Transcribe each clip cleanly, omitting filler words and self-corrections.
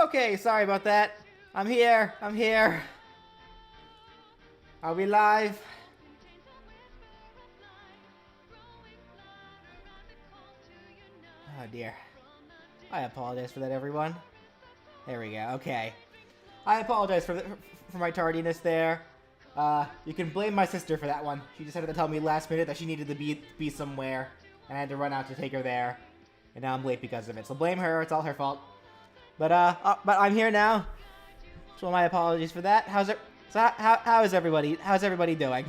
Okay, sorry about that. I'm here. I'm here. Are we live? Oh dear. I apologize for that, everyone. There we go. Okay. I apologize for my tardiness there. You can blame my sister for that one. She decided to tell me last minute that she needed to be somewhere, and I had to run out to take her there. And now I'm late because of it. So blame her. It's all her fault. But I'm here now. So my apologies for that. How's it? So how is everybody? How's everybody doing?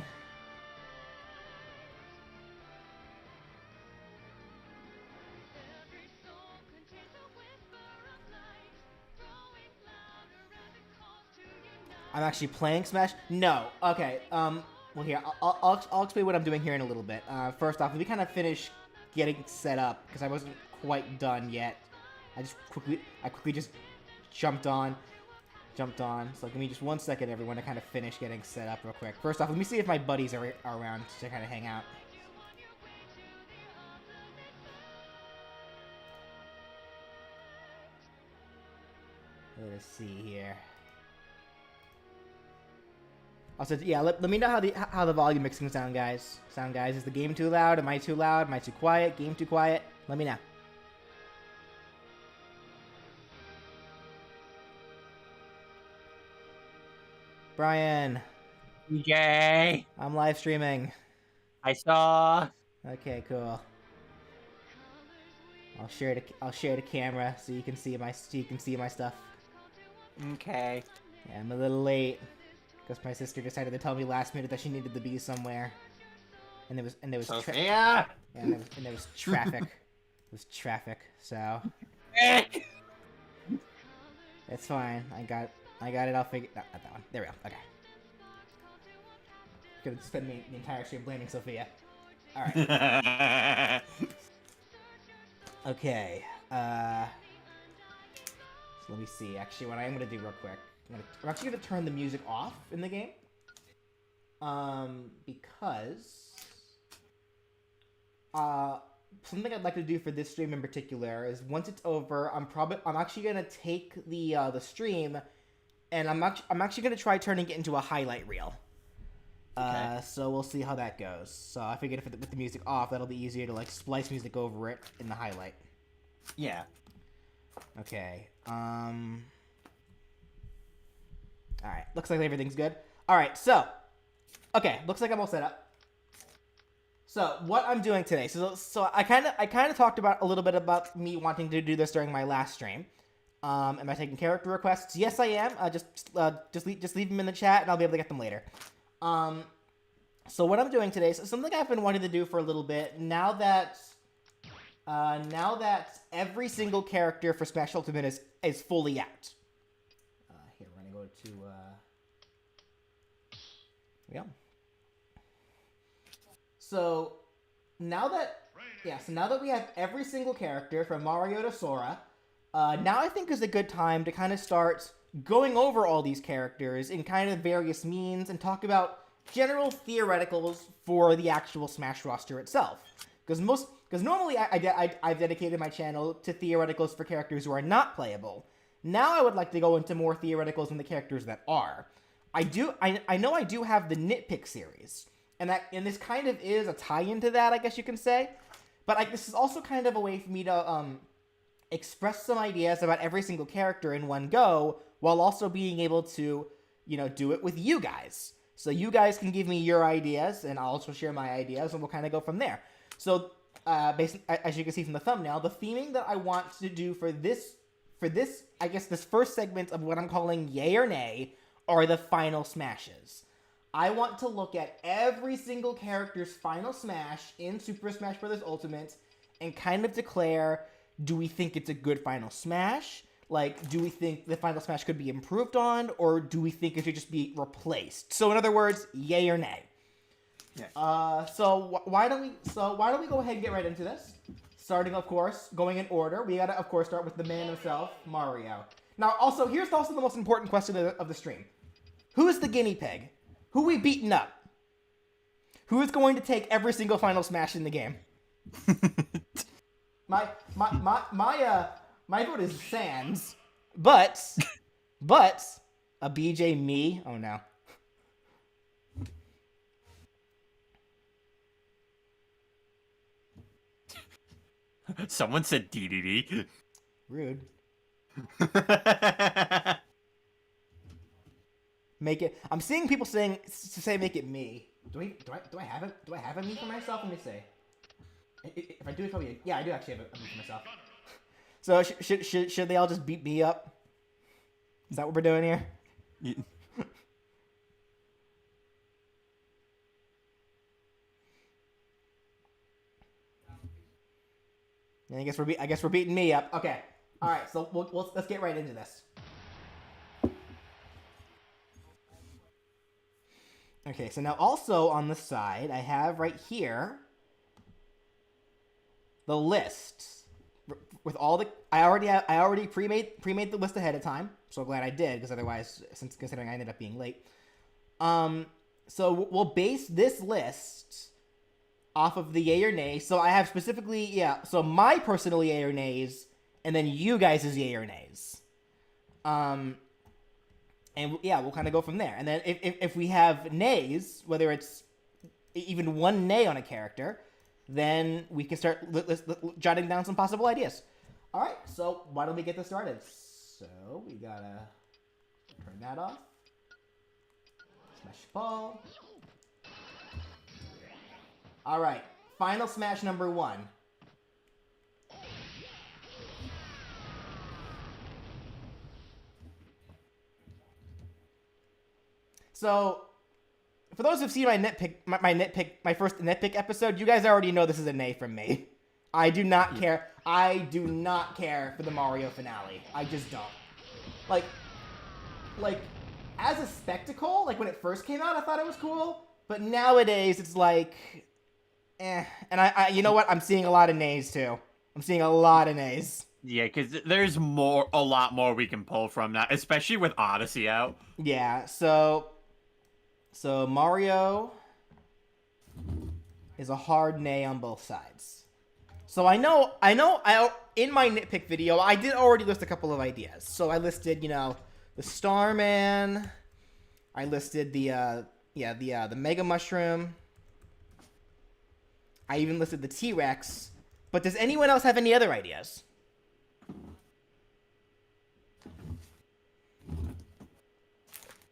I'm actually playing Smash? No. Okay, well here, I'll explain what I'm doing here in a little bit. First off, let me kind of finish getting set up, because I wasn't quite done yet. I quickly just jumped on. So give me just 1 second, everyone, to kind of finish getting set up real quick. First off, let me see if my buddies are around to kind of hang out. Let's see here. Also, yeah, let me know how the volume mixing sound, guys. Is the game too loud? Am I too loud? Am I too quiet? Game too quiet? Let me know. Brian. DJ. I'm live streaming. I saw. Okay, cool. I'll share the camera so you can see my stuff. Okay. Yeah, I'm a little late because my sister decided to tell me last minute that she needed to be somewhere, and there was Sophia. and there was traffic. It was traffic, so it's fine. I got it. I'll figure. Not that one. There we go. Okay. Could spend the entire stream blaming Sophia. All right. Okay. So let me see. Actually, what I am gonna do real quick, I'm actually gonna turn the music off in the game. Because something I'd like to do for this stream in particular is once it's over, I'm actually gonna take the stream, and I'm actually gonna try turning it into a highlight reel. Okay. So we'll see how that goes. So I figured with the music off, that'll be easier to like splice music over it in the highlight. Yeah. Okay. Alright, looks like everything's good. Alright, so okay, looks like I'm all set up. So what I'm doing today, so I kinda talked about a little bit about me wanting to do this during my last stream. Am I taking character requests? Yes, I am. Just leave them in the chat, and I'll be able to get them later. So what I'm doing today is something I've been wanting to do for a little bit. Now that every single character for Smash Ultimate is fully out. Here we're gonna go to. Here we go. So now that we have every single character from Mario to Sora, now I think is a good time to kind of start going over all these characters in kind of various means and talk about general theoreticals for the actual Smash roster itself. Because normally I've dedicated my channel to theoreticals for characters who are not playable. Now I would like to go into more theoreticals on the characters that are. I know I do have the Nitpick series, and this kind of is a tie-in to that, I guess you can say. But this is also kind of a way for me to express some ideas about every single character in one go, while also being able to, do it with you guys. So you guys can give me your ideas, and I'll also share my ideas, and we'll kind of go from there. So, basically, as you can see from the thumbnail, the theming that I want to do for this, I guess, this first segment of what I'm calling Yay or Nay, are the final smashes. I want to look at every single character's final smash in Super Smash Bros. Ultimate and kind of declare, do we think it's a good final smash? Like, do we think the final smash could be improved on, or do we think it should just be replaced? So in other words, yay or nay. Yeah. So why don't we go ahead and get right into this? Starting, of course, going in order. We gotta, of course, start with the man himself, Mario. Now, here's also the most important question of the stream. Who is the guinea pig? Who we beaten up? Who is going to take every single final smash in the game? My vote is Sans. But a BJ Mii. Oh no. Someone said Dedede. Rude. Make it. I'm seeing people say make it me. Do I have it? Do I have a me for myself? Let me see. If I do, it's probably yeah. I do actually have a me for myself. So should they all just beat me up? Is that what we're doing here? Yeah. I guess we're beating me up. Okay. All right. So let's get right into this. Okay. So now also on the side, I have right here the list with all the. I already pre-made the list ahead of time. So glad I did, because otherwise, since considering I ended up being late. So we'll base this list off of the yay or nay. So I have specifically, yeah, so my personal yay or nays, and then you guys' yay or nays. And yeah, we'll kind of go from there. And then if we have nays, whether it's even one nay on a character, then we can start jotting down some possible ideas. All right, so why don't we get this started? So we gotta turn that off. Smash ball. All right, final smash number 1. So, for those who've seen my first nitpick episode, you guys already know this is a nay from me. I do not care. I do not care for the Mario finale. I just don't. Like, as a spectacle, like when it first came out, I thought it was cool. But nowadays, it's like, eh. And I you know what? I'm seeing a lot of nays too. I'm seeing a lot of nays. Yeah, because there's a lot more we can pull from that, especially with Odyssey out. Yeah. So Mario is a hard nay on both sides. So I know in my nitpick video, I did already list a couple of ideas. So I listed, the Starman. I listed the Mega Mushroom. I even listed the T-Rex. But does anyone else have any other ideas?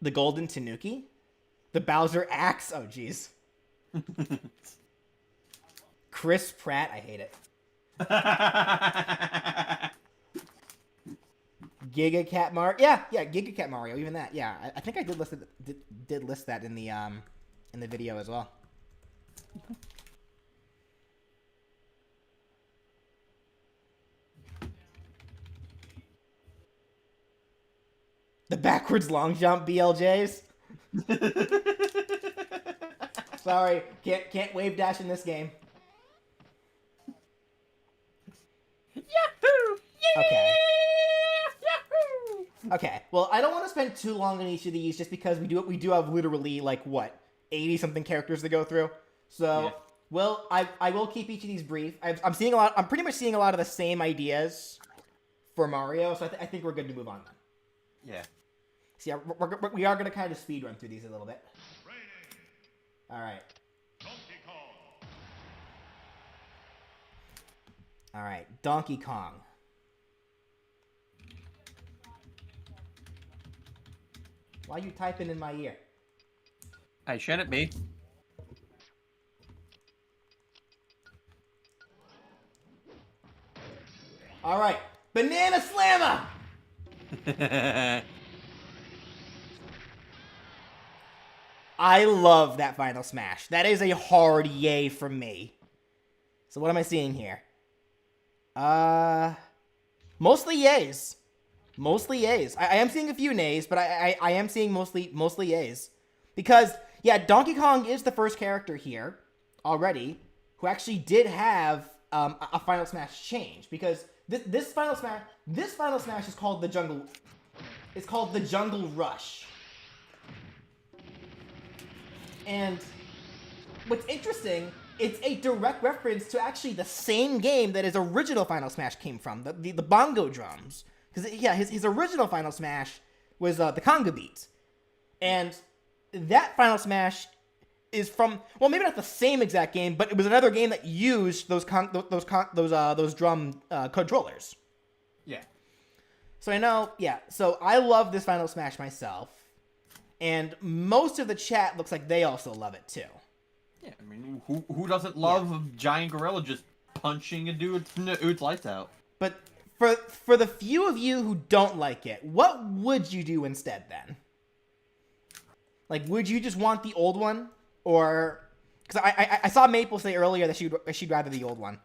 The Golden Tanuki? The Bowser Axe? Oh, jeez. Chris Pratt? I hate it. Giga Cat Mario? Yeah, Giga Cat Mario. Even that. Yeah, I think I did list that in the video as well. The backwards long jump BLJs. Sorry, can't wave dash in this game. Yahoo! Okay. Yahoo! Okay. Well, I don't want to spend too long on each of these, just because we do have literally like what 80 something characters to go through. So, yeah. Well, I will keep each of these brief. I'm seeing a lot. I'm pretty much seeing a lot of the same ideas for Mario, so I think we're good to move on then. Yeah. So yeah, we are going to kind of speed run through these a little bit. All right. All right, Donkey Kong. Why are you typing in my ear? I shouldn't be. All right, Banana Slammer. I love that final smash. That is a hard yay from me. So what am I seeing here? Mostly yays. Mostly yays. I am seeing a few nays, but I am seeing mostly yays. Because, yeah, Donkey Kong is the first character here already who actually did have a final smash change. Because this final smash is called the Jungle. It's called the Jungle Rush. And what's interesting, it's a direct reference to actually the same game that his original Final Smash came from, the bongo drums. because yeah, his original Final Smash was the Conga Beat, and that Final Smash is from, well, maybe not the same exact game, but it was another game that used those drum controllers. Yeah. So I know, yeah. So I love this Final Smash myself, and most of the chat looks like they also love it too. Yeah, I mean, who doesn't love a giant gorilla just punching a dude's lights out? But for the few of you who don't like it, what would you do instead then? Like, would you just want the old one, or because I saw Maple say earlier that she'd rather the old one,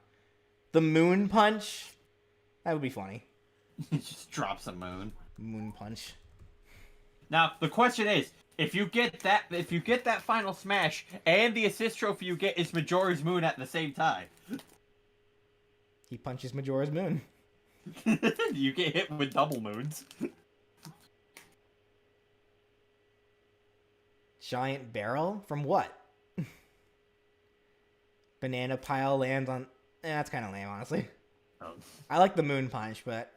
the Moon Punch? That would be funny. He just drops a moon. Moon Punch. Now the question is, if you get that Final Smash and the assist trophy you get is Majora's Moon at the same time, he punches Majora's Moon. you get hit with double moons. Giant barrel? From what? Banana pile lands on... that's kind of lame, honestly. Oh. I like the Moon Punch, but...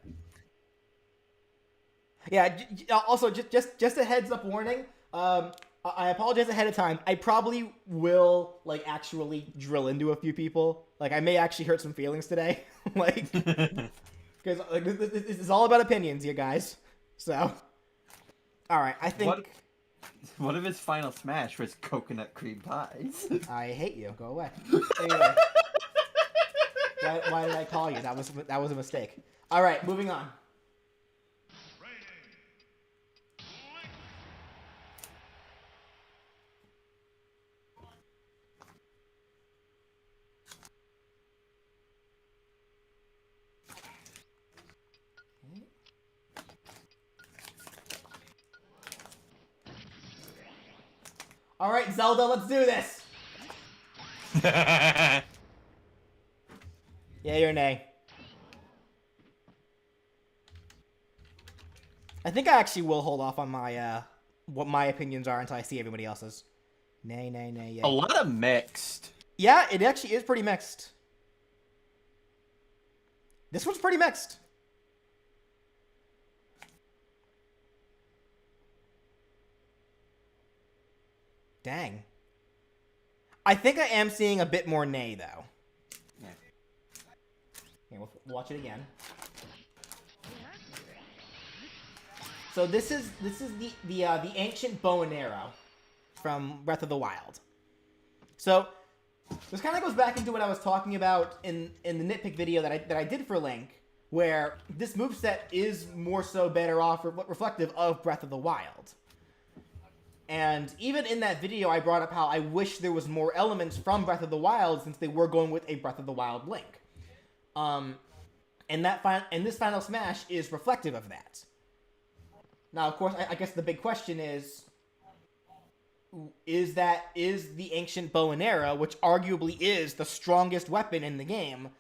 yeah, also, just a heads-up warning. I apologize ahead of time. I probably will, like, actually drill into a few people. Like, I may actually hurt some feelings today. Like... because like, this is all about opinions, you guys. So... alright, I think... What if his Final Smash was coconut cream pies? I hate you. Go away. Anyway. Why did I call you? That was a mistake. All right, moving on. All right, Zelda, let's do this. Yay or nay? I think I actually will hold off on my what my opinions are until I see everybody else's. Nay, nay, nay, yay. A lot of mixed. Yeah, it actually is pretty mixed. This one's pretty mixed. Dang. I think I am seeing a bit more nay, though. Yeah. Okay, we'll watch it again. So this is the ancient bow and arrow from Breath of the Wild. So this kind of goes back into what I was talking about in the nitpick video that I did for Link, where this moveset is more so better off reflective of Breath of the Wild. And even in that video, I brought up how I wish there was more elements from Breath of the Wild since they were going with a Breath of the Wild Link. And this Final Smash is reflective of that. Now, of course, I guess the big question is the ancient bow and arrow, which arguably is the strongest weapon in the game,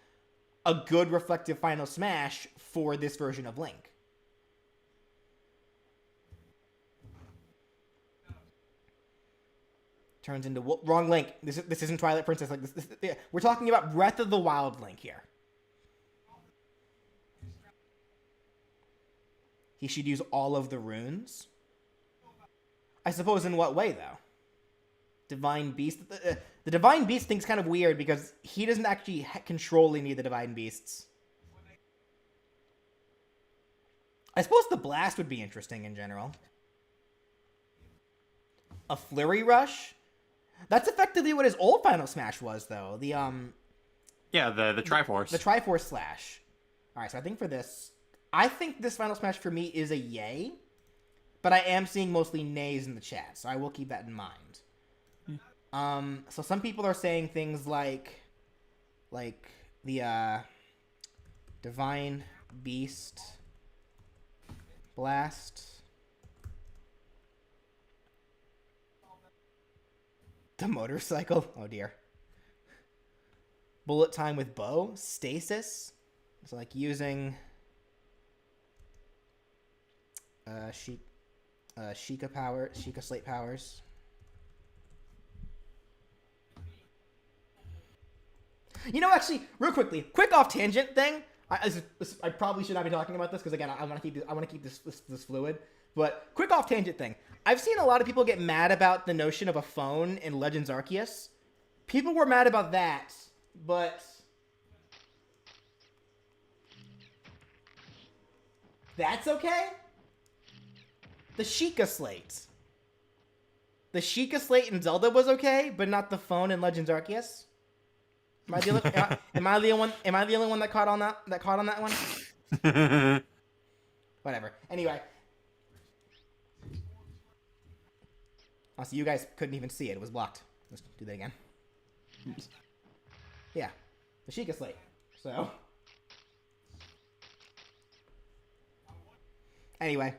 a good reflective Final Smash for this version of Link? Turns into wrong Link. This isn't Twilight Princess. Like this, yeah, we're talking about Breath of the Wild Link here. He should use all of the runes. I suppose in what way though? Divine Beast. The Divine Beast thing's kind of weird because he doesn't actually control any of the Divine Beasts. I suppose the Blast would be interesting in general. A Flurry Rush. That's effectively what his old Final Smash was, though. Yeah, the Triforce. The Triforce Slash. All right, so I think this Final Smash for me is a yay, but I am seeing mostly nays in the chat, so I will keep that in mind. So some people are saying things like the Divine Beast Blast. The motorcycle? Oh dear. Bullet time with bow? Stasis? It's like using Sheikah Slate powers. You know, actually, real quickly, quick off tangent thing. I probably should not be talking about this because again, I want to keep this fluid. But quick off tangent thing. I've seen a lot of people get mad about the notion of a phone in Legends Arceus. People were mad about that, but that's okay. The Sheikah Slate. The Sheikah Slate in Zelda was okay, but not the phone in Legends Arceus. Am I the only one that caught on that one? Whatever. Anyway. Oh, so you guys couldn't even see it. It was blocked. Let's do that again. Yeah. The Sheikah Slate. So. Anyway.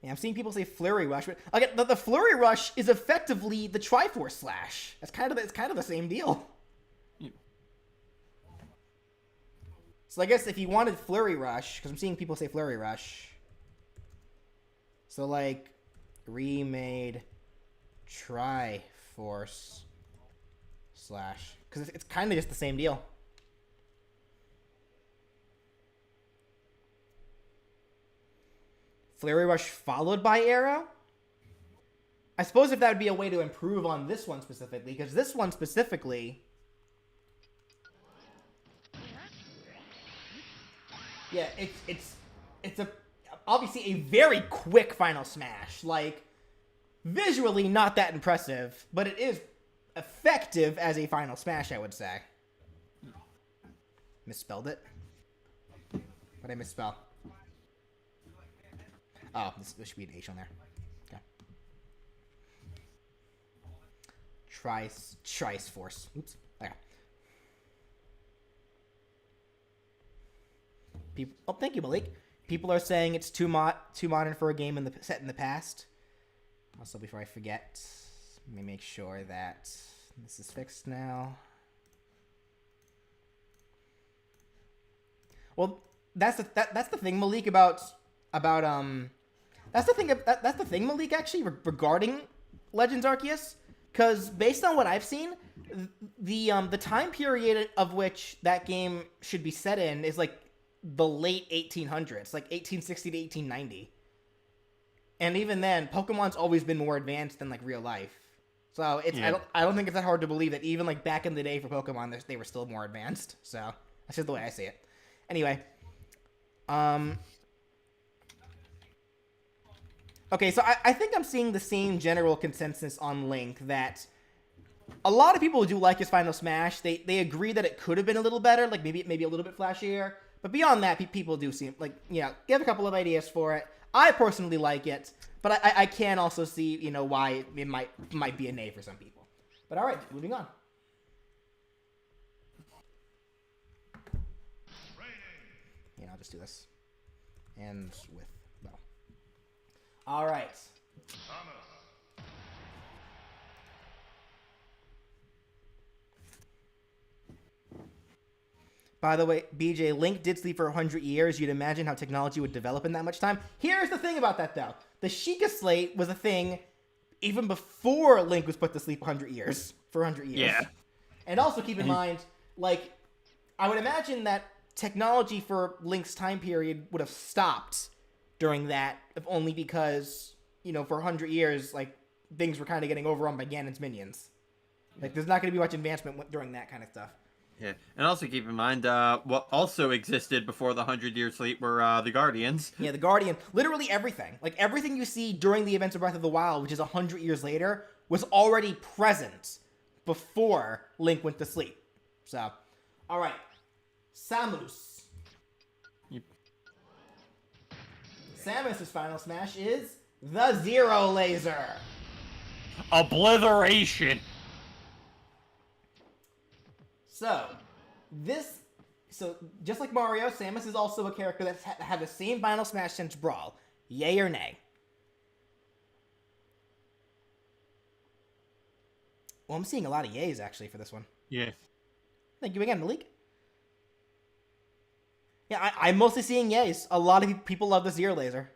Yeah, I'm seeing people say Flurry Rush, but again, the Flurry Rush is effectively the Triforce Slash. It's kind of the same deal. Yeah. So I guess if you wanted Flurry Rush, because I'm seeing people say Flurry Rush, so like remade Triforce Slash, because it's kind of just the same deal. Flurry Rush followed by Arrow? I suppose if that would be a way to improve on this one specifically, because this one specifically... Yeah, it's obviously a very quick final smash. Like, visually not that impressive, but it is effective as a final smash, I would say. Misspelled it? What did I misspell? Oh, there should be an H on there. Okay. Trice Force. Oops. Okay. Thank you, Malik. People are saying it's too modern for a game set in the past. Also, before I forget, let me make sure that this is fixed now. Well, that's the thing, Malik, about that's the thing, Malik, actually, regarding Legends Arceus, because based on what I've seen, the time period of which that game should be set in is like the late 1800s, like 1860 to 1890. And even then, Pokemon's always been more advanced than like real life. So it's I don't think it's that hard to believe that even like back in the day for Pokemon, they were still more advanced. So that's just the way I see it. Anyway, okay, so I think I'm seeing the same general consensus on Link that a lot of people do like his final smash. They agree that it could have been a little better, like maybe a little bit flashier. But beyond that, people do seem like, give a couple of ideas for it. I personally like it, but I can also see, why it might be a nay for some people. But all right, moving on. I'll just do this. And with well. All right. By the way, BJ, Link did sleep for 100 years. You'd imagine how technology would develop in that much time. Here's the thing about that, though. The Sheikah Slate was a thing even before Link was put to sleep 100 years. For 100 years. Yeah. And also keep in mind, like, I would imagine that technology for Link's time period would have stopped during that, if only because, for 100 years, like, things were kind of getting overrun by Ganon's minions. Like, there's not going to be much advancement during that kind of stuff. Yeah, and also keep in mind, what also existed before the 100-year sleep were the Guardians. Yeah, the Guardian. Literally everything. Like, everything you see during the events of Breath of the Wild, which is 100 years later, was already present before Link went to sleep. So, alright. Samus. Yep. Samus' final smash is the Zero Laser. Obliteration. So just like Mario, Samus is also a character that's had the same final smash since Brawl. Yay or nay? Well, I'm seeing a lot of yays, actually, for this one. Yeah. Thank you again, Malik. Yeah, I'm mostly seeing yays. A lot of people love the Zero Laser.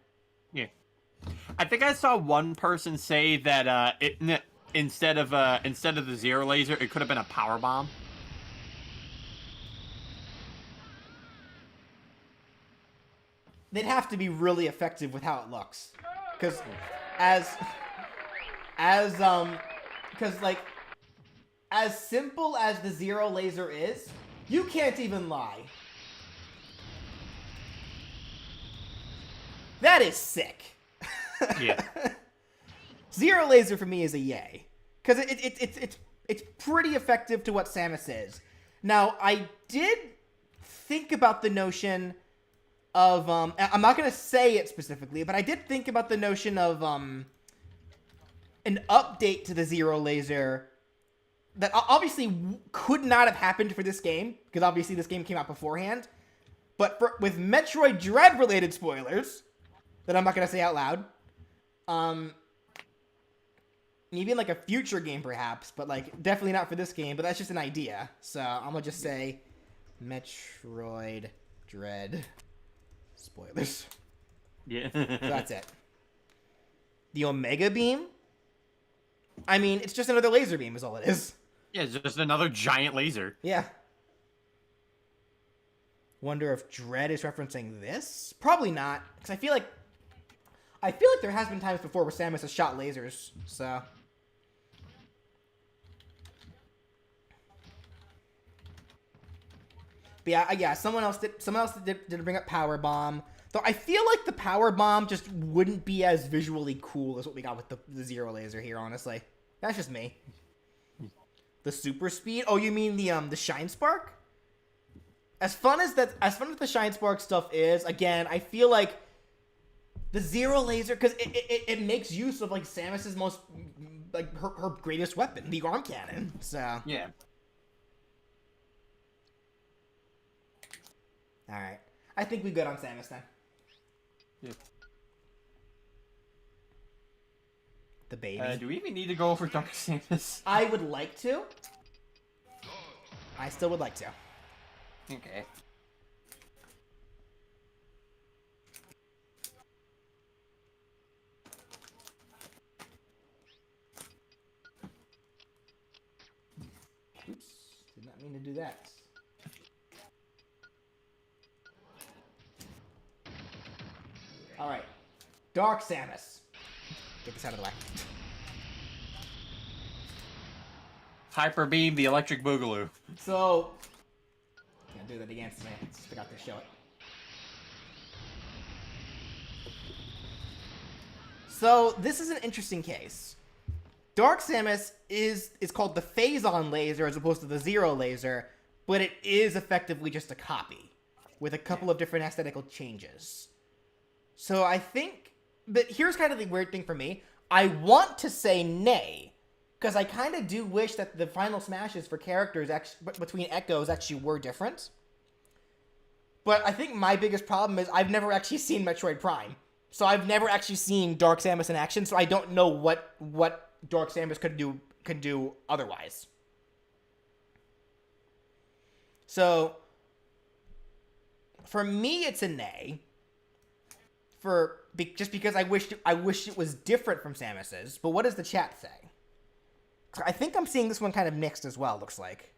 Yeah. I think I saw one person say that instead of the zero laser, it could have been a power bomb. They'd have to be really effective with how it looks, because like as simple as the zero laser is, you can't even lie. That is sick. Yeah. Zero laser for me is a yay, because it's pretty effective to what Samus is. Now, I did think about the notion of I'm not gonna say it specifically, but I did think about the notion of an update to the zero laser that obviously could not have happened for this game, because obviously this game came out beforehand. But with Metroid Dread related spoilers that I'm not gonna say out loud, maybe in like a future game perhaps, but like definitely not for this game. But that's just an idea, so I'm gonna just say Metroid Dread spoilers. Yeah. So that's it. The Omega Beam? I mean, it's just another laser beam is all it is. Yeah, it's just another giant laser. Yeah. Wonder if Dread is referencing this? Probably not, because I feel like there has been times before where Samus has shot lasers, so. But yeah, someone else did bring up Power Bomb. Though I feel like the Power Bomb just wouldn't be as visually cool as what we got with the zero laser here, honestly. That's just me. The Super Speed? Oh, you mean the Shine Spark? As fun as the Shine Spark stuff is, again, I feel like the zero laser, because it makes use of like Samus's most, like her greatest weapon, the arm cannon. So yeah. All right, I think we good on Samus then. Yeah. The baby. Do we even need to go over Dark Samus? I would like to. I still would like to. Okay. Oops, did not mean to do that. All right, Dark Samus. Get this out of the way. Hyper Beam, the Electric Boogaloo. So, can't do that again. I just forgot to show it. So this is an interesting case. Dark Samus is called the Phazon laser as opposed to the Zero laser, but it is effectively just a copy with a couple of different aesthetical changes. So I think, but here's kind of the weird thing for me. I want to say nay, because I kind of do wish that the final smashes for characters between Echoes actually were different. But I think my biggest problem is I've never actually seen Metroid Prime. So I've never actually seen Dark Samus in action, so I don't know what Dark Samus could do otherwise. So for me, it's a nay. Just because I wish it was different from Samus's. But what does the chat say? I think I'm seeing this one kind of mixed as well, looks like.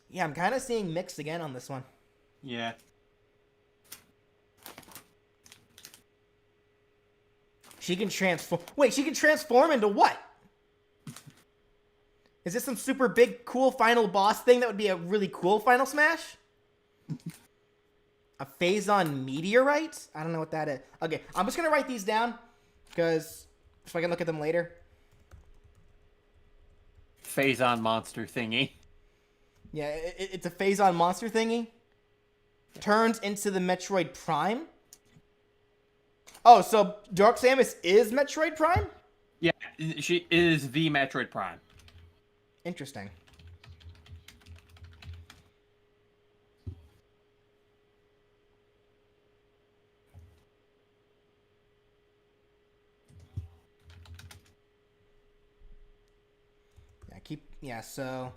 Yeah, I'm kind of seeing mixed again on this one. Yeah. She can transform. Wait, she can transform into what? Is this some super big, cool final boss thing that would be a really cool final smash? A Phazon meteorite? I don't know what that is. Okay, I'm just gonna write these down because so I can look at them later. Phazon monster thingy. Yeah, it's a Phazon monster thingy. Turns into the Metroid Prime. Oh, so Dark Samus is Metroid Prime? Yeah, she is the Metroid Prime. Interesting. So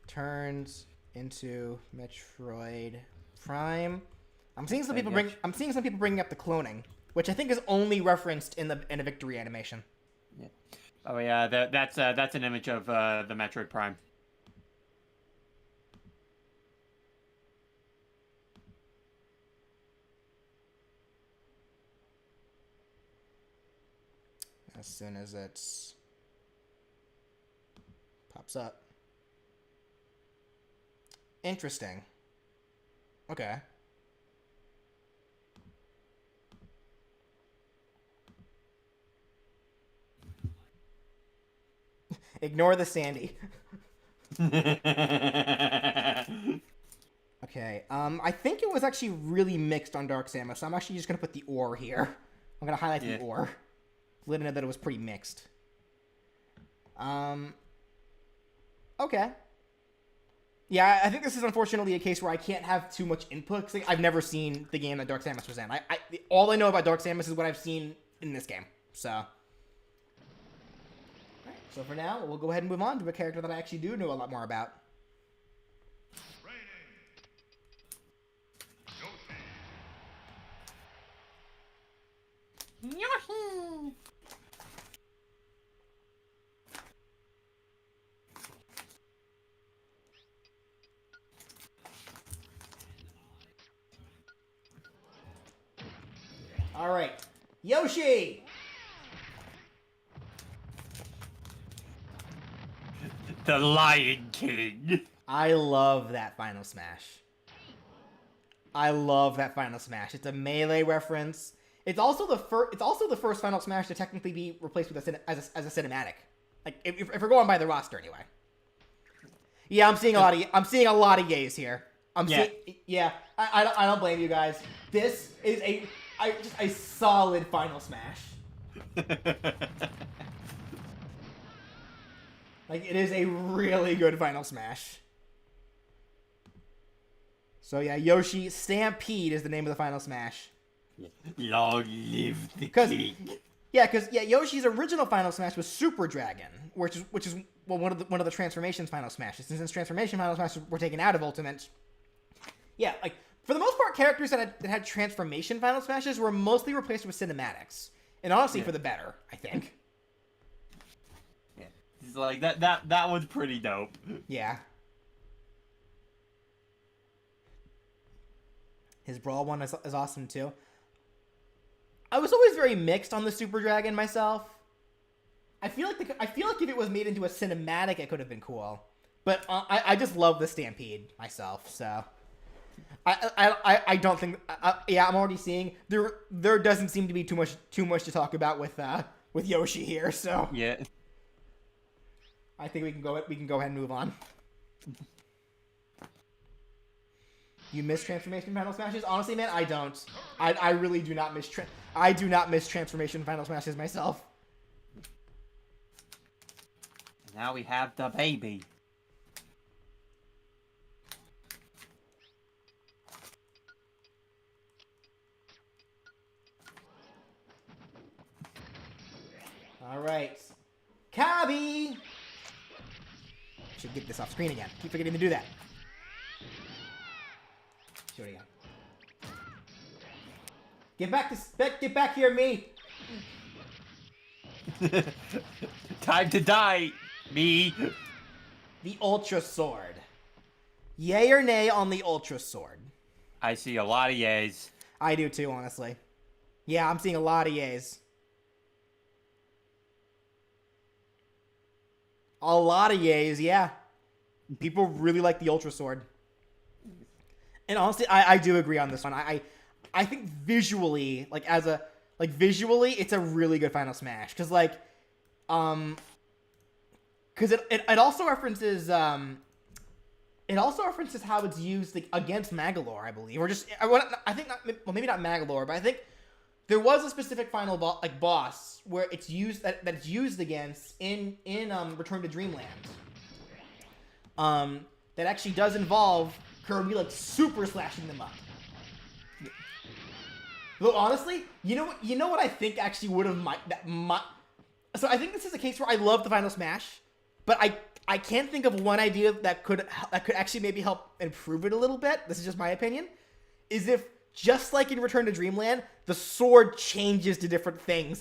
turns into Metroid Prime. I'm seeing some people bringing up the cloning, which I think is only referenced in a victory animation. Yeah. Oh yeah, that's an image of the Metroid Prime. As soon as it pops up. Interesting. Okay. Ignore the Sandy. Okay, I think it was actually really mixed on Dark Samus, so I'm actually just gonna put the ore here. I'm gonna highlight the ore. Let it know that it was pretty mixed. Okay. Yeah, I think this is unfortunately a case where I can't have too much input, because I've never seen the game that Dark Samus was in. All I know about Dark Samus is what I've seen in this game, so... So for now, we'll go ahead and move on to a character that I actually do know a lot more about. Yoshi! Alright, Yoshi! The Lion King. I love that Final Smash. I love that Final Smash. It's a melee reference. It's also the first Final Smash to technically be replaced with as a cinematic. Like if we're going by the roster anyway. Yeah, I'm seeing a lot of yays here. I don't blame you guys. This is a solid Final Smash. Like, it is a really good Final Smash. So yeah, Yoshi Stampede is the name of the Final Smash. Long live the king. Yeah, because Yoshi's original Final Smash was Super Dragon, which is one of the Transformations Final Smashes. And since Transformation Final Smashes were taken out of Ultimate, yeah, like for the most part, characters that had Transformation Final Smashes were mostly replaced with cinematics, and honestly, for the better, I think. It's like that was pretty dope. Yeah. His Brawl one is awesome too. I was always very mixed on the Super Dragon myself. I feel like if it was made into a cinematic, it could have been cool. But I just love the Stampede myself. So I don't think. Yeah, I'm already seeing there doesn't seem to be too much to talk about with Yoshi here. So yeah. I think we can go ahead and move on. You miss Transformation Final Smashes? Honestly, man, I don't. I really do not miss Transformation Final Smashes myself. Now we have the baby. All right, Kabi. Should get this off screen again. Keep forgetting to do that. Do it again. Get back here, Mii. Time to die, Mii. The Ultra Sword. Yay or nay on the Ultra Sword? I see a lot of yays. I do too, honestly. Yeah, I'm seeing a lot of yays. A lot of yays, yeah. People really like the Ultra Sword. And honestly, I do agree on this one. I think visually, visually, it's a really good Final Smash. Because, because it also references, how it's used against Magolor, I believe. Or just, I think, maybe not Magolor, but I think there was a specific final boss where it's used, that it's used against in Return to Dreamland. That actually does involve Kirby super slashing them up. Though honestly, you know what I think actually would have so I think this is a case where I love the Final Smash, but I can't think of one idea that could actually maybe help improve it a little bit. This is just my opinion. Is if just like in Return to Dreamland, the sword changes to different things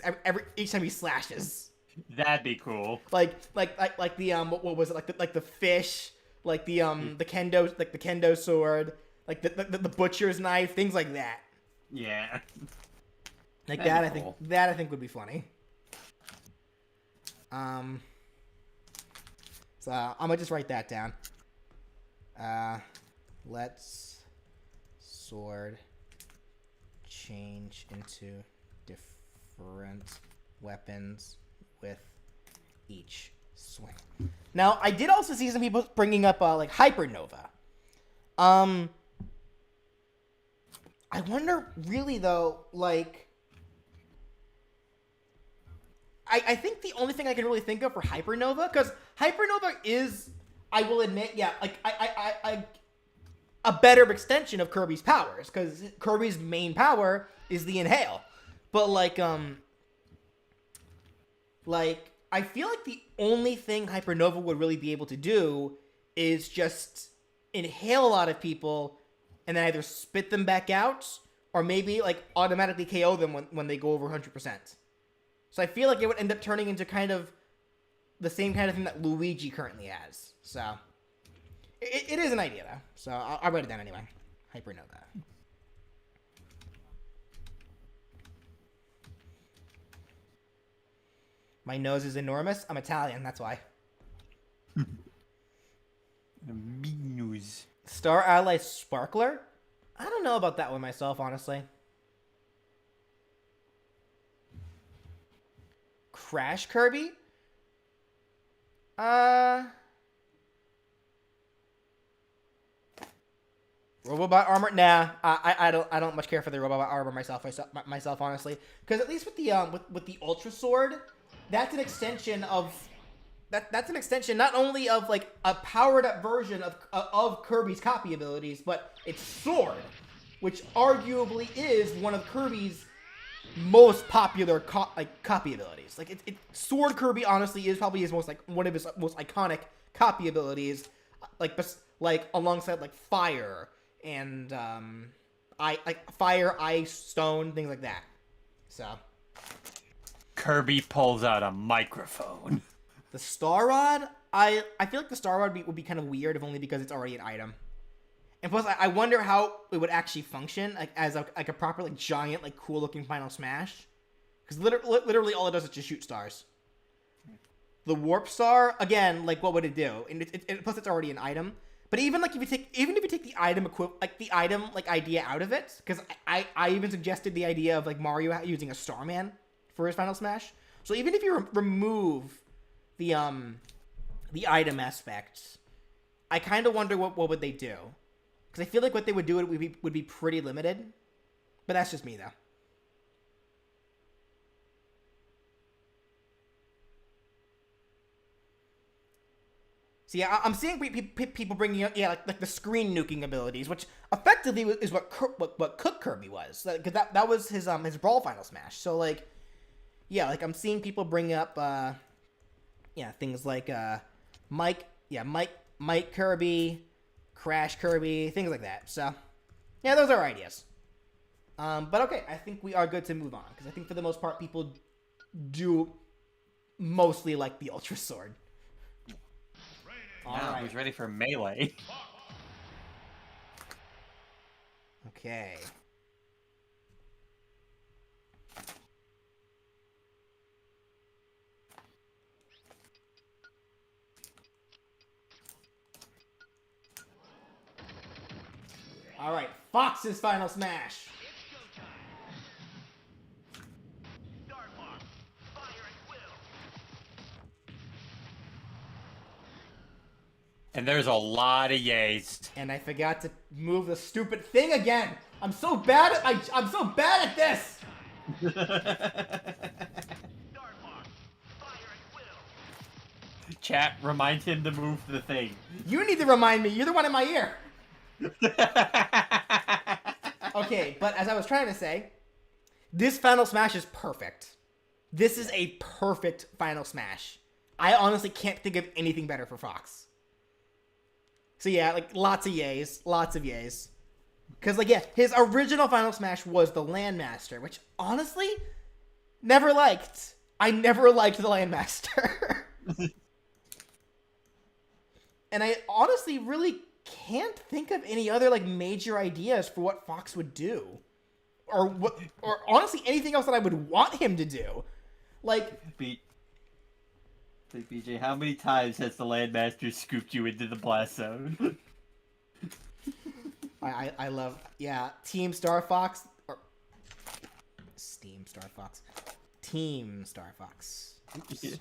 each time he slashes. That'd be cool. Like the what was it, like the fish, like the kendo sword, like the butcher's knife, things like that. Yeah. Like That'd that, be cool. I think would be funny. So I'm gonna just write that down. Let's sword change into different weapons with each swing. Now, I did also see some people bringing up like Hypernova. I wonder, really though, like. I think the only thing I can really think of for Hypernova, because Hypernova is, I will admit, yeah, like a better extension of Kirby's powers, because Kirby's main power is the inhale. But like I feel like the only thing Hypernova would really be able to do is just inhale a lot of people and then either spit them back out or maybe like automatically KO them when they go over 100%. So I feel like it would end up turning into kind of the same kind of thing that Luigi currently has. So it is an idea, though. So I'll write it down anyway. Hypernova. My nose is enormous. I'm Italian, that's why. News. Star Ally Sparkler? I don't know about that one myself, honestly. Crash Kirby? Robobot armor? Nah, I don't much care for the Robobot armor myself honestly, because at least with the Ultra Sword, that's an extension of that's an extension not only of like a powered up version of Kirby's copy abilities, but it's Sword, which arguably is one of Kirby's most popular copy abilities. Like Sword Kirby honestly is probably his one of his most iconic copy abilities, like alongside like Fire and Fire, Ice, Stone, things like that. So Kirby pulls out a microphone. The Star Rod, I feel like the Star Rod would be kind of weird, if only because it's already an item. And plus, I wonder how it would actually function, like as a proper, like giant, like cool looking Final Smash. Because literally all it does is just shoot stars. The Warp Star, again, like what would it do? And plus, it's already an item. But even if you take the item idea out of it, because I even suggested the idea of like Mario using a Starman for his Final Smash. So even if you remove the item aspects, I kind of wonder what would they do. Because I feel like what they would do would be pretty limited. But that's just me, though. So yeah, I'm seeing people bringing up, yeah, like the screen nuking abilities, which effectively is what Cook Kirby was. Because that was his Brawl Final Smash. So like, yeah, like I'm seeing people bring up, things like Mike Kirby, Crash Kirby, things like that. So, yeah, those are our ideas. But okay, I think we are good to move on, because I think for the most part, people do mostly like the Ultra Sword. Now, who's ready for Melee? Okay. All right, Fox's Final Smash. And there's a lot of yays. And I forgot to move the stupid thing again. I'm so bad at this. Chat, remind him to move the thing. You need to remind me. You're the one in my ear. Okay, but as I was trying to say, this Final Smash is perfect. This is a perfect Final Smash. I honestly can't think of anything better for Fox. So yeah, like lots of yays. Because like yeah, his original Final Smash was the Landmaster, which honestly, never liked. I never liked the Landmaster. And I honestly really can't think of any other like major ideas for what Fox would do. Or honestly anything else that I would want him to do. Like BJ, how many times has the Landmaster scooped you into the blast zone? I love Team Star Fox or Steam Star Fox. Team Star Fox. Oops. Yeah.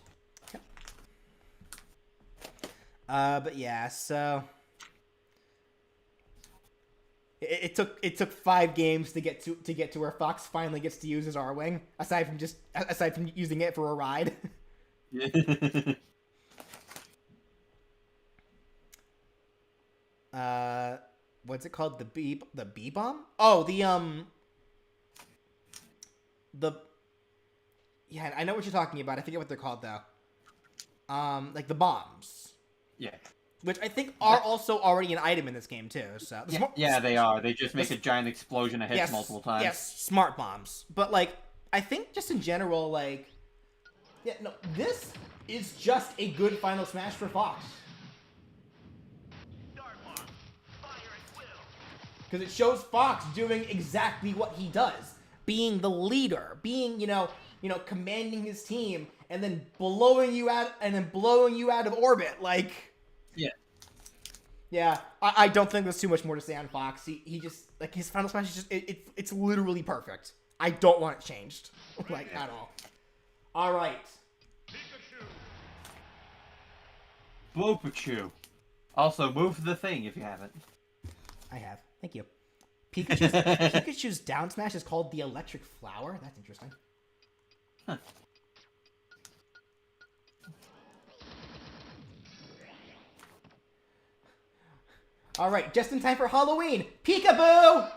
But yeah, so it took 5 games to get to where Fox finally gets to use his R-Wing, aside from using it for a ride. What's it called? The B bomb? Oh, yeah, I know what you're talking about. I forget what they're called though. Like the bombs. Yeah. Which I think are also already an item in this game too. So yeah, they are. They just make a giant explosion that hits multiple times. Yes, smart bombs. But like, I think just in general, like, yeah, no, this is just a good Final Smash for Fox. Because it shows Fox doing exactly what he does, being the leader, being you know commanding his team, and then blowing you out of orbit, like. Yeah, I don't think there's too much more to say on Fox. He just, like, his Final Smash is just, it's literally perfect. I don't want it changed, like, at all. Alright. Pichu. Also, move the thing if you haven't. I have. Thank you. Pikachu's down smash is called the Electric Flower? That's interesting. Huh. All right, just in time for Halloween. Peekaboo!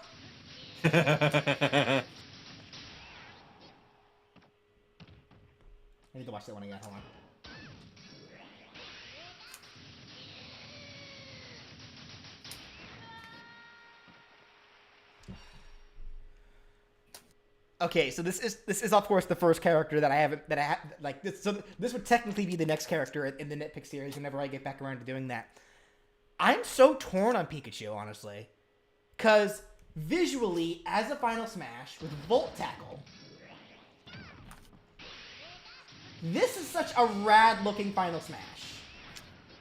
I need to watch that one again. Hold on. Okay, so this is of course the first character that I haven't like this. So this would technically be the next character in the Nitpick series whenever I get back around to doing that. I'm so torn on Pikachu, honestly. Because visually, as a Final Smash with Volt Tackle, this is such a rad-looking Final Smash.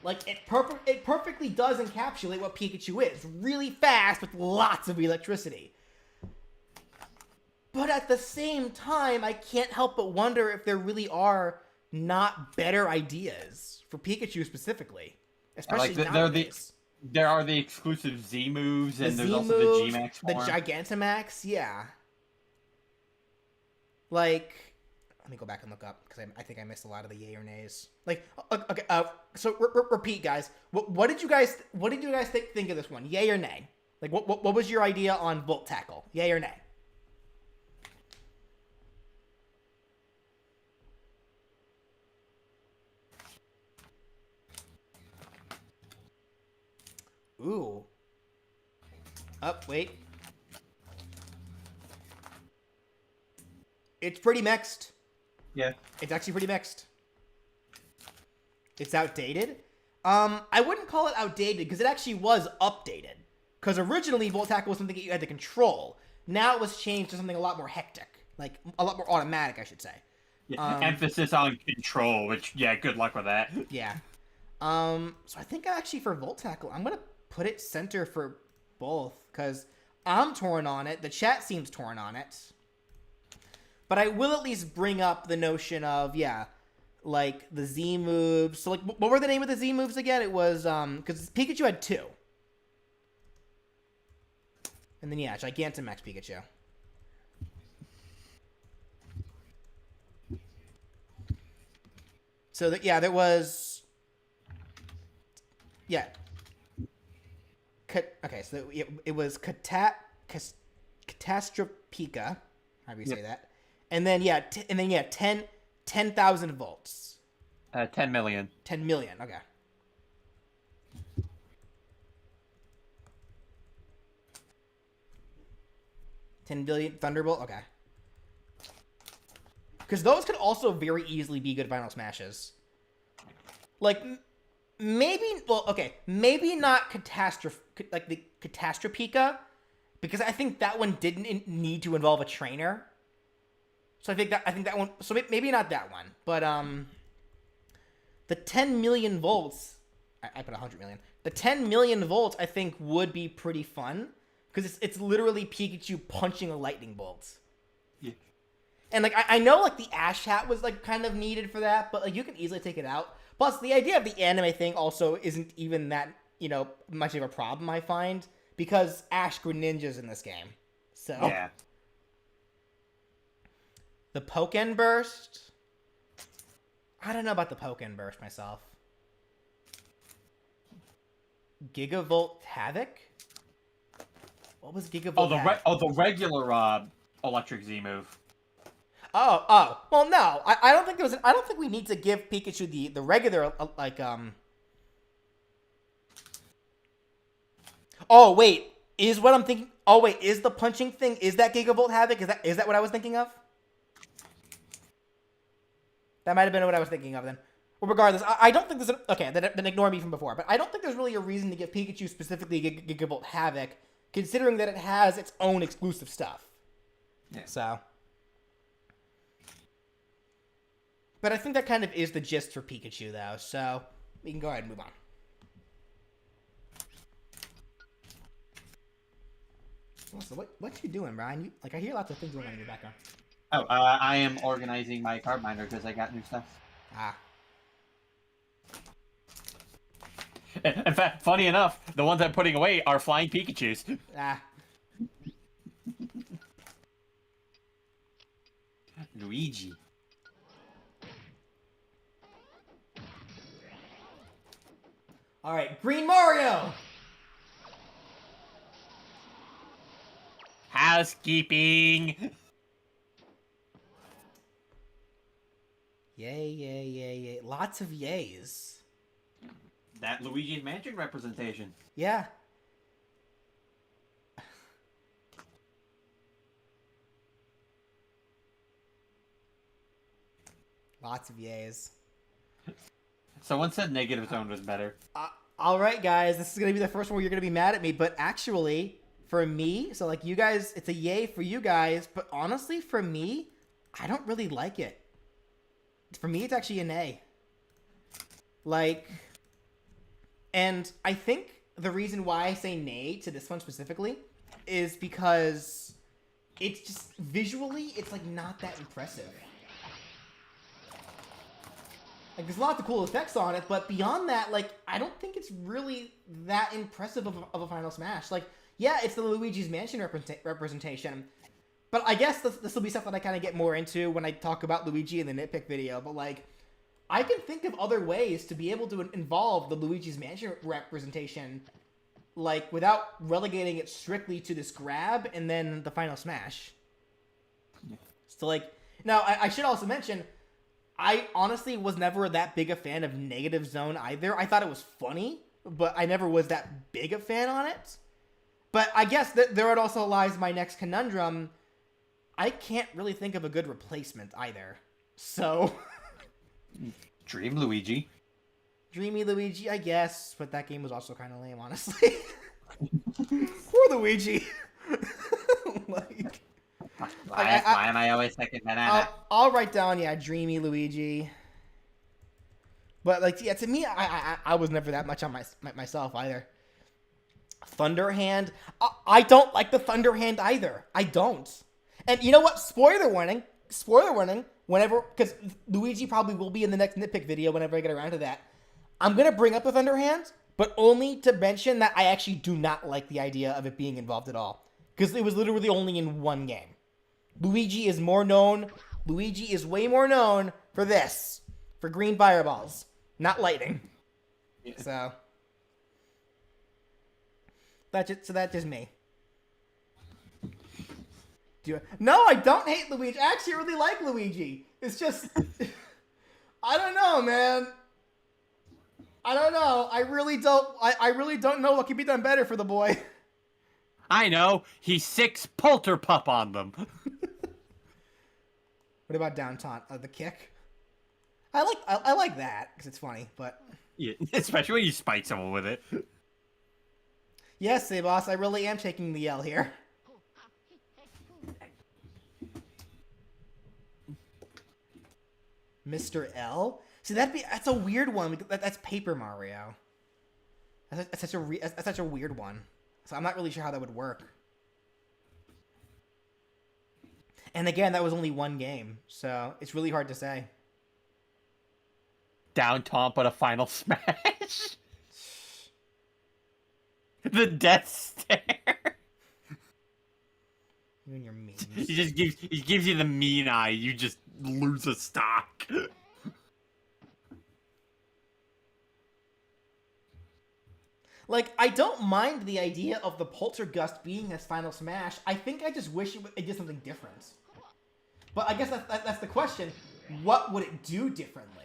Like, it perfectly does encapsulate what Pikachu is. Really fast with lots of electricity. But at the same time, I can't help but wonder if there really are not better ideas for Pikachu specifically. Especially nowadays. There are the exclusive Z moves, and there's also the G-Max form. The Gigantamax, yeah. Like, let me go back and look up, because I think I missed a lot of the yay or nays. Like, okay, so repeat, guys. What did you guys think of this one? Yay or nay? Like, what was your idea on Volt Tackle? Yay or nay? Ooh. Wait. It's pretty mixed. Yeah. It's actually pretty mixed. It's outdated. I wouldn't call it outdated because it actually was updated. Because originally Volt Tackle was something that you had to control. Now it was changed to something a lot more hectic. Like, a lot more automatic, I should say. Yeah, emphasis on control, which, yeah, good luck with that. Yeah. So I think actually for Volt Tackle, I'm going to put it center for both, because I'm torn on it. The chat seems torn on it. But I will at least bring up the notion of, yeah, like, the Z moves. So, like, what were the name of the Z moves again? It was, because Pikachu had 2. And then, yeah, Gigantamax Pikachu. So, yeah, there was... Yeah. Okay, so it was Catastrophica, however you say that, and then 10,000 volts. 10 million. 10 million. Okay. $10 billion Thunderbolt. Okay. Because those could also very easily be good Final Smashes. Like, maybe... Well, okay. Maybe not Catastrophe... Like, the Catastrophica. Because I think that one didn't need to involve a trainer. So I think that one... So maybe not that one. But, the 10 million volts... I put 100 million. The 10 million volts, I think, would be pretty fun. Because it's literally Pikachu punching a lightning bolt. Yeah. And, like, I know, like, the Ash hat was, like, kind of needed for that, but, like, you can easily take it out. Plus, the idea of the anime thing also isn't even that, you know, much of a problem, I find. Because Ash Greninja's in this game. So. Yeah. The Pokken Burst? I don't know about the Pokken Burst myself. Gigavolt Havoc? What was Gigavolt Havoc? The regular Electric Z move. Oh. Well, no. I don't think there was. I don't think we need to give Pikachu the regular Oh wait, is what I'm thinking? Oh wait, is the punching thing? Is that Gigavolt Havoc? Is that what I was thinking of? That might have been what I was thinking of then. Well, regardless, I don't think there's okay. Then ignore me from before. But I don't think there's really a reason to give Pikachu specifically Gigavolt Havoc, considering that it has its own exclusive stuff. Yeah. So. But I think that kind of is the gist for Pikachu, though. So we can go ahead and move on. So what you doing, Brian? I hear lots of things going on in your background. Oh, I am organizing my card binder because I got new stuff. Ah. In fact, funny enough, the ones I'm putting away are flying Pikachus. Ah. Luigi. All right, Green Mario. Housekeeping. Yay. Lots of yays. That Luigi's Mansion representation. Yeah. Lots of yays. Someone said negative zone was better. All right, guys. This is going to be the first one where you're going to be mad at me. But actually, for me, so like you guys, it's a yay for you guys. But honestly, for me, I don't really like it. For me, it's actually an A. Like, and I think the reason why I say nay to this one specifically is because it's just visually, it's like not that impressive. Like, there's lots of cool effects on it, but beyond that, like, I don't think it's really that impressive of a Final Smash. Like, yeah, it's the Luigi's Mansion representation, but I guess this will be stuff that I kind of get more into when I talk about Luigi in the nitpick video, but, like, I can think of other ways to be able to involve the Luigi's Mansion representation, like, without relegating it strictly to this grab and then the Final Smash. So, like, now, I should also mention, I honestly was never that big a fan of Negative Zone either. I thought it was funny, but I never was that big a fan on it. But I guess there also lies my next conundrum. I can't really think of a good replacement either. So... Dream Luigi. Dreamy Luigi, I guess. But that game was also kind of lame, honestly. Poor Luigi. Like... Why am I always second banana? I'll write down, yeah, Dreamy Luigi. But, like, yeah, to me, I was never that much on myself either. Thunderhand. I don't like the Thunderhand either. I don't. And you know what? Spoiler warning. Whenever, because Luigi probably will be in the next nitpick video whenever I get around to that. I'm going to bring up the Thunderhand, but only to mention that I actually do not like the idea of it being involved at all. Because it was literally only in one game. Luigi is way more known for this. For green fireballs. Not lightning. Yeah. So that's just me. No, I don't hate Luigi. I actually really like Luigi. It's just... I don't know, man. I don't know. I really don't know what could be done better for the boy. I know. He 6 Polterpup on them. What about down taunt? The kick? I like that because it's funny, but Yeah, especially when you spike someone with it. yes, say boss, I really am taking the L here. Mr. L? See, that's a weird one. That's Paper Mario. That's such a weird one. So I'm not really sure how that would work. And again, that was only one game, so it's really hard to say. Down taunt, but a final smash. The death stare. You and your memes. He gives you the mean eye. You just lose a stock. Like, I don't mind the idea of the Poltergust being his final smash. I think I just wish it did something different. But I guess that's the question. What would it do differently?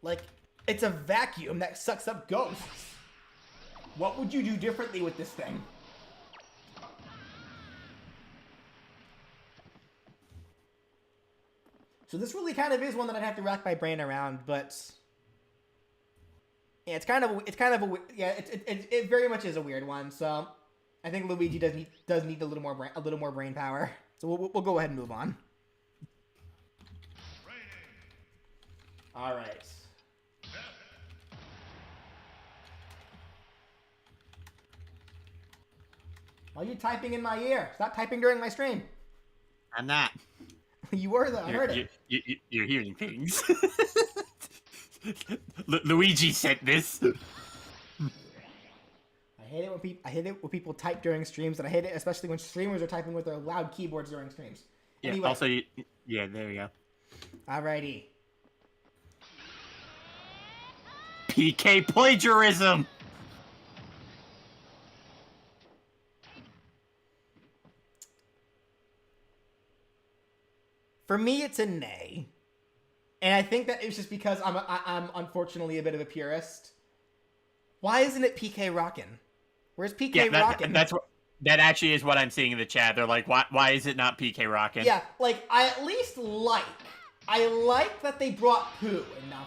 Like, it's a vacuum that sucks up ghosts. What would you do differently with this thing? So this really kind of is one that I'd have to rack my brain around, but yeah, it very much is a weird one. So I think Luigi does need a little more brain power. So we'll go ahead and move on. All right. Why are you typing in my ear? Stop typing during my stream. I'm not. You were though. I heard it. You're hearing things. Luigi said this. I hate it when people type during streams, and I hate it especially when streamers are typing with their loud keyboards during streams. Yeah. Anyway. Also, yeah. There we go. Alrighty. PK plagiarism. For me, it's a nay. And I think that it's just because I'm unfortunately a bit of a purist. Why isn't it PK Rockin'? Where's PK Rockin'? That actually is what I'm seeing in the chat. They're like, why is it not PK Rockin'? Yeah, like, I at least like that they brought Pooh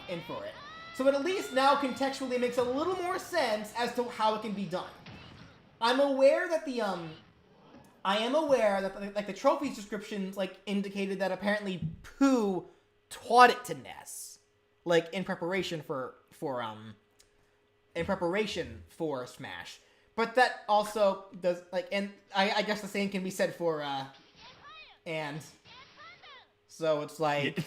in for it. So it at least now contextually makes a little more sense as to how it can be done. I am aware that like the trophies descriptions like indicated that apparently Pooh taught it to Ness, like in preparation for Smash. But that also does like, and I guess the same can be said for and so it's like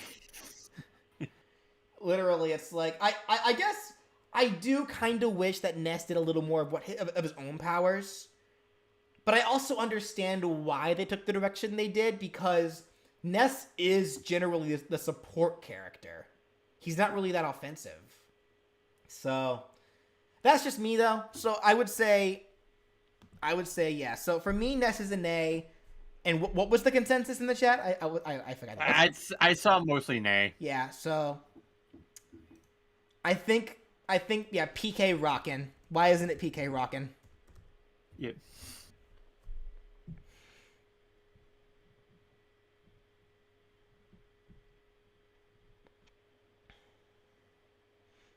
literally it's like I guess I do kind of wish that Ness did a little more of his own powers. But I also understand why they took the direction they did, because Ness is generally the support character. He's not really that offensive. So, that's just me, though. So, I would say yeah. So, for me, Ness is an A. And what was the consensus in the chat? I forgot. I saw mostly nay. Yeah, so I think, yeah, PK Rockin'. Why isn't it PK Rockin'? Yep.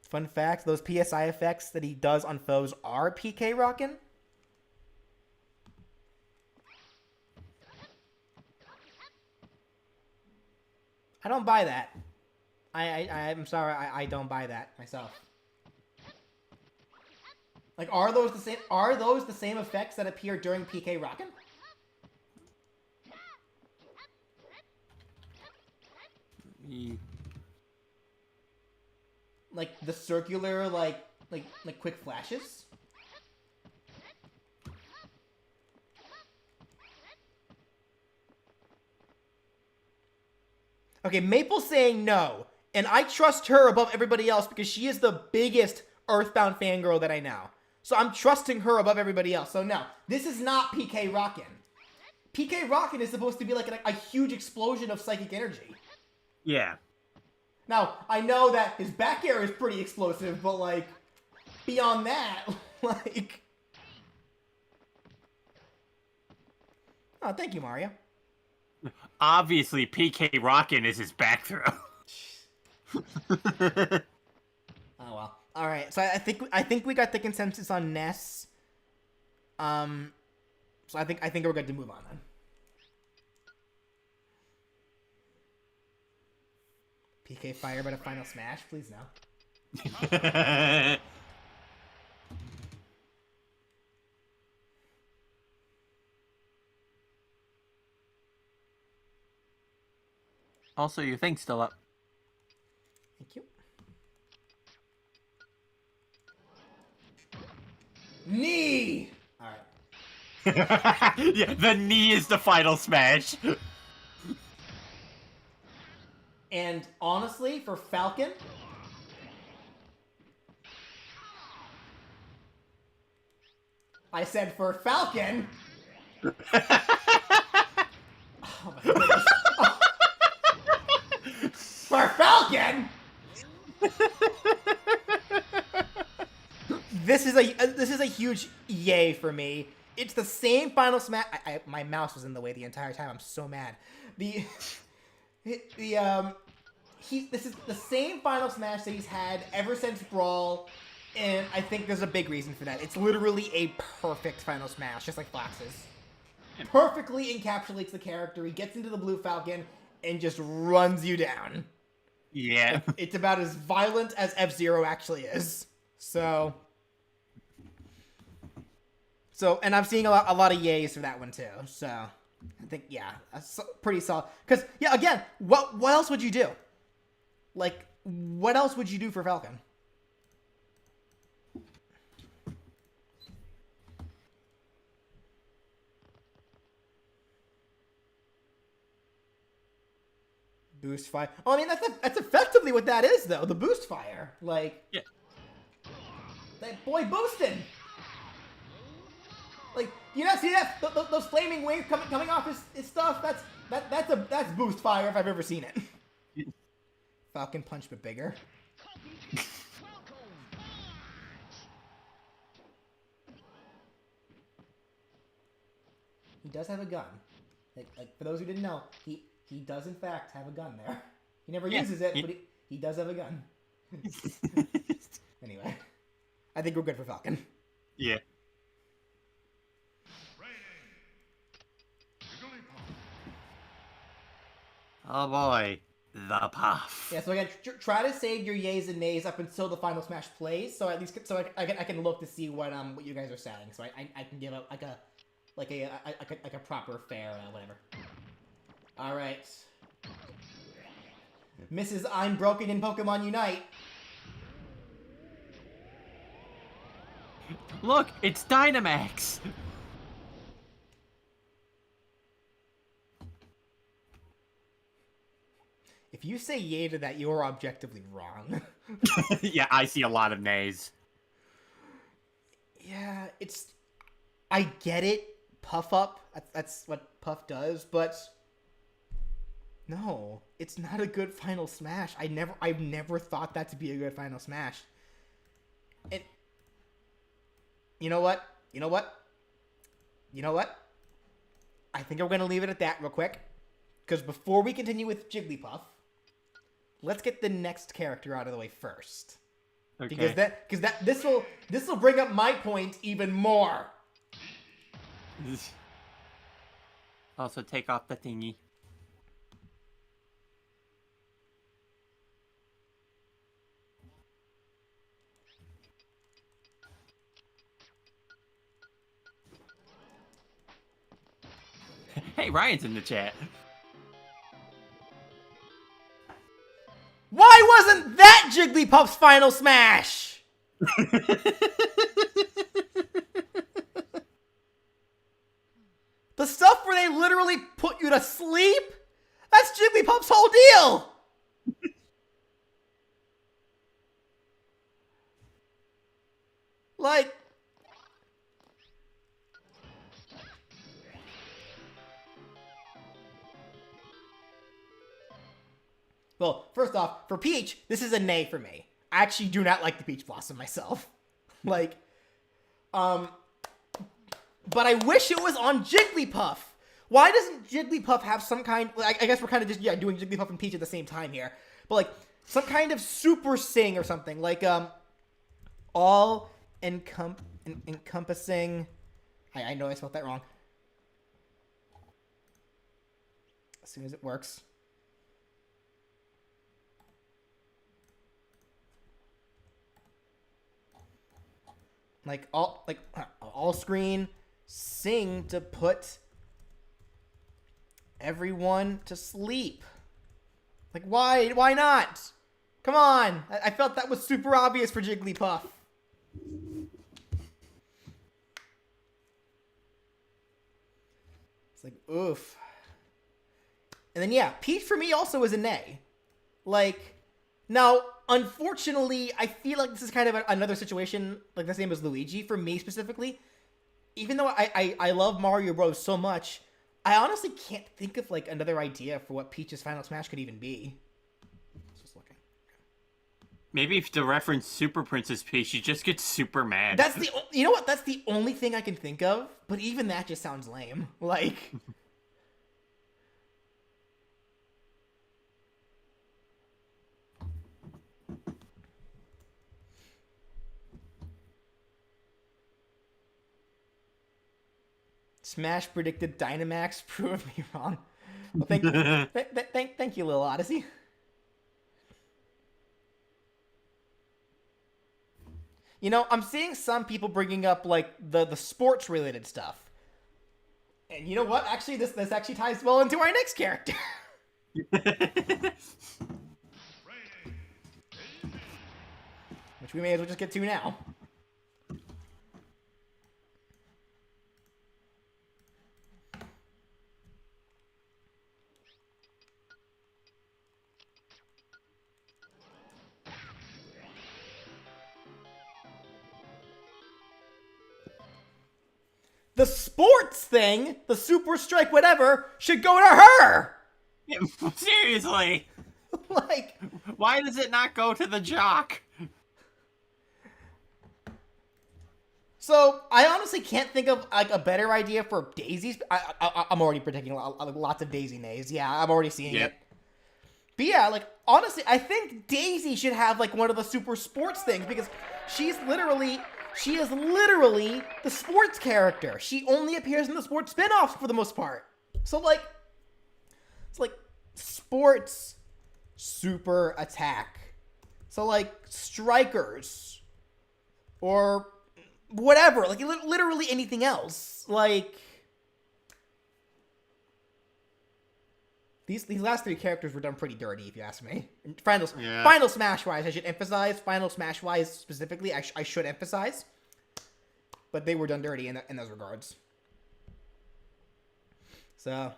Fun fact, those PSI effects that he does on foes are PK Rockin'. I don't buy that. I'm sorry, I don't buy that myself. Like, are those the same effects that appear during PK Rockin'? Like the circular, like quick flashes? Okay, Maple's saying no, and I trust her above everybody else because she is the biggest Earthbound fangirl that I know. So I'm trusting her above everybody else. So no, this is not PK Rockin'. PK Rockin' is supposed to be like a huge explosion of psychic energy. Yeah. Now, I know that his back air is pretty explosive, but, like, beyond that, like... Oh, thank you, Mario. Obviously, PK Rockin' is his back throw. Oh well. All right. So I think we got the consensus on Ness. So I think we're good to move on then. PK Fire, but a final smash, please no. Also, your thing's still up. Thank you. Knee! Alright. Yeah, the knee is the final smash. And honestly, for Falcon... I said for Falcon... Oh my goodness. Oh. For Falcon! This is a huge yay for me. It's the same final smash. My mouse was in the way the entire time. I'm so mad. This is the same final smash that he's had ever since Brawl, and I think there's a big reason for that. It's literally a perfect final smash, just like Fox's. Perfectly encapsulates the character. He gets into the Blue Falcon and just runs you down. Yeah. It's about as violent as F-Zero actually is. So, and I'm seeing a lot of yays for that one too. So, I think, yeah, that's pretty solid. Because, yeah, again, what else would you do? Like, what else would you do for Falcon? Boost fire. Oh, I mean, that's effectively what that is, though. The boost fire. Like, yeah. That boy boosted. Like, you not see that? Those flaming wings coming off his stuff? That's boost fire if I've ever seen it. Falcon punch, but bigger. He does have a gun. Like for those who didn't know, he does in fact have a gun there. He never uses it, but he does have a gun. Anyway, I think we're good for Falcon. Yeah. Oh boy, the puff. Yeah, so again, try to save your yays and nays up until the final smash plays, so at least I can look to see what you guys are saying, so I can give a proper fair whatever. All right, Mrs. I'm Broken in Pokemon Unite. Look, it's Dynamax. If you say yay to that, you're objectively wrong. Yeah, I see a lot of nays. Yeah, I get it. Puff up. That's what Puff does, but no, it's not a good final smash. I've never thought that to be a good final smash. And you know what? I think we're gonna leave it at that real quick, because before we continue with Jigglypuff, let's get the next character out of the way first. Okay. Because this will bring up my point even more. Also, take off the thingy. Hey, Ryan's in the chat. Why wasn't that Jigglypuff's final smash? The stuff where they literally put you to sleep? That's Jigglypuff's whole deal! Like... Well, first off, for Peach, this is a nay for me. I actually do not like the Peach Blossom myself. Like, but I wish it was on Jigglypuff. Why doesn't Jigglypuff have some kind... I guess we're kind of just, doing Jigglypuff and Peach at the same time here. But, like, some kind of super sing or something. Like, all encompassing... I know I spelled that wrong. As soon as it works. Like, all screen sing to put everyone to sleep. Like, why? Why not? Come on. I felt that was super obvious for Jigglypuff. It's like, oof. And then, yeah, Peach for me also is a nay. Like, now, unfortunately, I feel like this is kind of another situation, like the same as Luigi, for me specifically. Even though I love Mario Bros. So much, I honestly can't think of, like, another idea for what Peach's Final Smash could even be. Just looking. Maybe if to reference Super Princess Peach, she just gets super mad. That's the... You know what? That's the only thing I can think of, but even that just sounds lame. Like... Smash predicted Dynamax. Prove me wrong. Well, thank you, Lil Odyssey. You know, I'm seeing some people bringing up, like, the sports-related stuff. And you know what? Actually, this actually ties well into our next character. Which we may as well just get to now. The sports thing, the super strike, whatever, should go to her. Yeah, seriously. Like, why does it not go to the jock? So I honestly can't think of like a better idea for Daisy's. I'm already predicting lots of Daisy nays. Yeah, I'm already seeing it. But yeah, like honestly, I think Daisy should have like one of the super sports things because she is literally the sports character. She only appears in the sports spin-offs for the most part. So like, it's like sports super attack. So like strikers or whatever, like literally anything else. Like these last three characters were done pretty dirty, if you ask me. Final Smash wise, I should emphasize. Final Smash wise specifically, I should emphasize. But they were done dirty in those regards. So,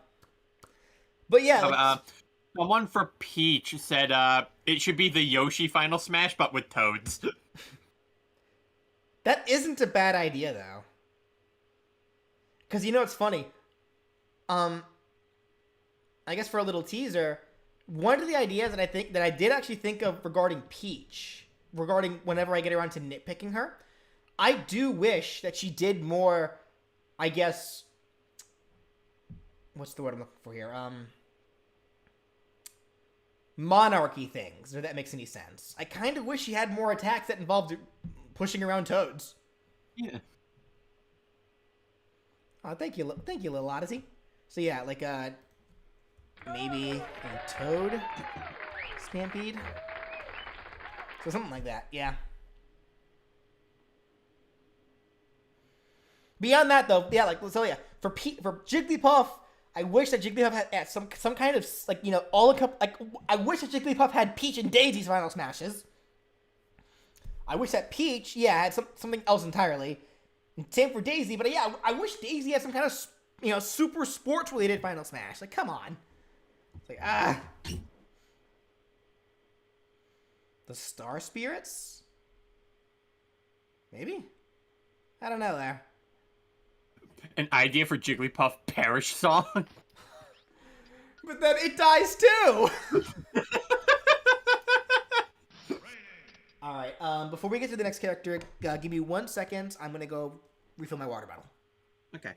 but yeah. Like, someone for Peach said it should be the Yoshi Final Smash, but with toads. That isn't a bad idea, though. Because you know what's funny? I guess for a little teaser, one of the ideas that I did actually think of regarding Peach, regarding whenever I get around to nitpicking her, I do wish that she did more, I guess, what's the word I'm looking for here? Monarchy things, if that makes any sense. I kind of wish she had more attacks that involved pushing around toads. Yeah. Oh, thank you, Lil Odyssey. So yeah, like maybe a toad stampede. So something like that, yeah. Beyond that, though, yeah, like so, yeah. For Jigglypuff, I wish that Jigglypuff had some kind of like I wish that Jigglypuff had Peach and Daisy's Final Smashes. I wish that Peach, yeah, had something else entirely. And same for Daisy, but yeah, I wish Daisy had some kind of super sports related Final Smash. Like, come on. It's like the Star Spirits? Maybe? I don't know there. An idea for Jigglypuff Perish song? But then it dies too! All right. Before we get to the next character, give me 1 second. I'm gonna go refill my water bottle. Okay.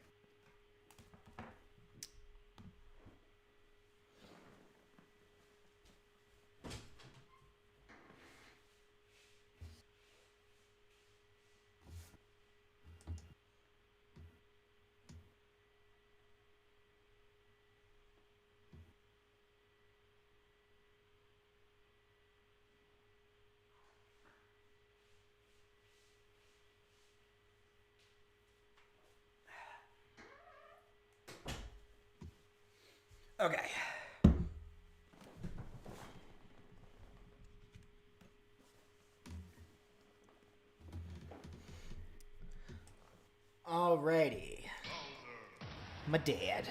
Okay. Alrighty. My dad.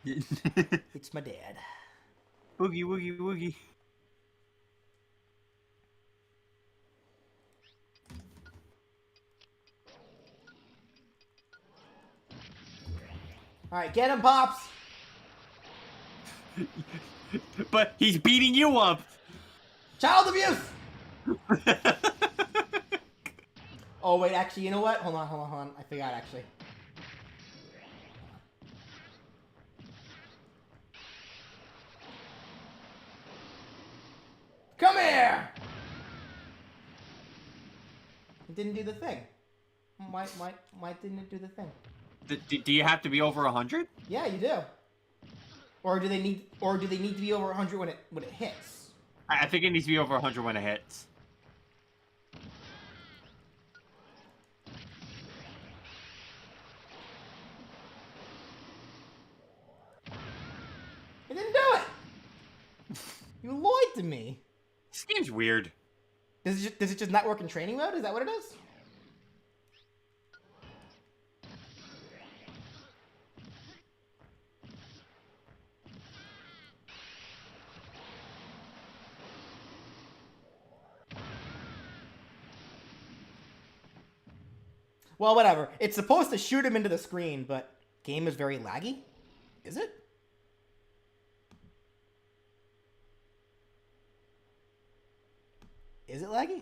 It's my dad. Woogie, woogie, woogie. Alright, get him, Pops! But he's beating you up! Child abuse! Oh, wait, actually, you know what? Hold on. I forgot, actually. Come here! It didn't do the thing. Why didn't it do the thing? Do you have to be over 100? Yeah, you do. Or do they need to be over 100 when it hits? I think it needs to be over 100 when it hits. It didn't do it! You lied to me. This game's weird. Does it just not work in training mode? Is that what it is? Well, whatever. It's supposed to shoot him into the screen, but game is very laggy. Is it? Is it laggy?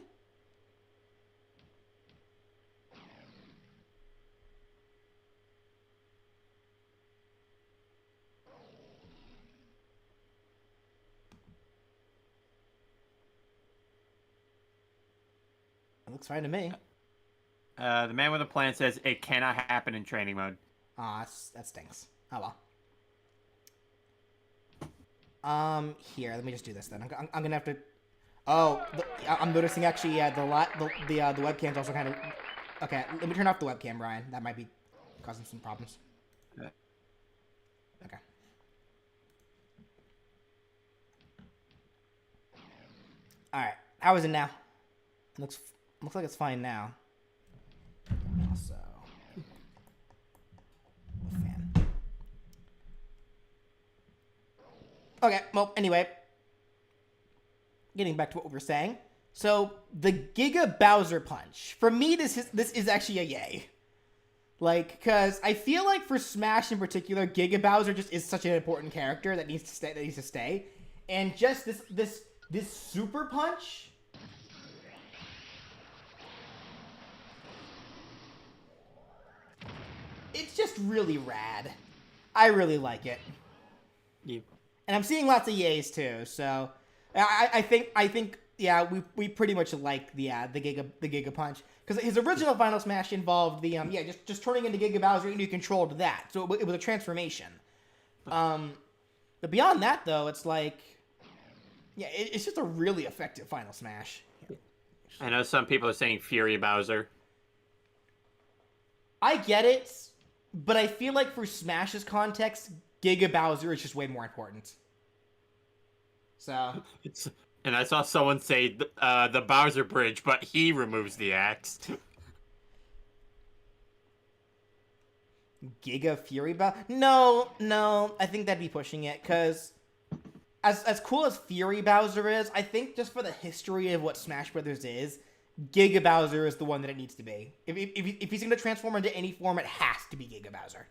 It looks fine to me. The man with a plan says it cannot happen in training mode. Aw, that stinks. Oh well. Here, let me just do this then. I'm gonna have to. Oh, I'm noticing actually. Yeah, the webcam's also kind of. Okay, let me turn off the webcam, Brian. That might be causing some problems. Okay. All right. How is it now? It looks like it's fine now. Also, a fan. Okay. Well, anyway, getting back to what we were saying. So the Giga Bowser Punch. For me, this is actually a yay. Like, cause I feel like for Smash in particular, Giga Bowser just is such an important character that needs to stay. And just this super punch. It's just really rad. I really like it. Yeah. And I'm seeing lots of yays too, so I think yeah, we pretty much like the Giga Punch, because his original Final Smash involved the just turning into Giga Bowser and you controlled that, so it was a transformation. But beyond that though, it's like, yeah, it's just a really effective Final Smash. I know some people are saying Fury Bowser. I get it, but I feel like for Smash's context, Giga Bowser is just way more important. So. And I saw someone say the Bowser Bridge, but he removes the axe. Giga Fury Bowser? No, I think that'd be pushing it, because as cool as Fury Bowser is, I think just for the history of what Smash Brothers is, Giga Bowser is the one that it needs to be. If he's going to transform into any form, it has to be Giga Bowser.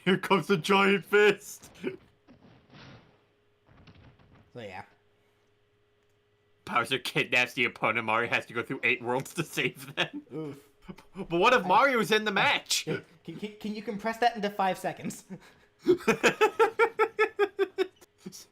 Here comes the giant fist. So yeah. Bowser kidnaps the opponent. Mario has to go through 8 worlds to save them. Oof. But what if Mario's in the match? Can you compress that into 5 seconds?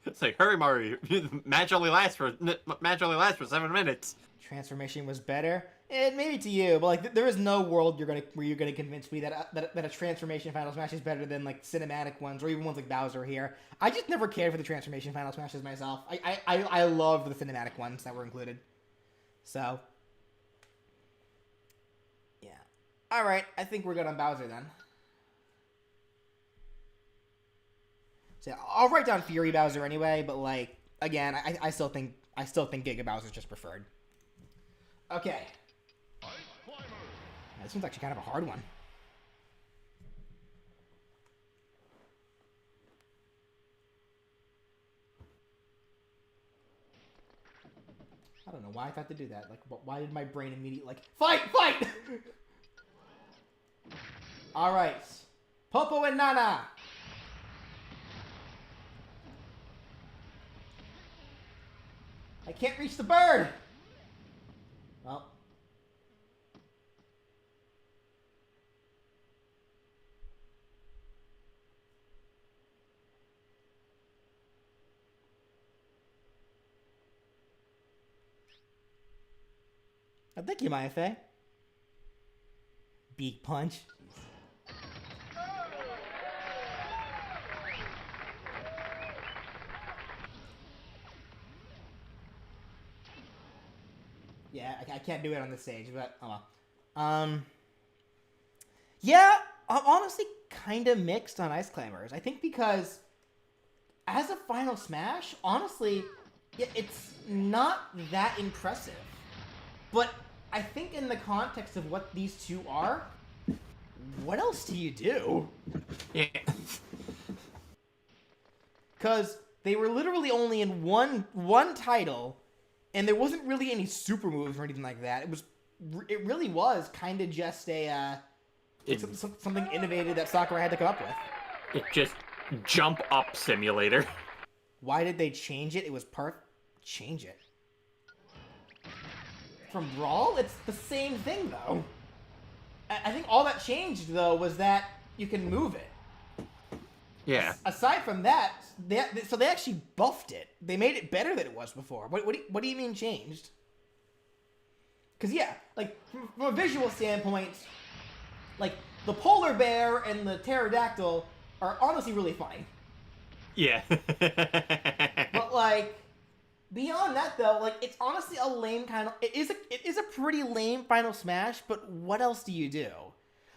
It's like, hurry, Mario. Match only lasts for 7 minutes. Transformation was better. Maybe to you, but like there is no world where you're gonna convince me that a transformation final smash is better than like cinematic ones or even ones like Bowser here. I just never cared for the transformation final smashes myself. I love the cinematic ones that were included. So yeah. All right, I think we're good on Bowser then. So I'll write down Fury Bowser anyway, but like again, I still think Giga Bowser's just preferred. Okay. This one's actually kind of a hard one. I don't know why I thought to do that. Like, why did my brain immediately like fight? All right, Popo and Nana. I can't reach the bird. Well. Thank you, Mayafe. Beak punch. Yeah, I can't do it on this stage, but oh well. Yeah, I'm honestly kind of mixed on Ice Climbers. I think because as a final smash, honestly, it's not that impressive. But I think in the context of what these two are, what else do you do? Yeah. Because they were literally only in one title, and there wasn't really any super moves or anything like that. It really was kind of just a something innovative that Sakurai had to come up with. It just jump up simulator. Why did they change it? It was change it. From Brawl? It's the same thing, though. I think all that changed, though, was that you can move it. Yeah. Aside from that, they actually buffed it. They made it better than it was before. What do you mean changed? Because, yeah, like, from a visual standpoint, like, the polar bear and the pterodactyl are honestly really funny. Yeah. But, like, beyond that, though, like, it's honestly a lame kind of... It is a pretty lame Final Smash, but what else do you do?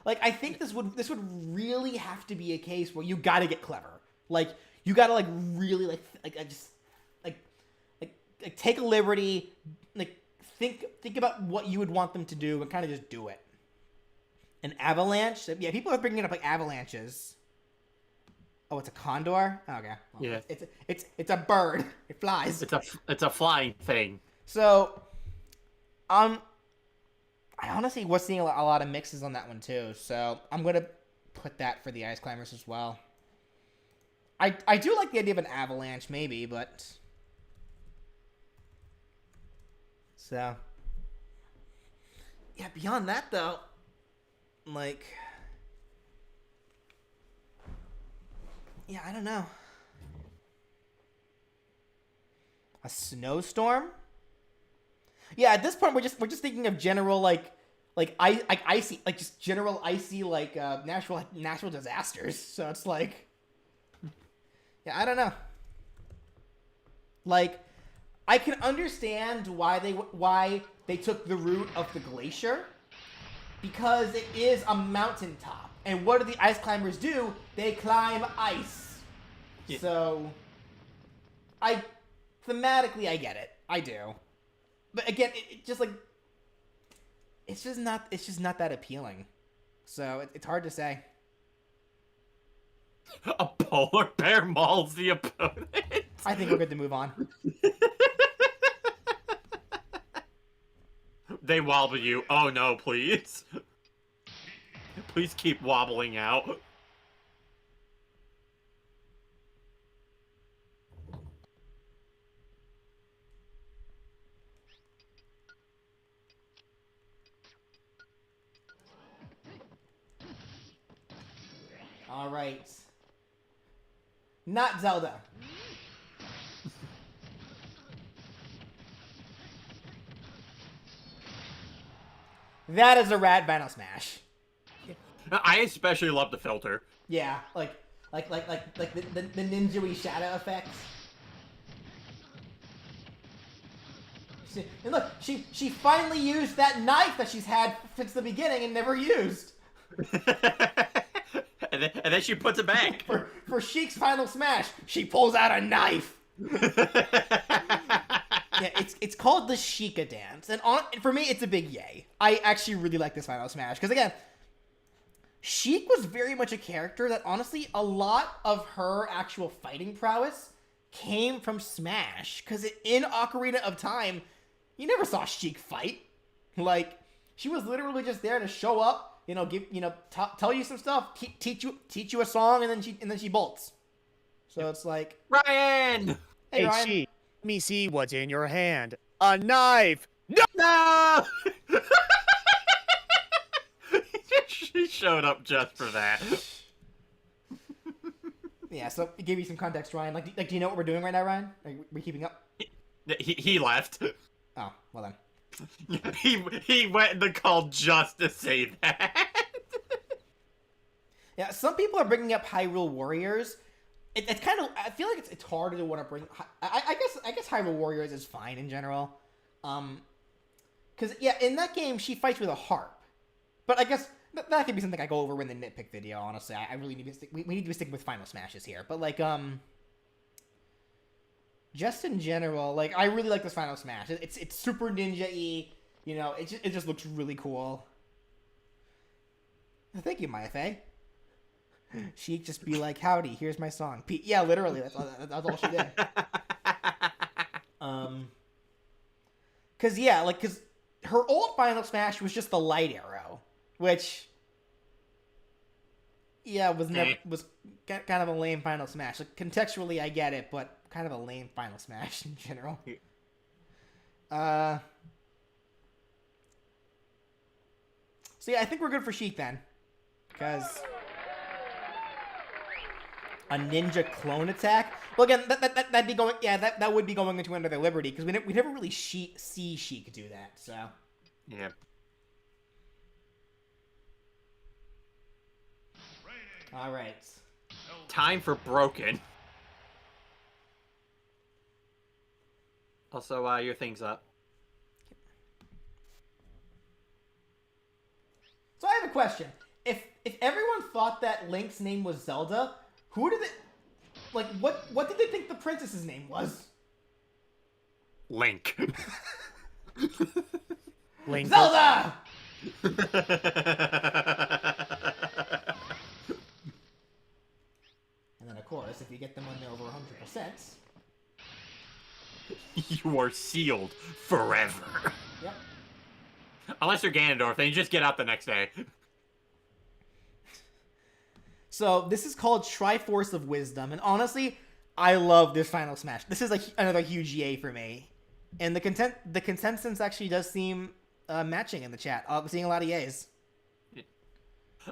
Like, I think this would really have to be a case where you gotta get clever. Like, you gotta, like, really, take a liberty, like, think about what you would want them to do and kind of just do it. An avalanche? Yeah, people are bringing it up, like, avalanches. Oh, it's a condor? Okay. Well, yeah. It's a bird. It flies. It's a flying thing. So, I honestly was seeing a lot of mixes on that one too. So I'm gonna put that for the Ice Climbers as well. I do like the idea of an avalanche, maybe, but so yeah. Beyond that, though, like. Yeah, I don't know. A snowstorm? Yeah, at this point we're just thinking of general icy, like just general icy natural disasters. So it's like, yeah, I don't know. Like, I can understand why they took the route of the glacier, because it is a mountaintop. And what do the Ice Climbers do? They climb ice. Yeah. So, thematically, I get it. I do. But again, it's just not that appealing. So, it's hard to say. A polar bear mauls the opponent. I think we're good to move on. They wobble you. Oh no, please. Please keep wobbling out. All right. Not Zelda. That is a rad Final Smash. I especially love the filter. Yeah, like the ninja-y shadow effects. And look, she finally used that knife that she's had since the beginning and never used. and then she puts it back. For Sheik's Final Smash, she pulls out a knife. Yeah, it's called the Sheikah dance, and for me, it's a big yay. I actually really like this Final Smash because again, Sheik was very much a character that honestly, a lot of her actual fighting prowess came from Smash. Because in Ocarina of Time, you never saw Sheik fight. Like, she was literally just there to show up, tell you some stuff, teach you a song, and then she bolts. So it's like, Ryan. Hey Ryan. Sheik, let me see what's in your hand. A knife. No. She showed up just for that. Yeah, so to give you some context, Ryan. Like, do you know what we're doing right now, Ryan? Are we keeping up? He left. Oh, well then. He went in the call just to say that. Yeah, some people are bringing up Hyrule Warriors. It's kind of, I feel like it's harder to want to bring. I guess Hyrule Warriors is fine in general. Because yeah, in that game she fights with a harp, but I guess that could be something I go over in the nitpick video. Honestly, I really need to stick. We need to be sticking with Final Smashes here, but like just in general, like I really like this Final Smash. It's super ninja-y. It just looks really cool. Thank you, Maya Faye. She'd just be like, "Howdy, here's my song." Yeah, literally, that's all she did. Cause her old Final Smash was just the light arrow, which, yeah, was kind of a lame Final Smash. Like, contextually, I get it, but kind of a lame Final Smash in general. So yeah, I think we're good for Sheik then, because a ninja clone attack. Well, again, that'd be going. Yeah, that would be going into another Liberty because we never really see Sheik do that. So yeah. All right. Time for Broken. Also, your thing's up. So I have a question. If everyone thought that Link's name was Zelda, who did it? Like, what did they think the princess's name was? Link. Link. Zelda! And then, of course, if you get them when they're over 100%... You are sealed forever. Yep. Unless you're Ganondorf, then you just get out the next day. So, this is called Triforce of Wisdom, and honestly, I love this Final Smash. This is another huge yay for me. And the consensus actually does seem matching in the chat. I'm seeing a lot of yays.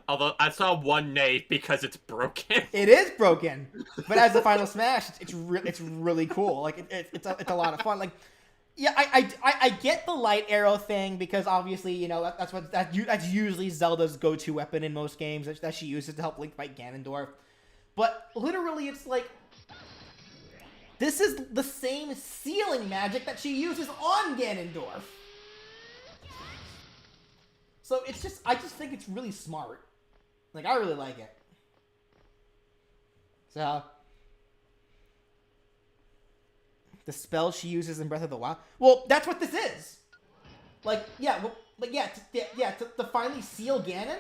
Although, I saw one nay because it's broken. It is broken, but as a Final Smash, it's really cool. Like, it's a lot of fun. Like, yeah, I get the light arrow thing because obviously, that's usually Zelda's go-to weapon in most games that she uses to help Link fight Ganondorf. But literally, it's like this is the same sealing magic that she uses on Ganondorf. So I just think it's really smart. Like, I really like it. So the spell she uses in Breath of the Wild. Well, that's what this is. Like, yeah, to finally seal Ganon.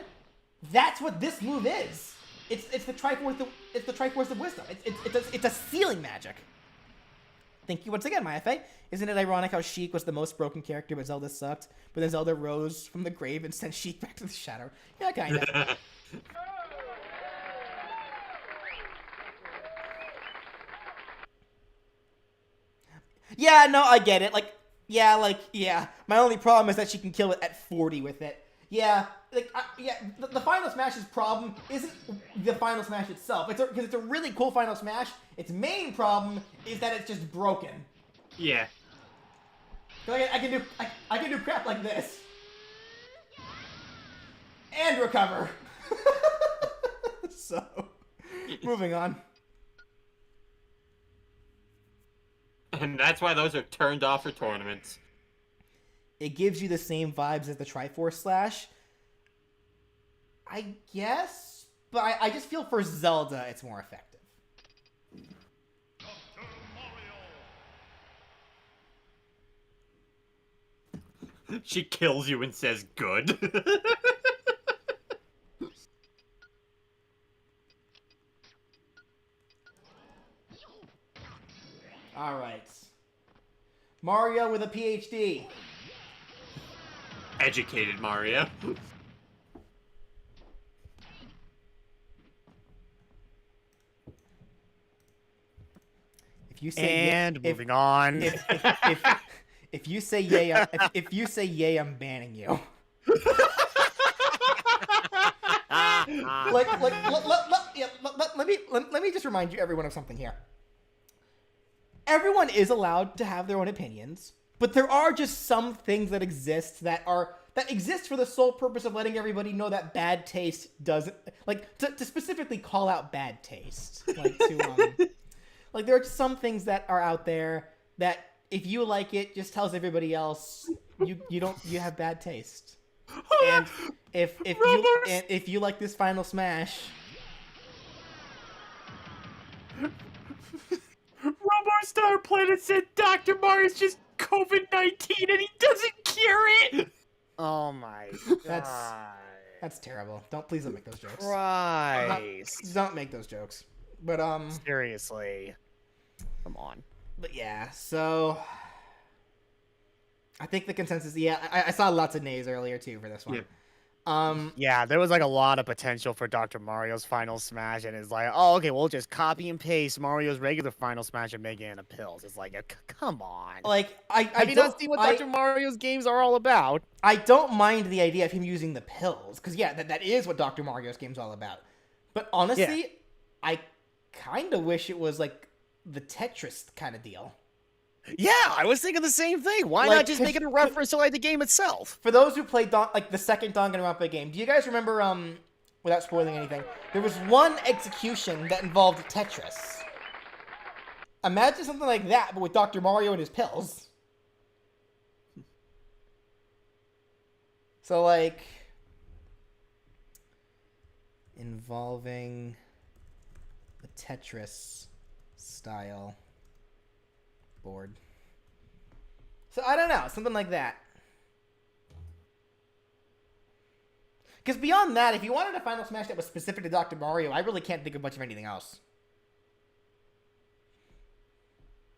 That's what this move is. It's the Triforce of Wisdom. It's a sealing magic. Thank you once again, Maya Faye. Isn't it ironic how Sheik was the most broken character, but Zelda sucked? But then Zelda rose from the grave and sent Sheik back to the shadow. Yeah, kinda. Yeah, no, I get it. Yeah. My only problem is that she can kill it at 40 with it. Yeah, the Final Smash's problem isn't the Final Smash itself. Because it's a really cool Final Smash. Its main problem is that it's just broken. Yeah. I can do crap like this. And recover. So, moving on. And that's why those are turned off for tournaments. It gives you the same vibes as the Triforce Slash. I guess, but I just feel for Zelda it's more effective. She kills you and says good. Alright. Mario with a PhD. Educated Mario. If you say moving on. If you say yay, if you say yay, I'm banning you. Let me just remind you, everyone, of something here. Everyone is allowed to have their own opinions, but there are just some things that exist that exist for the sole purpose of letting everybody know that bad taste doesn't, like, to specifically call out bad taste. Like, like, there are some things that are out there that if you like it, just tells everybody else you have bad taste. And if you like this Final Smash, Robot Star Planet said Dr. Mario's just COVID-19 and he doesn't cure it! Oh my god. That's terrible. Please don't make those jokes. Christ. Don't make those jokes. But Seriously. Come on. But yeah, so I think the consensus, I saw lots of nays earlier too for this one. Yeah. Yeah, there was like a lot of potential for Dr. Mario's Final Smash, and it's like, oh, okay, we'll just copy and paste Mario's regular Final Smash and make it into pills. It's like, come on. Like, Have you not seen what Dr. Mario's games are all about? I don't mind the idea of him using the pills, because that is what Dr. Mario's game's all about. But honestly, I kind of wish it was like the Tetris kind of deal. Yeah, I was thinking the same thing. Why not just make it a reference to like the game itself? For those who played the second Danganronpa game, do you guys remember, without spoiling anything, there was one execution that involved Tetris. Imagine something like that, but with Dr. Mario and his pills. So, like, involving the Tetris style board. So I don't know, something like that. Because beyond that, if you wanted a Final Smash that was specific to Dr. Mario, I really can't think of much of anything else.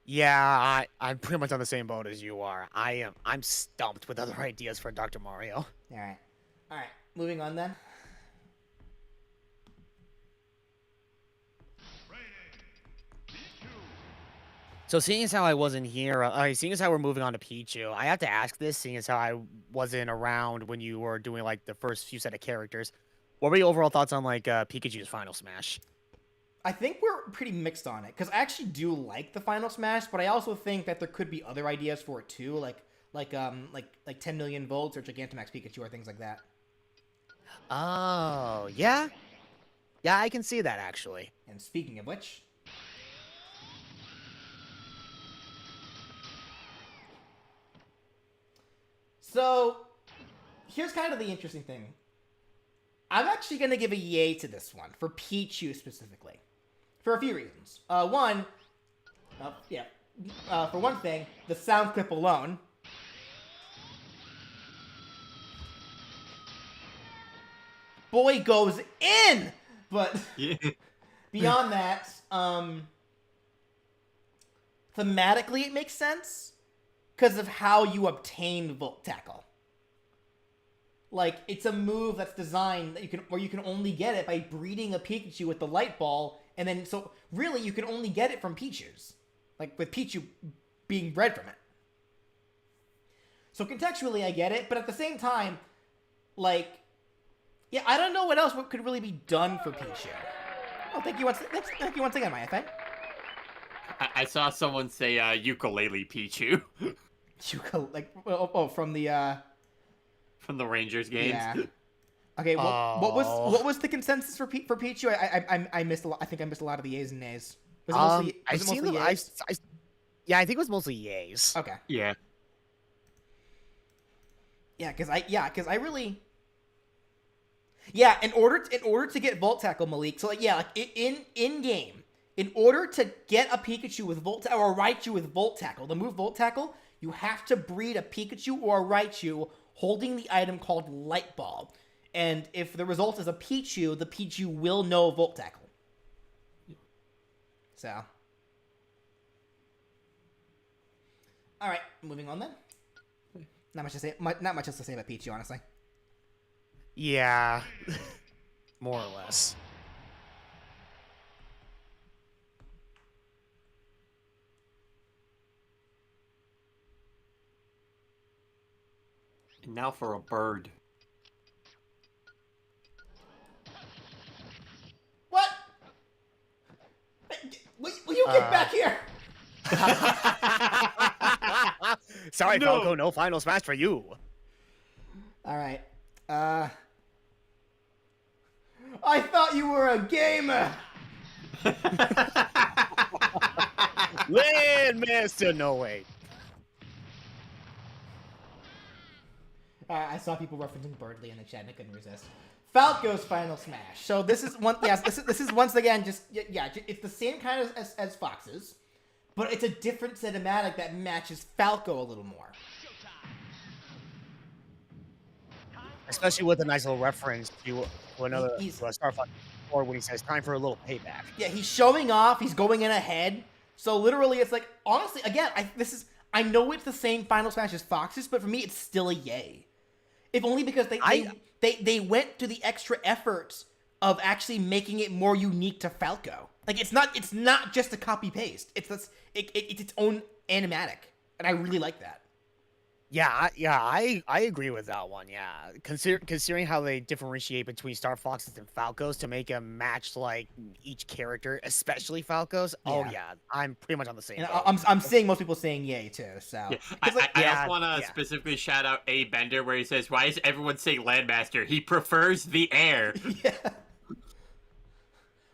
Yeah, I'm pretty much on the same boat as you are. I'm stumped with other ideas for Dr. Mario. Alright, moving on then. So seeing as how I wasn't here, seeing as how we're moving on to Pichu, I have to ask this, seeing as how I wasn't around when you were doing like the first few set of characters. What were your overall thoughts on like Pikachu's Final Smash? I think we're pretty mixed on it, because I actually do like the Final Smash, but I also think that there could be other ideas for it too, like 10 million volts or Gigantamax Pikachu or things like that. Oh, yeah? Yeah, I can see that actually. And speaking of which, so here's kind of the interesting thing. I'm actually going to give a yay to this one, for Pichu specifically. For a few reasons. For one thing, the sound clip alone. Boy goes in! But beyond that, thematically it makes sense because of how you obtain Volt Tackle. Like, it's a move that's designed that you can only get it by breeding a Pikachu with the light ball, and then so really you can only get it from Pichu's, like with Pichu being bred from it. So contextually I get it, but at the same time, like, Yeah, I don't know what else could really be done for Pichu. Oh, thank you once again, my FA. I saw someone say ukulele Pichu From the from the Rangers games. Yeah. Okay, what was the consensus for Pichu? I missed a lot. I think I missed a lot of the yeas and nays. Was it mostly yays? Yeah, I think it was mostly yays. Okay. Yeah. Yeah, because I really. Yeah, in order to get Volt Tackle, Malik, so in game, in order to get a Pikachu with Volt Tackle or a Raichu with Volt Tackle, the move Volt Tackle, you have to breed a Pikachu or a Raichu holding the item called Light Ball. And if the result is a Pichu, the Pichu will know Volt Tackle. So. Alright, moving on then. Not much else to say about Pichu, honestly. Yeah. More or less. And now for a bird. What? Will you get back here? Sorry, No. Falco, no final smash for you. Alright. I thought you were a gamer! Landmaster, no way. I saw people referencing Birdly in the chat and I couldn't resist. Falco's final smash. So this is one. Yes, this is once again just it's the same kind of as Fox's, but it's a different cinematic that matches Falco a little more. Especially with a nice little reference to another He's- to a Star Fox, or when he says time for a little payback. Yeah, he's showing off. He's going in ahead. So literally, it's like honestly, again, I know it's the same final smash as Fox's, but for me, it's still a yay. If only because they went to the extra effort of actually making it more unique to Falco. Like it's not just a copy paste. It's its own animatic, and I really like that. I agree with that one. Yeah, considering how they differentiate between Star Foxes and Falcos to make them match like each character, especially Falcos. Yeah. Oh yeah, I'm pretty much on the same. And boat. I'm seeing most people saying yay too. So Yeah. 'Cause, like, I yeah, also want to yeah. specifically shout out A. Bender where he says, "Why is everyone saying Landmaster? He prefers the air." yeah.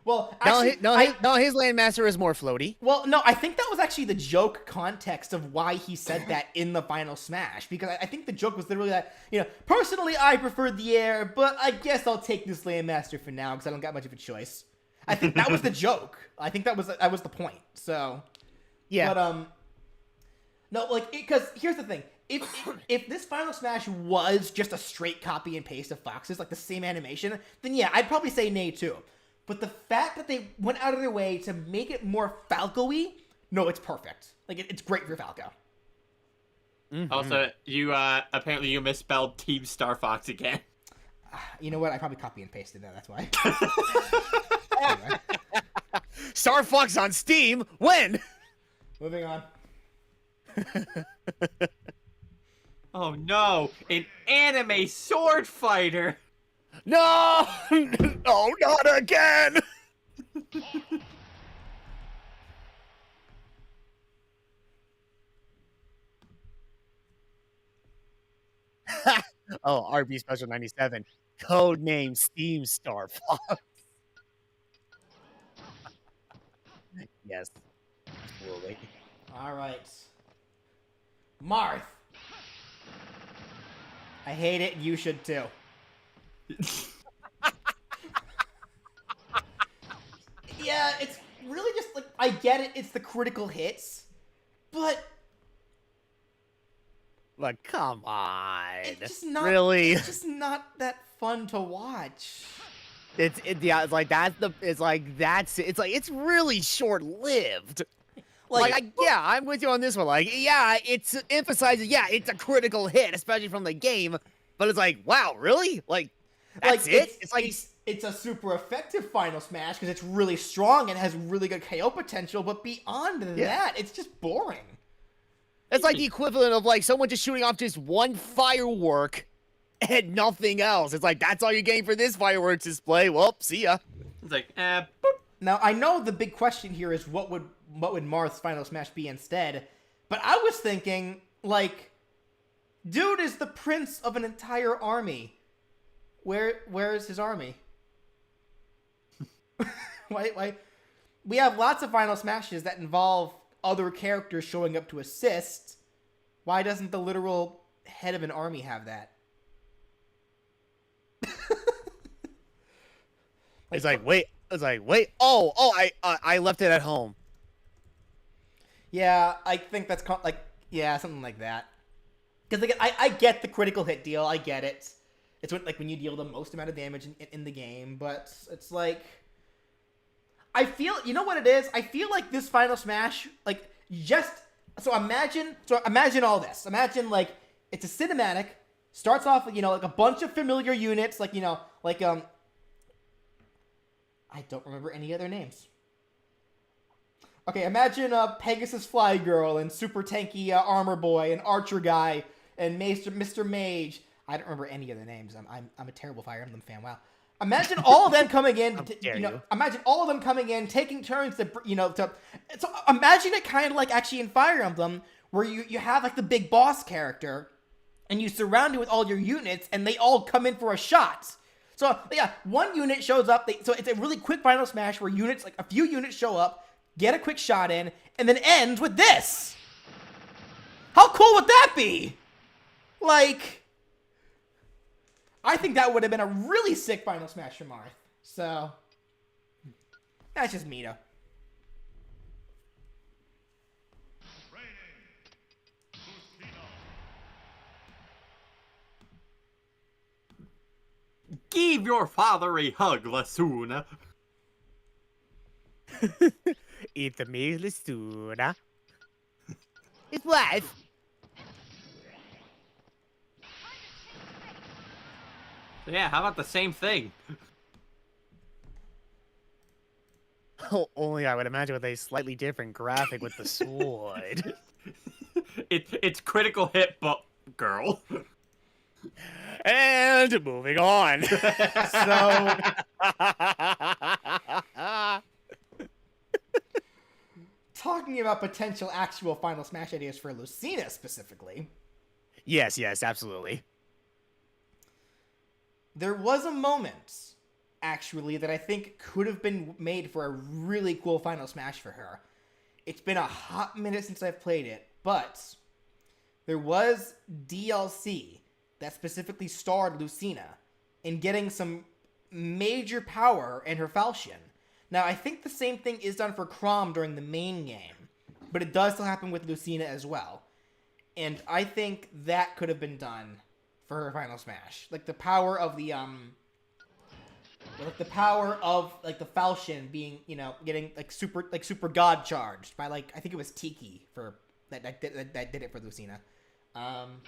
Well, actually, His Landmaster is more floaty. Well, no, I think that was actually the joke context of why he said that in the final smash. Because I think the joke was literally that, personally I prefer the air, but I guess I'll take this Landmaster for now because I don't got much of a choice. I think that was the joke. I think that was the point. So, Yeah. But, no, because here's the thing. If this final smash was just a straight copy and paste of Fox's, like the same animation, then yeah, I'd probably say nay too. But the fact that they went out of their way to make it more Falco-y, no, it's perfect. Like, it's great for Falco. Mm-hmm. Also, you apparently you misspelled Team Star Fox again. You know what? I probably copy and pasted that, that's why. Anyway, Star Fox on Steam. When? moving on. Oh no, an anime sword fighter. No! No, not again! Oh, RB Special 97. Codename Steam Star Fox. Yes, absolutely. All right. Marth. I hate it. You should too. Yeah, it's really just like I get it. It's the critical hits, but Like, come on. it's just not really. It's just not that fun to watch. It's really short lived. I'm with you on this one. Like, yeah, it's emphasizing, yeah, it's a critical hit, especially from the game. But it's like, wow, really? Like, that's it? It's a super effective final smash because it's really strong and has really good KO potential. But beyond that, it's just boring. It's like the equivalent of like someone just shooting off just one firework, and nothing else. It's like, that's all you're getting for this fireworks display. Well, see ya. It's like, boop. Now, I know the big question here is what would Marth's Final Smash be instead, but I was thinking, like, dude is the prince of an entire army. Where is his army? Why? We have lots of Final Smashes that involve other characters showing up to assist. Why doesn't the literal head of an army have that? It's like, wait. Oh, I left it at home. Yeah, I think that's something like that. Because I get the critical hit deal. I get it. It's when you deal the most amount of damage in the game, but it's like, I feel, you know what it is? I feel like this Final Smash, like, so imagine all this. Imagine, like, it's a cinematic, starts off with, like a bunch of familiar units, like, I don't remember any other names. Okay, imagine Pegasus Fly Girl and Super Tanky Armor Boy and Archer Guy and Mr. Mage. I don't remember any other names. I'm a terrible Fire Emblem fan. Wow. Imagine all of them coming in. Imagine all of them coming in, taking turns to. So imagine it kind of like actually in Fire Emblem, where you have like the big boss character, and you surround it with all your units, and they all come in for a shot. So yeah, one unit shows up. So it's a really quick Final Smash where a few units show up, get a quick shot in, and then ends with this. How cool would that be? Like, I think that would have been a really sick Final Smash for Marth. So, that's just me, though. Give your father a hug, Lucina. It's a me, Lucina. It's life. Yeah, how about the same thing? Oh, only I would imagine with a slightly different graphic with the sword. It's critical hit, but girl. And moving on. So, talking about potential actual Final Smash ideas for Lucina specifically. Yes, absolutely. There was a moment, actually, that I think could have been made for a really cool Final Smash for her. It's been a hot minute since I've played it, but there was DLC that specifically starred Lucina in getting some major power in her Falcon. Now, I think the same thing is done for Chrom during the main game, but it does still happen with Lucina as well. And I think that could have been done for her Final Smash. Like the power of the the Falcon being, getting super god charged by I think it was Tiki for that did it for Lucina. And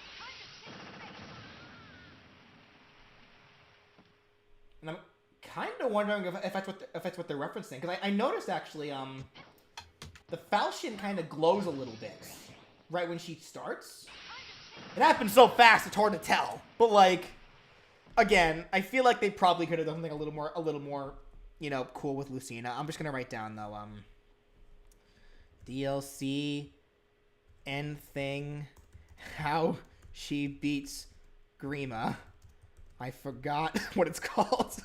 I'm kind of wondering if that's what they're referencing, because I noticed actually the Falcon kind of glows a little bit right when she starts. It happens so fast it's hard to tell, but again, I feel like they probably could have done something a little more cool with Lucina. I'm just gonna write down though DLC end thing, how she beats Grima. I forgot what it's called.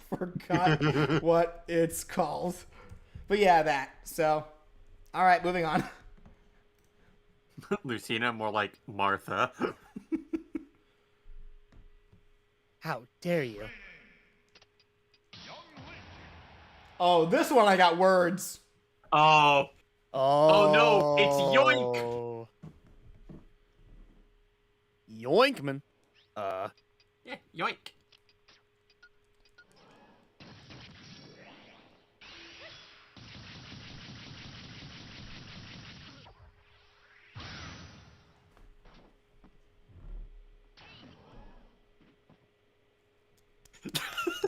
What it's called. But yeah, that. So, all right, moving on. Lucina, more like Martha. How dare you? Oh, this one I got words. Oh. Oh no, it's Yoink. Yoinkman. Yeah, yoink.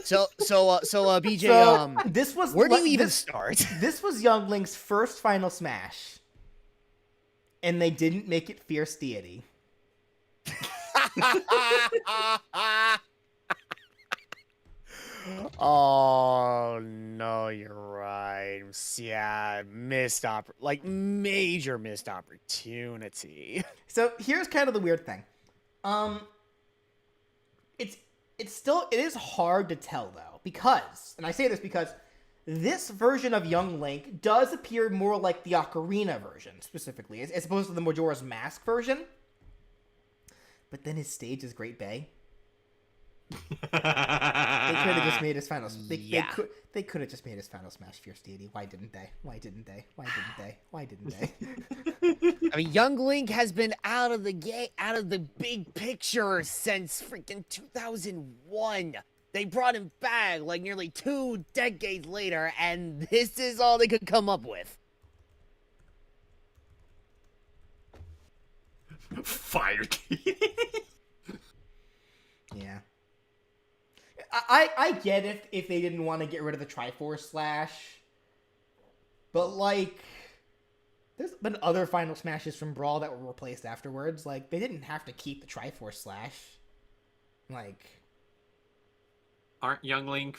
So, BJ, this was where do you even start? This was Young Link's first Final Smash, and they didn't make it Fierce Deity. Oh no, you're right. Yeah, major missed opportunity. So here's kind of the weird thing. Um, it's it is hard to tell though, because, and I say this because this version of Young Link does appear more like the Ocarina version, specifically, as opposed to the Majora's Mask version. But then his stage is Great Bay. They could have just made his final. They could have just made his final Smash Fierce Deity. Why didn't they? Why didn't they? Why didn't they? Why didn't they? I mean, Young Link has been out of the big picture since freaking 2001. They brought him back like nearly 2 decades later, and this is all they could come up with. Fire. Yeah. I get it if they didn't want to get rid of the Triforce Slash. But, like, there's been other Final Smashes from Brawl that were replaced afterwards. Like, they didn't have to keep the Triforce Slash. Like... Isn't Young Link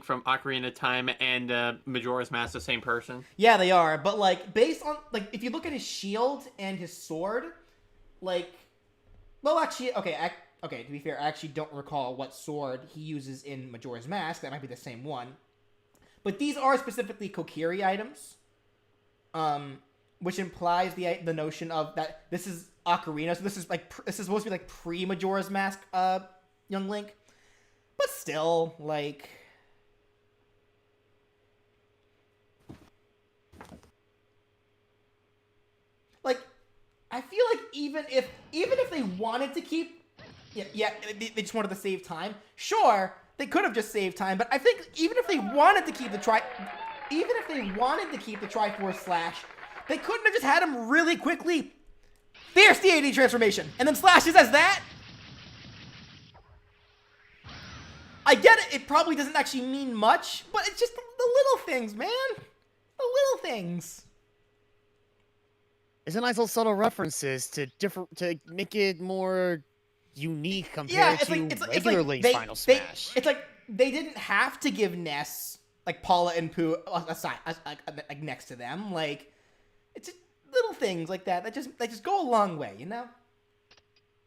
from Ocarina of Time and Majora's Mask the same person? Yeah, they are. But, like, based on... Like, if you look at his shield and his sword, like... Well, actually, okay, to be fair, I actually don't recall what sword he uses in Majora's Mask. That might be the same one. But these are specifically Kokiri items. Which implies the notion of that this is Ocarina. So this is supposed to be like pre-Majora's Mask Young Link. But still, like... Like, I feel like even if they wanted to keep... Yeah, they just wanted to save time. Sure, they could have just saved time, but I think even if they wanted to keep the Triforce Slash, they couldn't have just had him really quickly Fierce Deity transformation, and then slashes as that? I get it, it probably doesn't actually mean much, but it's just the little things, man. The little things. It's a nice little subtle references to make it more unique compared to regular Link's Final Smash. It's like they didn't have to give Ness like Paula and Pooh aside, like next to them. Like, it's just little things like that just go a long way, you know?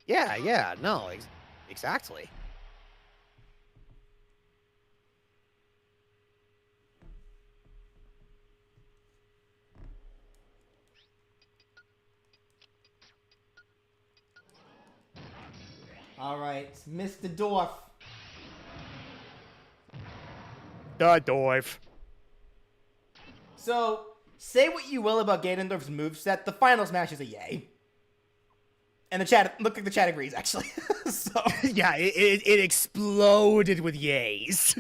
Yeah, no, exactly. All right, Mr. Dorf. The Dorf. So, say what you will about Ganondorf's moveset, the Final Smash is a yay. And the chat, look like the chat agrees, actually. So yeah, it exploded with yays.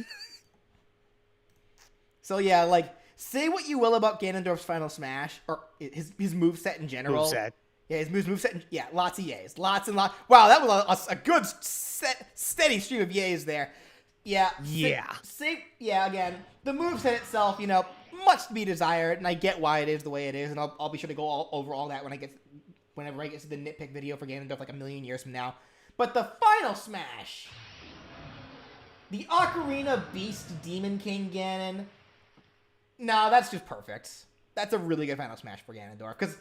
So yeah, like, say what you will about Ganondorf's Final Smash, or his moveset in general. Moveset. Yeah, his moveset, yeah, lots of yays. Lots and lots. Wow, that was a good, steady stream of yays there. Yeah. Again, the moveset itself, you know, much to be desired, and I get why it is the way it is, and I'll be sure to go over all that whenever I get to the nitpick video for Ganondorf like a million years from now. But the Final Smash! The Ocarina Beast Demon King Ganon. No, that's just perfect. That's a really good Final Smash for Ganondorf,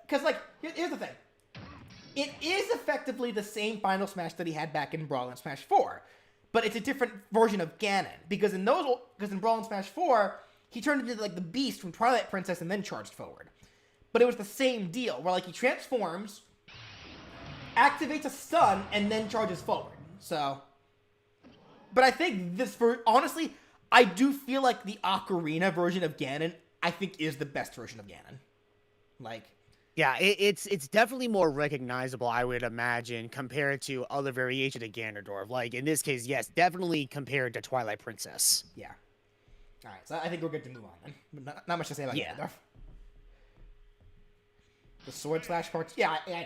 because, like, here's the thing. It is effectively the same Final Smash that he had back in Brawl and Smash 4. But it's a different version of Ganon. Because in Brawl and Smash 4, he turned into, like, the Beast from Twilight Princess and then charged forward. But it was the same deal, where, like, he transforms, activates a stun, and then charges forward. So... But I think honestly, I do feel like the Ocarina version of Ganon, I think, is the best version of Ganon. Like... Yeah, it's definitely more recognizable, I would imagine, compared to other variations of Ganondorf. Like, in this case, yes, definitely compared to Twilight Princess. Yeah. Alright, so I think we're good to move on, then. Not much to say about Ganondorf. The Sword Slash parts? Yeah, I knew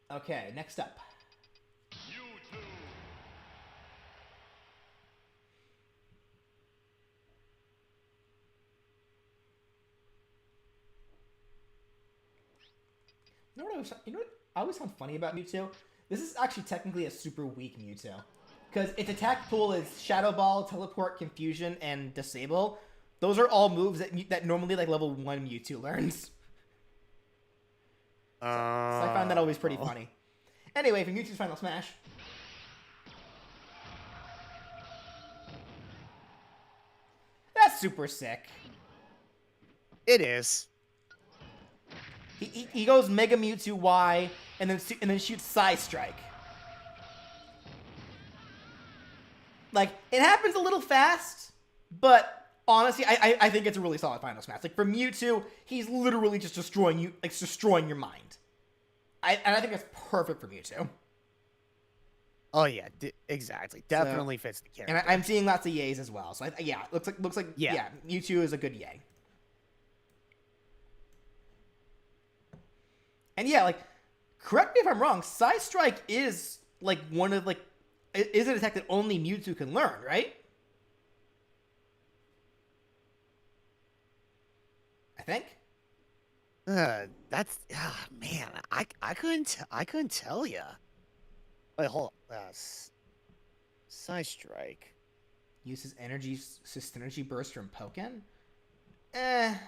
that. Okay, next up. You know what I always found funny about Mewtwo? This is actually technically a super weak Mewtwo. Because its attack pool is Shadow Ball, Teleport, Confusion, and Disable. Those are all moves that normally like level 1 Mewtwo learns. So I find that always pretty funny. Anyway, for Mewtwo's Final Smash. That's super sick. It is. He goes Mega Mewtwo Y and then shoots Psy Strike. Like, it happens a little fast, but honestly, I think it's a really solid Final Smash. Like, for Mewtwo, he's literally just destroying you, like, destroying your mind. And I think that's perfect for Mewtwo. Oh yeah, exactly. Definitely fits the character. And I'm seeing lots of yays as well. So yeah, looks like yeah, Mewtwo is a good yay. And yeah, like, correct me if I'm wrong, Psy Strike is like one of like is an attack that only Mewtwo can learn, right? I think. That's man, I couldn't tell ya. Wait, hold on. Psy Strike Uses Synergy Burst from Pokken. Add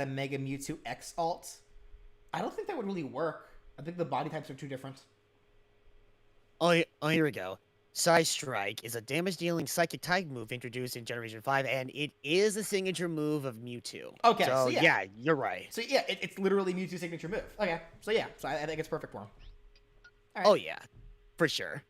a Mega Mewtwo X alt. I don't think that would really work. I think the body types are too different. Oh, here we go. Psy Strike is a damage-dealing psychic type move introduced in Generation 5, and it is a signature move of Mewtwo. Okay, so yeah. yeah, you're right. So yeah, it's literally Mewtwo's signature move. Okay, so yeah, so I think it's perfect for him. All right. Oh yeah, for sure.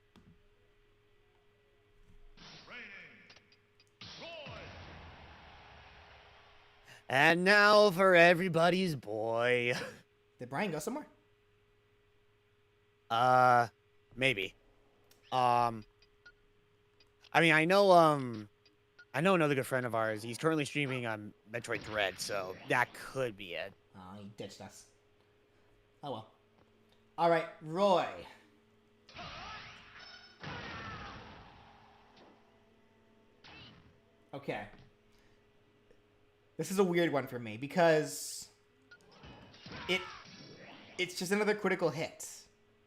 And now for everybody's boy. Did Brian go somewhere? Maybe. I mean, I know another good friend of ours. He's currently streaming on Metroid Dread, so that could be it. Oh, he ditched us. Oh well. All right, Roy. Okay. This is a weird one for me because it's just another critical hit,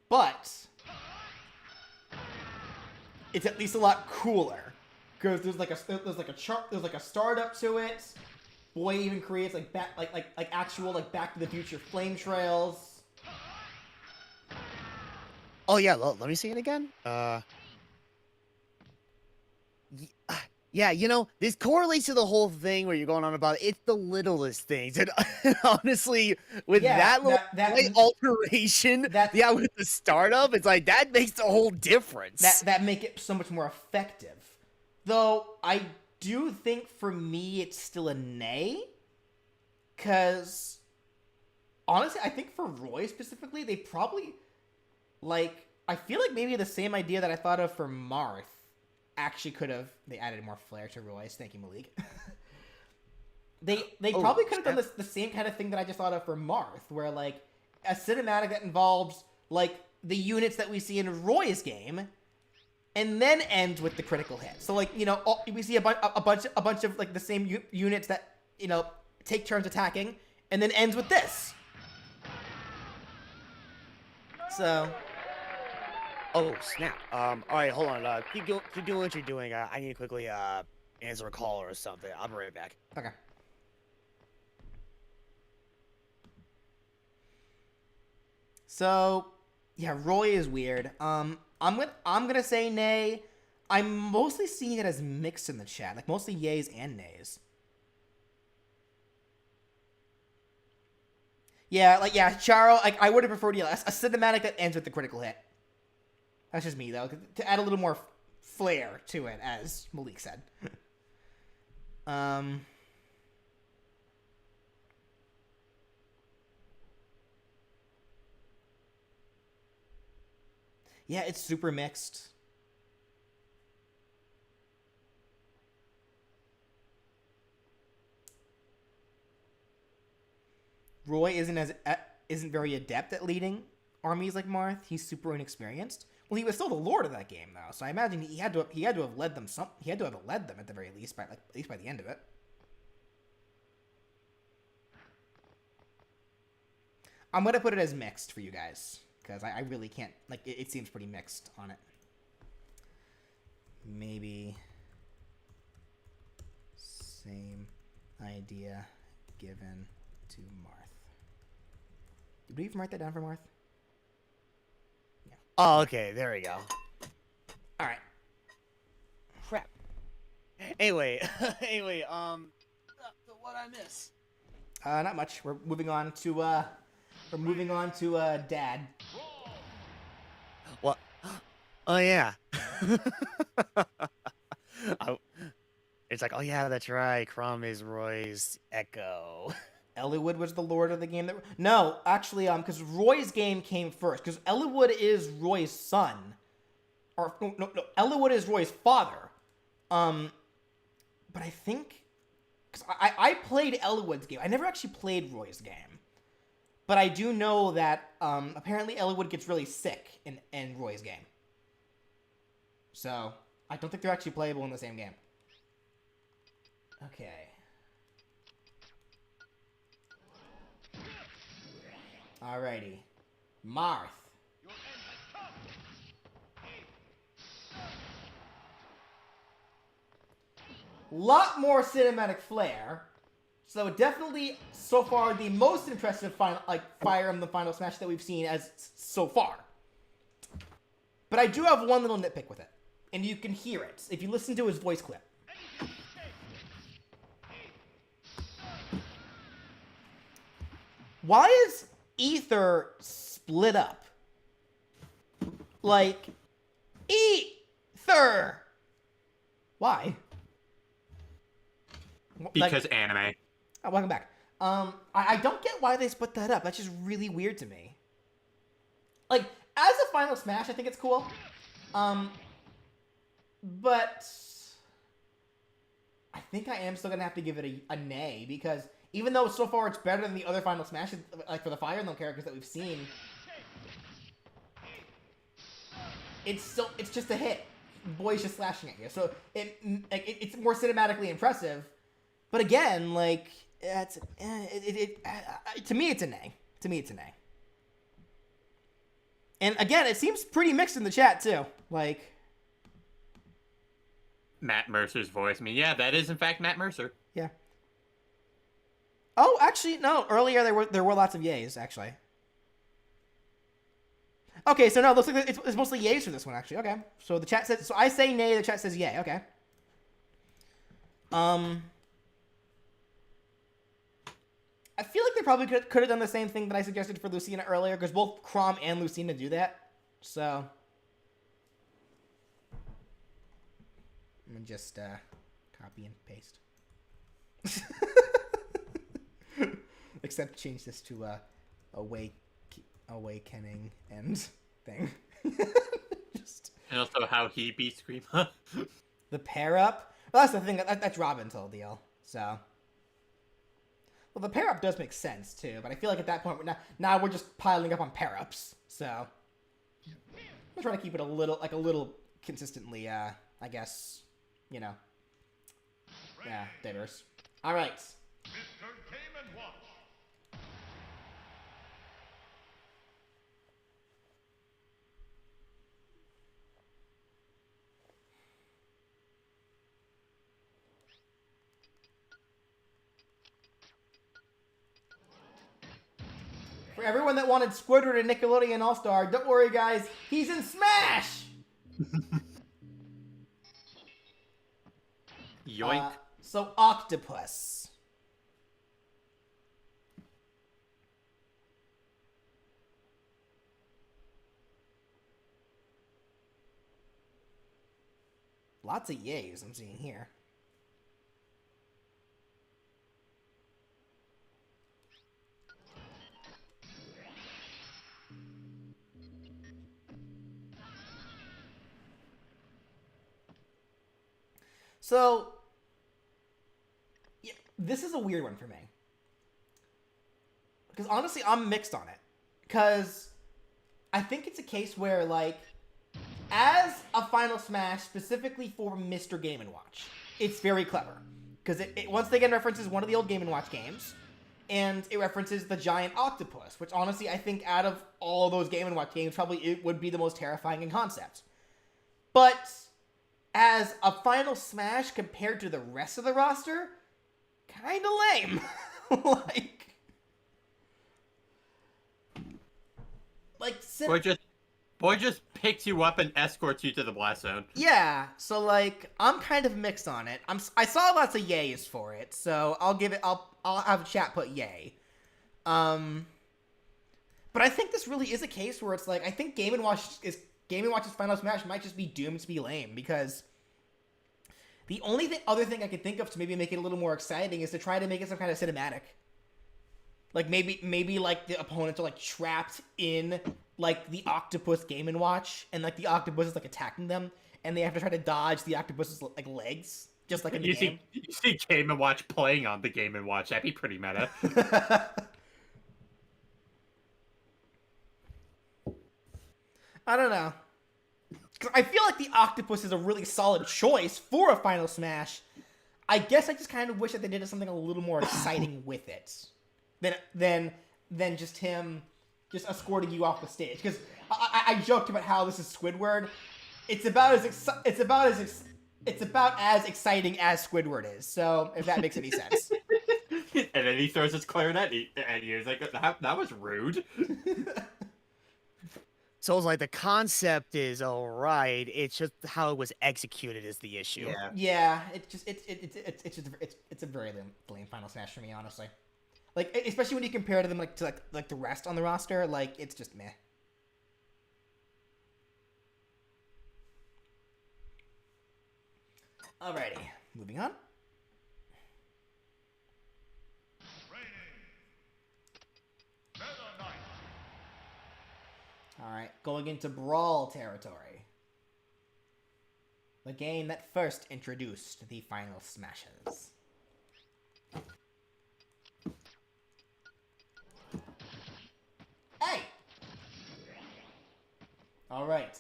but it's at least a lot cooler because there's like a startup to it. Boy even creates like actual like Back to the Future flame trails. Oh yeah, let me see it again. Yeah, you know, this correlates to the whole thing where you're going on about it's the littlest things. And honestly, with that alteration, with the startup, it's like that makes the whole difference. That make it so much more effective. Though I do think for me it's still a nay. Cause honestly, I think for Roy specifically, they probably like I feel like maybe the same idea that I thought of for Marth actually could have they added more flair to Roy's. Thank you, Malik. they probably could have done the same kind of thing that I just thought of for Marth, where like a cinematic that involves like the units that we see in Roy's game, and then ends with the critical hit. So like, you know, we see a bunch of like the same units that, you know, take turns attacking, and then ends with this. So. Oh snap! All right, hold on. Keep doing what you're doing. I need to quickly answer a call or something. I'll be right back. Okay. So, yeah, Roy is weird. I'm gonna say nay. I'm mostly seeing it as mixed in the chat, like mostly yays and nays. Yeah, Charo, like I would have preferred a cinematic that ends with the critical hit. That's just me, though, to add a little more flair to it, as Malik said. Yeah, it's super mixed. Roy isn't very adept at leading armies like Marth. He's super inexperienced. Well, he was still the lord of that game, though, so I imagine he had to have led them he had to have led them at the very least, at least by the end of it. I'm gonna put it as mixed for you guys because I really can't. Like, it seems pretty mixed on it. Maybe same idea given to Marth. Did we even write that down for Marth? Yeah. Oh, okay. There we go. All right. Crap. Anyway, so what I miss? Not much. We're moving on to Dad. What? Oh yeah. It's like, oh yeah, that's right. Chrom is Roy's Echo. Eliwood was the lord of the game. No, actually, because Roy's game came first. Because Eliwood is Roy's son, or no, Eliwood is Roy's father. But I think, because I played Eliwood's game. I never actually played Roy's game, but I do know that apparently Eliwood gets really sick in Roy's game. So I don't think they're actually playable in the same game. Okay. Alrighty. Marth. Lot more cinematic flair. So definitely, so far, the most impressive Fire Emblem Final Smash that we've seen as so far. But I do have one little nitpick with it. And you can hear it if you listen to his voice clip. Why is Ether split up? Like, Ether! Why? Because anime. Oh, welcome back. I don't get why they split that up. That's just really weird to me. Like, as a Final Smash, I think it's cool. But I think I am still gonna have to give it a nay, because even though so far it's better than the other Final Smashes, like for the Fire Emblem characters that we've seen, it's just a hit. Boy's just slashing at you, so it's more cinematically impressive. But again, like, to me it's a nay. To me it's a nay. And again, it seems pretty mixed in the chat too. Like, Matt Mercer's voice. I mean, yeah, that is in fact Matt Mercer. yeah. Oh, actually, no. Earlier there were lots of yays, actually. Okay, so no, it looks like it's mostly yays for this one, actually. Okay, so the chat says, so I say nay, the chat says yay. Okay. I feel like they probably could have done the same thing that I suggested for Lucina earlier, because both Chrom and Lucina do that. So I'm gonna just copy and paste. Except change this to awakening and thing. Just And also how he beats Screama. the pair up. Well, that's the thing. That's Robin's whole deal. So, well, the pair up does make sense too. But I feel like at that point, now we're just piling up on pair ups. So I'm trying to keep it a little consistently. I guess, you know. Yeah, diverse. All right. Mr. Game & Watch. For everyone that wanted Squidward and Nickelodeon All-Star, don't worry, guys. He's in Smash! Yoink. So, Octopus. Lots of yays I'm seeing here. So, yeah, this is a weird one for me. Because honestly, I'm mixed on it. Because I think it's a case where, like, as a Final Smash specifically for Mr. Game & Watch, it's very clever. Because it once again references one of the old Game & Watch games. and it references the giant octopus, which honestly I think out of all those Game & Watch games, probably it would be the most terrifying in concept. But as a final smash compared to the rest of the roster, kind of lame. Boy just picks you up and escorts you to the blast zone. Yeah, so like I'm kind of mixed on it. I saw lots of yays for it, so I'll have chat put yay. But I think this really is a case where it's like I think Game & Watch's Final Smash might just be doomed to be lame, because the only other thing I could think of to maybe make it a little more exciting is to try to make it some kind of cinematic. Like maybe like the opponents are like trapped in like the octopus Game & Watch, and like the octopus is like attacking them, and they have to try to dodge the octopus's like legs, just like in the game. You see Game & Watch playing on the Game & Watch. That'd be pretty meta. I don't know. 'Cause I feel like the octopus is a really solid choice for a Final Smash. I guess I just kind of wish that they did something a little more exciting with it than just him just escorting you off the stage. Because I joked about how this is Squidward. It's about as exciting as Squidward is. So if that makes any sense. And then he throws his clarinet at you. He's like, that was rude. So it's like the concept is all right. It's just how it was executed is the issue. Yeah. It's a very lame Final Smash for me, honestly. Like, especially when you compare to them to the rest on the roster, like it's just meh. Alrighty, moving on. Alright, going into Brawl territory. The game that first introduced the Final Smashes. Hey! Alright.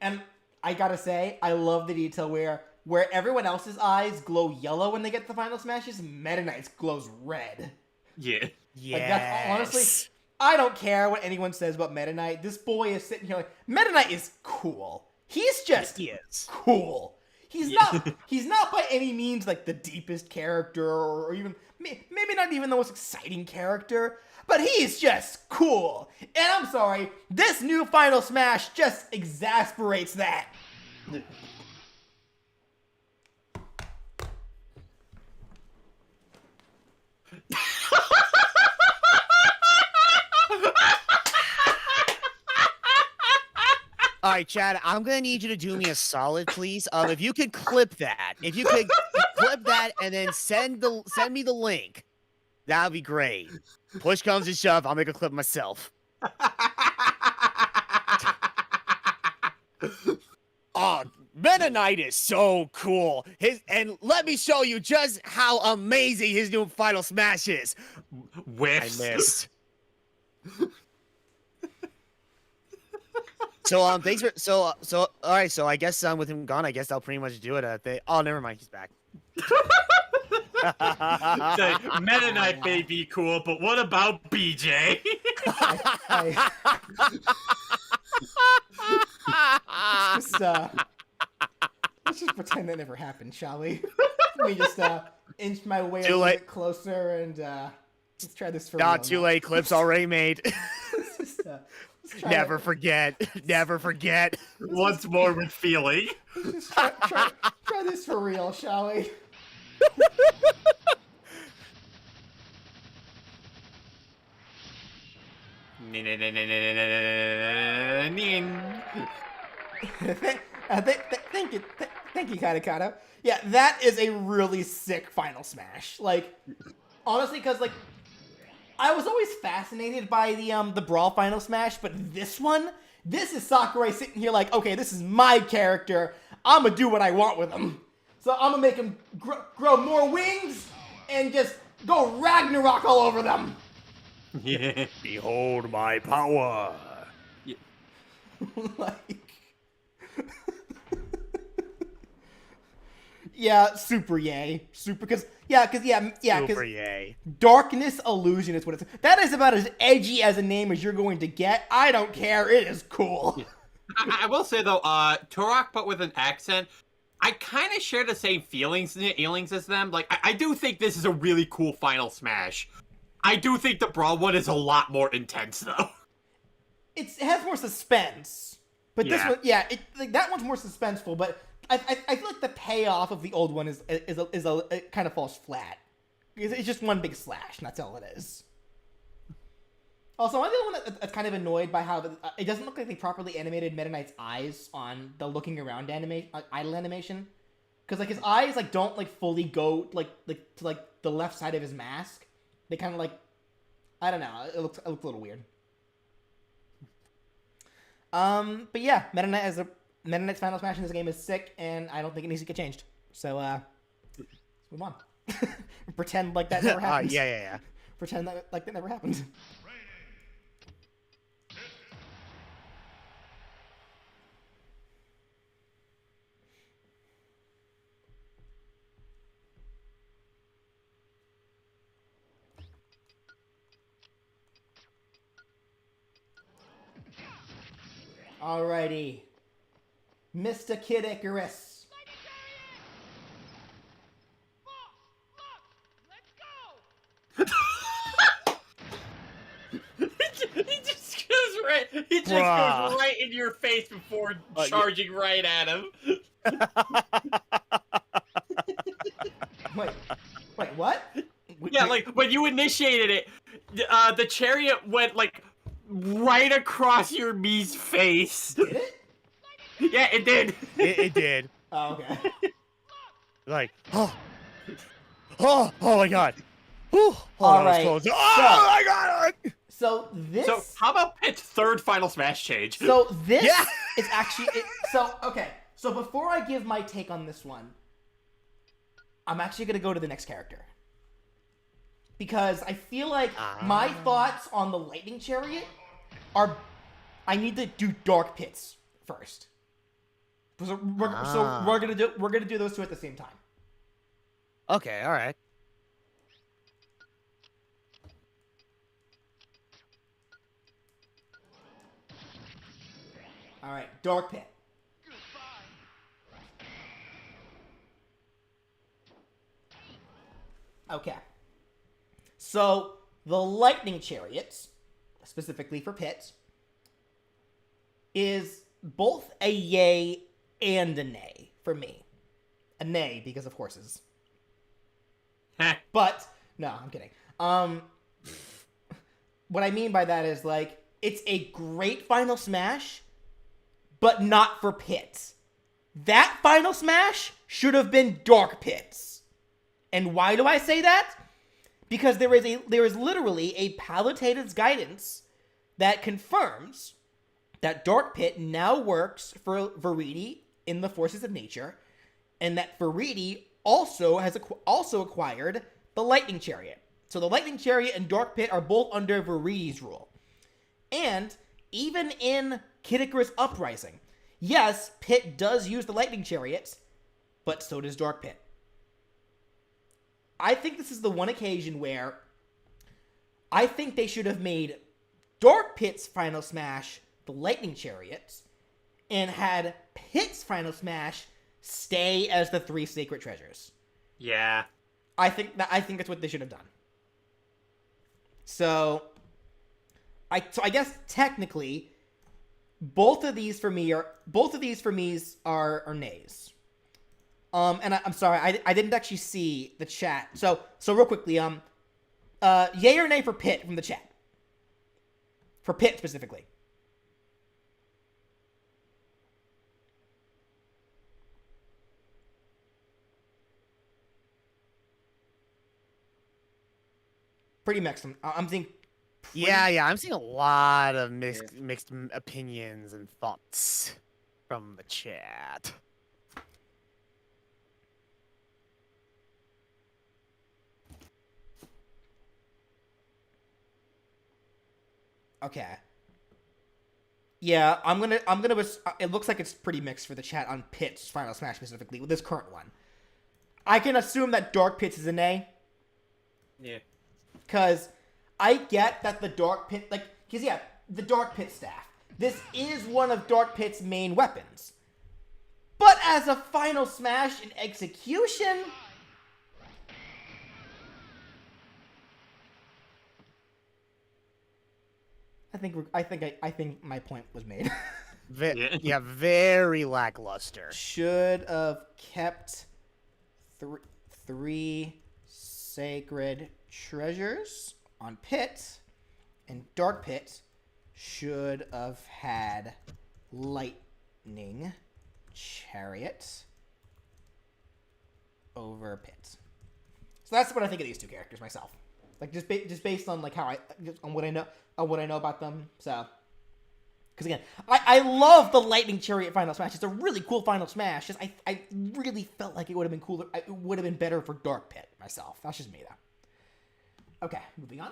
And I gotta say, I love the detail where everyone else's eyes glow yellow when they get the Final Smashes, Meta Knight's glows red. Yeah. Yes. Like, that's honestly, I don't care what anyone says about Meta Knight. This boy is sitting here like, Meta Knight is cool. He's just cool. He's not by any means like the deepest character or even maybe not even the most exciting character, but he's just cool. And I'm sorry, this new Final Smash just exasperates that. All right, Chad, I'm going to need you to do me a solid, please. If you could clip that. If you could clip that and then send me the link, that would be great. Push comes to shove, I'll make a clip myself. Oh, Meta Knight is so cool. And let me show you just how amazing his new Final Smash is. Whiffs. I missed. So thanks for all right. So I guess with him gone, I guess I'll pretty much do it. Oh, never mind, he's back. The Meta Knight may be cool, but what about BJ? Let's just pretend that never happened, shall we? Let me just inch my way a little bit closer and let's try this for real. Not too late. Clips already made. Never forget. Never forget. Once more with feeling. Just try this for real, shall we? Thank you, Katakata. Yeah, that is a really sick Final Smash. Like, honestly, because like, I was always fascinated by the Brawl Final Smash, but this is Sakurai sitting here like, okay, this is my character. I'm gonna do what I want with him. So I'm gonna make him grow more wings and just go Ragnarok all over them. Yeah. Behold my power. Yeah. Like, Yeah, super yay. Super, because Super yay. Darkness Illusion is what it's. That is about as edgy as a name as you're going to get. I don't care. It is cool. I will say though, Turok, but with an accent, I kind of share the same feelings as them. Like, I do think this is a really cool final smash. I do think the Brawl one is a lot more intense though. It has more suspense, but this Yeah. one, like that one's more suspenseful. But I feel like the payoff of the old one is it kind of falls flat. It's just one big slash, and that's all it is. Also, I'm the other one that's kind of annoyed by how it doesn't look like they properly animated Meta Knight's eyes on the looking around idle animation, because like his eyes like don't like fully go like to like the left side of his mask. They kind of like, I don't know. It looks a little weird. But yeah, Meta Knight's final smash in this game is sick, and I don't think it needs to get changed. So let's move on. Pretend like that never happened. Yeah. Pretend like that never happened. Alrighty. Mr. Kid Icarus. He just goes right. He just Bruh. goes right into your face before charging right at him. Wait, what? Yeah, like when you initiated it, the chariot went like right across your Mii's face. Did it? Yeah, it did. It did. Oh, okay. Like, oh my god. Whew. Oh, All that was right, close. so- Oh my god. So this. So how about Pitt's third final smash change? So this Yeah. is actually okay. So before I give my take on this one, I'm actually gonna go to the next character because I feel like my thoughts on the Lightning Chariot are. I need to do Dark Pits first. So we're gonna do those two at the same time. Okay, all right. All right, Dark Pit. Okay. So the Lightning Chariots, specifically for Pit, is both a yay and a nay for me. A nay because of horses. But no, I'm kidding. What I mean by that is like it's a great final smash, but not for Pit. That final smash should have been Dark Pits. And why do I say that? Because there is literally a Palutator's guidance that confirms that Dark Pit now works for Viridi in the Forces of Nature, and that Viridi also acquired the Lightning Chariot. So the Lightning Chariot and Dark Pit are both under Viridi's rule. And even in Kid Icarus Uprising, yes, Pit does use the Lightning Chariots, but so does Dark Pit. I think this is the one occasion where I think they should have made Dark Pit's final smash the Lightning Chariots and had Pit's final smash stay as the 3 Sacred Treasures. Yeah. I think that's what they should have done. So I guess technically both of these for me are nays. And I'm sorry, I didn't actually see the chat. So real quickly, yay or nay for Pit from the chat? For Pit specifically. Pretty mixed. I'm seeing. Yeah, I'm seeing a lot of mixed opinions and thoughts from the chat. Okay. Yeah, I'm gonna. It looks like it's pretty mixed for the chat on Pit's final smash specifically with this current one. I can assume that Dark Pits is an A. Yeah. Because I get that the Dark Pit, like, because yeah, the Dark Pit staff. This is one of Dark Pit's main weapons. But as a final smash in execution, I think my point was made. Yeah, very lackluster. Should have kept three sacred treasures on Pit, and Dark Pit should have had Lightning Chariot over Pit. So that's what I think of these two characters myself. Like just based on like how on what I know about them. So because again, I love the Lightning Chariot final smash. It's a really cool final smash. Just I really felt like it would have been cooler. It would have been better for Dark Pit myself. That's just me though. Okay, moving on.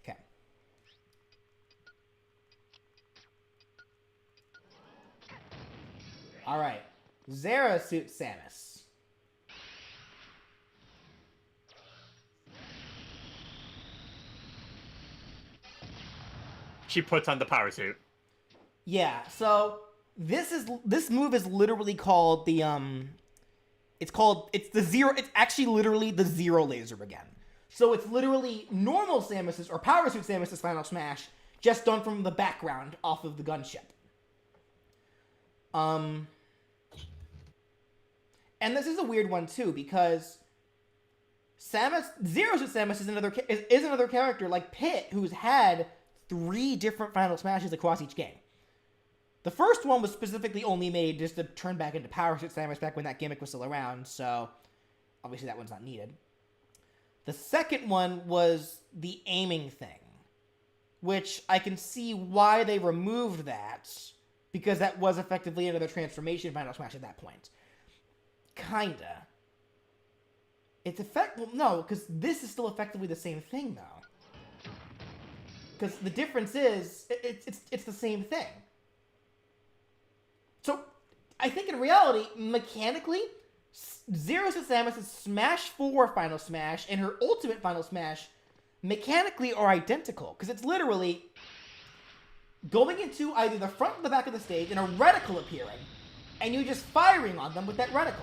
Okay. All right. Zera suits Samus. She puts on the power suit. Yeah, so this move is literally called the it's actually literally the Zero Laser again. So it's literally normal Samus's or Power Suit Samus's final smash, just done from the background off of the gunship. And this is a weird one too because Zero Suit Samus is another character like Pit who's had 3 different final smashes across each game. The first one was specifically only made just to turn back into Power Suit Samus back when that gimmick was still around, so obviously that one's not needed. The second one was the aiming thing, which I can see why they removed that, because that was effectively another transformation final smash at that point. Kinda. Well, no, because this is still effectively the same thing, though. Because the difference is, it's the same thing. So, I think in reality, mechanically, Zero Suit Samus' Smash 4 Final Smash and her Ultimate Final Smash mechanically are identical. Because it's literally going into either the front or the back of the stage and a reticle appearing, and you just firing on them with that reticle.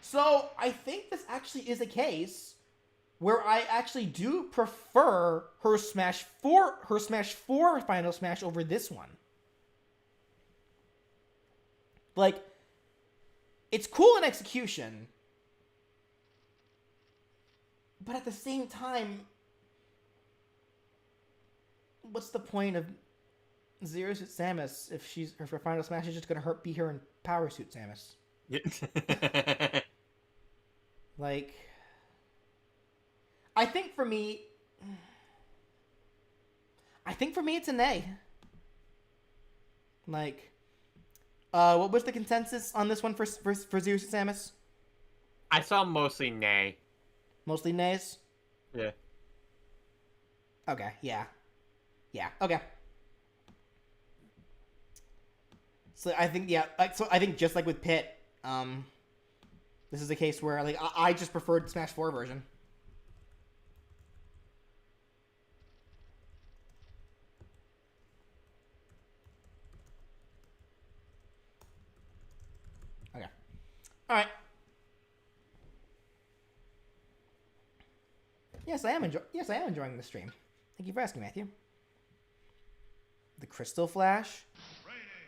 So, I think this actually is a case where I actually do prefer her Smash 4 Final Smash over this one. Like, it's cool in execution, but at the same time, what's the point of Zero Suit Samus if her Final Smash is just gonna be her in Power Suit Samus? Like, I think for me, it's an A. Like, what was the consensus on this one for Zero Suit Samus? I saw mostly nay. Mostly nays? Yeah. Okay, yeah. Yeah, okay. So I think, yeah, I think just like with Pit, this is a case where, like, I just preferred the Smash 4 version. Okay. All right. Yes, I am enjoying the stream. Thank you for asking, Matthew. The Crystal Flash.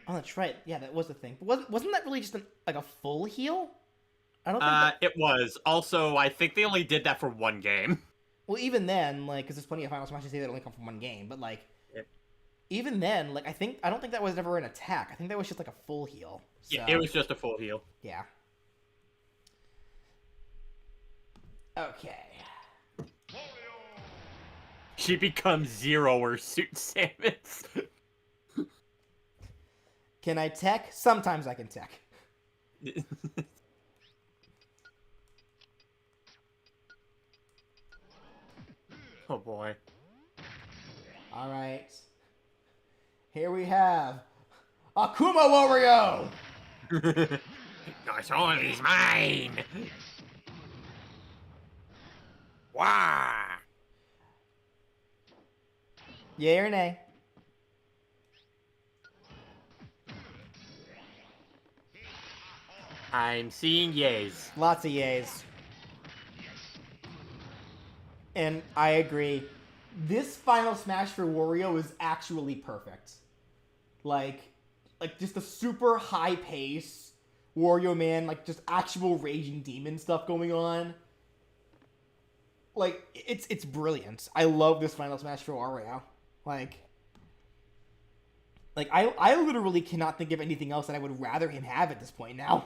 Oh, that's right. Yeah, that was the thing. But wasn't that really just a full heal? I don't think It was. Also, I think they only did that for one game. Well, even then, like, because there's plenty of Final Smashes that only come from one game, but like, even then, like, I don't think that was ever an attack. I think that was just like a full heal. So, Yeah, it was just a full heal. Yeah. Okay. She becomes Zero or Suit Samus. Can I tech? Sometimes I can tech. Oh boy. All right. Here we have Akuma Wario. Your soul is mine. Wow. Yay or nay? I'm seeing yays. Lots of yays. And I agree. This final smash for Wario is actually perfect. Like just a super high pace Wario Man, like just actual raging demon stuff going on. Like it's brilliant. I love this final smash for Wario. Like I literally cannot think of anything else that I would rather him have at this point now.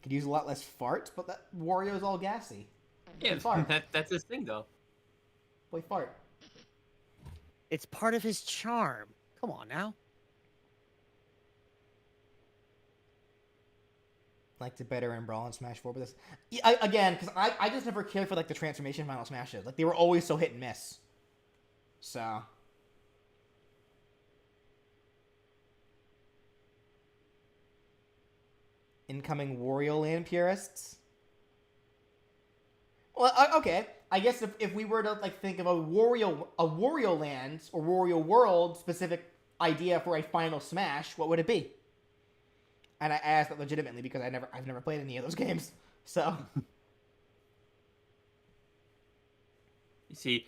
Could use a lot less farts, but that Wario's all gassy. Yeah, Fart. that's his thing though. Boy, fart. It's part of his charm. Come on now. Liked it better in Brawl and Smash 4, but this... again, because I just never cared for, like, the transformation final smashes. Like, they were always so hit and miss. So... Incoming Wario Land purists? Well, okay. I guess if we were to, like, think of a Wario Land or Wario World specific idea for a final smash, what would it be? And I asked that legitimately because I've never played any of those games. So You see,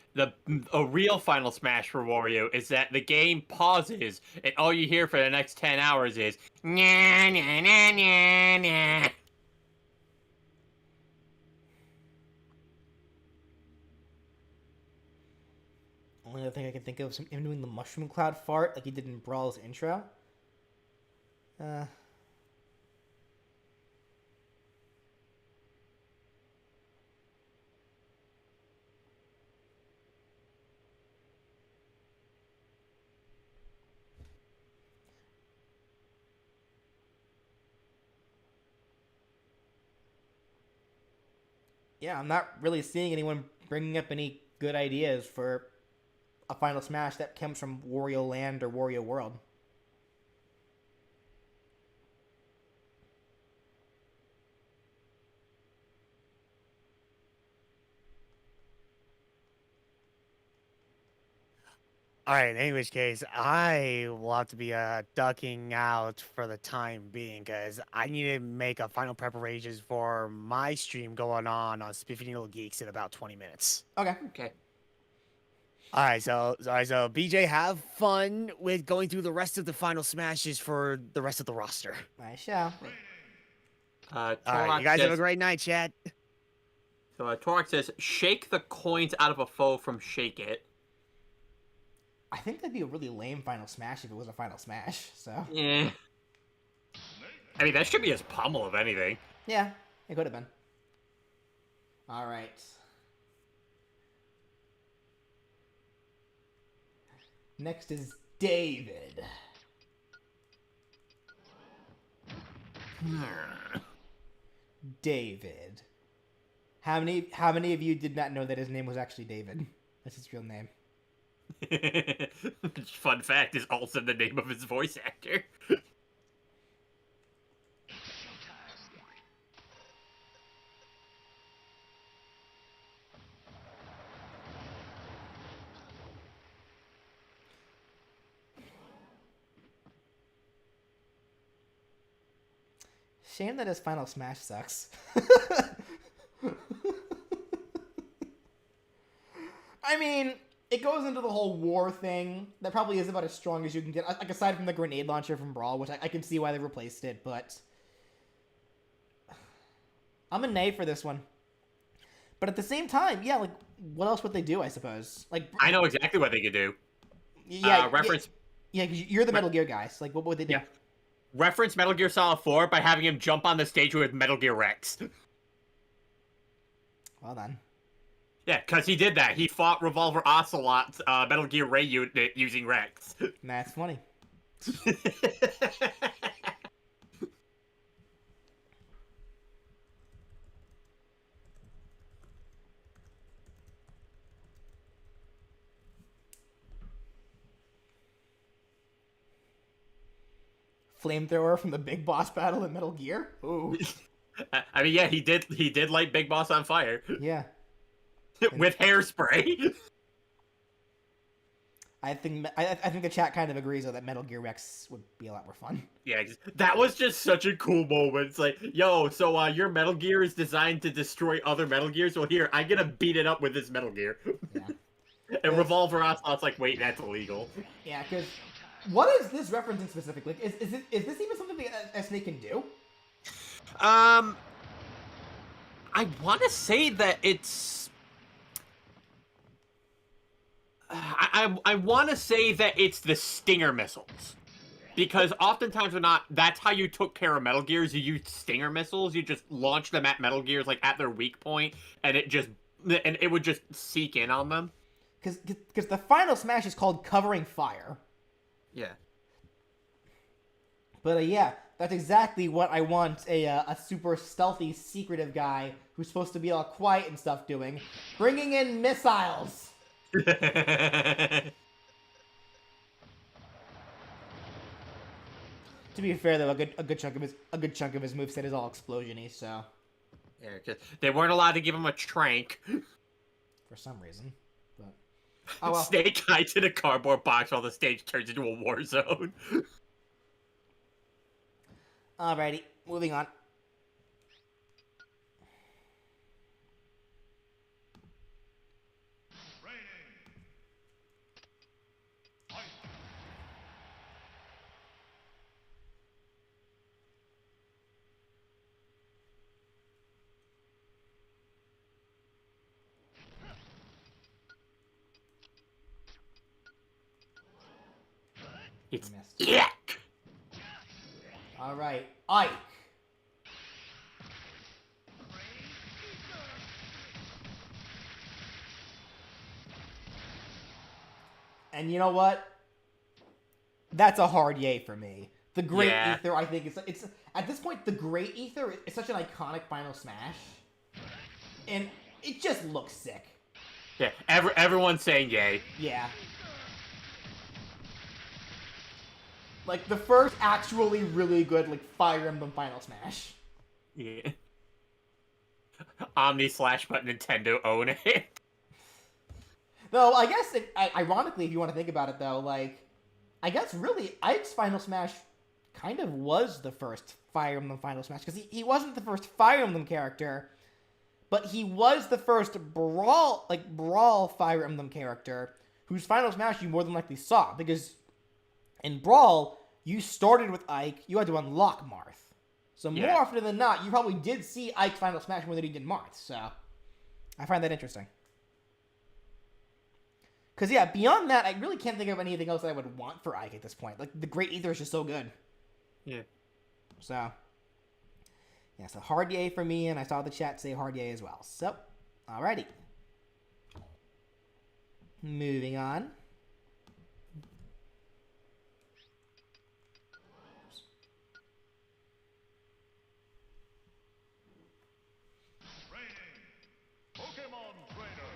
a real final smash for Wario is that the game pauses and all you hear for the next 10 hours is nah nah nah nah nah. only other thing I can think of is him doing the mushroom cloud fart like he did in Brawl's intro. Yeah, I'm not really seeing anyone bringing up any good ideas for a final smash that comes from Wario Land or Wario World. All right, in which case, I will have to be ducking out for the time being because I need to make a final preparations for my stream going on Spiffy Little Geeks in about 20 minutes. Okay. Okay. All right, so BJ, have fun with going through the rest of the final smashes for the rest of the roster. I shall. All right, you guys have a great night, chat. So Torok says, shake the coins out of a foe from Shake It. I think that'd be a really lame final smash if it was a final smash, so... Yeah. I mean, that should be his pummel, if anything. Yeah, it could have been. Alright. Next is David. David. How many of you did not know that his name was actually David? That's his real name. Fun fact is also the name of his voice actor. Shame that his final smash sucks. I mean, it goes into the whole war thing. That probably is about as strong as you can get. Like, aside from the grenade launcher from Brawl, which I can see why they replaced it, but... I'm a nay for this one. But at the same time, yeah, like, what else would they do, I suppose? Like, I know exactly what they could do. Yeah, reference... Yeah, 'cause you're the Metal Gear guys. Like, what would they do? Yeah. Reference Metal Gear Solid 4 by having him jump on the stage with Metal Gear Rex. Well done. Yeah, because he did that. He fought Revolver Ocelot's Metal Gear Ray unit using Rex. That's funny. Flamethrower from the big boss battle in Metal Gear? Ooh. I mean, yeah, he did light Big Boss on fire. Yeah. With hairspray. I think the chat kind of agrees though that Metal Gear Rex would be a lot more fun. Yeah, that was just such a cool moment. It's like, yo, so your Metal Gear is designed to destroy other Metal Gears? Well, here, I'm gonna beat it up with this Metal Gear. Yeah. And Revolver Ocelot's like, wait, that's illegal. Yeah, because what is this referencing specifically? Is this even something that a Snake can do? I want to say that it's. I want to say that it's the Stinger missiles, because oftentimes or not, that's how you took care of Metal Gears. You used Stinger missiles. You just launched them at Metal Gears, like at their weak point, and it would just seek in on them. Because the final smash is called Covering Fire. Yeah. But yeah, that's exactly what I want a super stealthy, secretive guy who's supposed to be all quiet and stuff doing. Bringing in missiles! To be fair though, a good chunk of his moveset is all explosion-y, so Yeah, because they weren't allowed to give him a trank. for some reason. But oh well. Snake hides in a cardboard box while the stage turns into a war zone. Alrighty, moving on. It's Missed. yuck. Alright, Ike. And you know what? That's a hard yay for me. The Great Ether, I think, it's at this point, the Great Ether is such an iconic final smash. And it just looks sick. Yeah, everyone's saying yay. Yeah. Like, the first actually really good, like, Fire Emblem Final Smash. Yeah. Omni slash but Nintendo own it. Though, I guess, ironically, if you want to think about it, though, like, I guess really, Ike's Final Smash kind of was the first Fire Emblem Final Smash, because he wasn't the first Fire Emblem character, but he was the first Brawl Fire Emblem character whose Final Smash you more than likely saw, because in Brawl, you started with Ike, you had to unlock Marth. So more often than not, you probably did see Ike's Final Smash more than you did Marth, so I find that interesting. Because, yeah, beyond that, I really can't think of anything else that I would want for Ike at this point. Like, the Great Ether is just so good. Yeah. So, yeah, so hard yay for me, and I saw the chat say hard yay as well. So, alrighty. Moving on. Pokémon Trainer.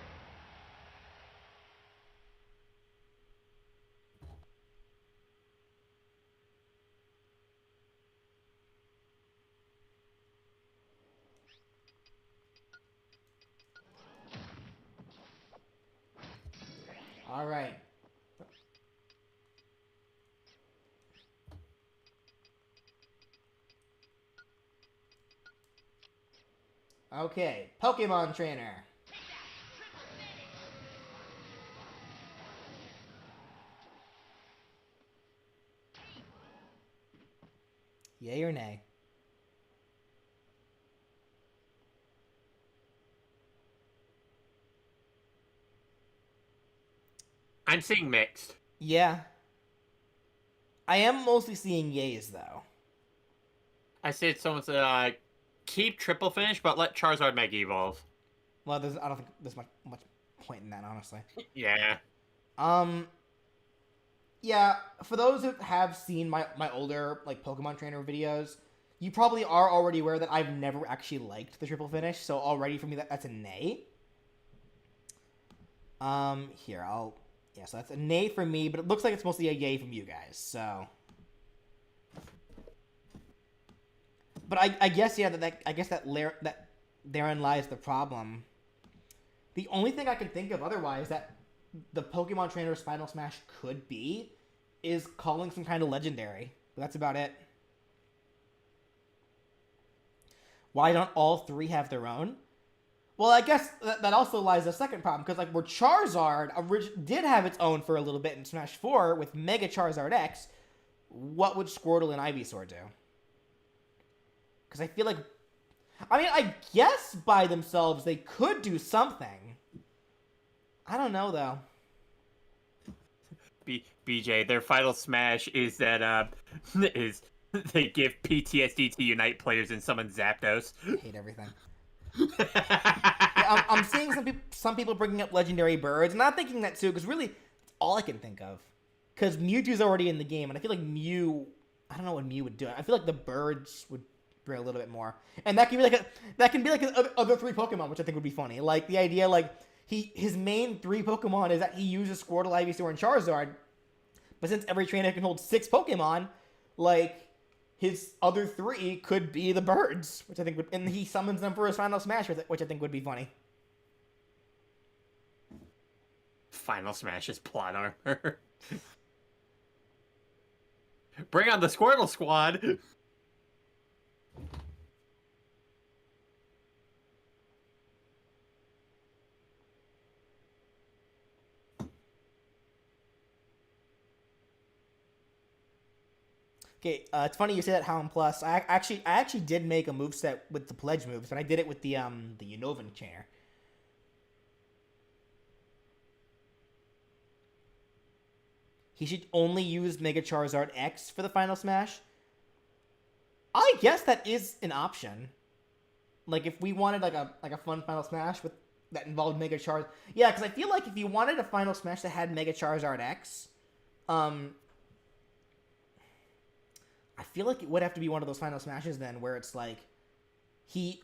Alright. Okay, Pokemon Trainer. Yay or nay? I'm seeing mixed. Yeah. I am mostly seeing yays, though. I said someone said, keep triple finish, but let Charizard Mega Evolve. Well, I don't think there's much point in that, honestly. Yeah. Yeah, for those who have seen my older like Pokemon Trainer videos, you probably are already aware that I've never actually liked the triple finish. So already for me that's a nay. Here so that's a nay for me, but it looks like it's mostly a yay from you guys. So, but I guess that therein lies the problem. The only thing I can think of otherwise that the Pokemon Trainer's Final Smash could be is calling some kind of legendary. But that's about it. Why don't all three have their own? Well, I guess that also lies the second problem, because like where Charizard did have its own for a little bit in Smash 4 with Mega Charizard X, what would Squirtle and Ivysaur do? Because I feel like, I mean, I guess by themselves they could do something. I don't know though. BJ, their final smash is that is they give PTSD to Unite players and summon Zapdos. I hate everything. Yeah, I'm seeing some people bringing up legendary birds, and I'm thinking that too, because really, it's all I can think of. Because Mewtwo's already in the game, and I feel like I don't know what Mew would do. I feel like the birds would bring a little bit more, and that can be like other three Pokemon, which I think would be funny. Like the idea, like his main three Pokemon is that he uses Squirtle, Ivysaur, and Charizard, but since every trainer can hold 6 Pokemon, like his other 3 could be the birds, which I think would, and he summons them for his final smash, which I think would be funny. Final smash is plot armor. Bring on the Squirtle squad. Okay, it's funny you say that, Hound Plus. I actually did make a moveset with the pledge moves, but I did it with the Unova Trainer. He should only use Mega Charizard X for the final smash. I guess that is an option. Like if we wanted like a fun final smash with that involved Mega Charizard, yeah, because I feel like if you wanted a final smash that had Mega Charizard X, I feel like it would have to be one of those final smashes then, where it's like the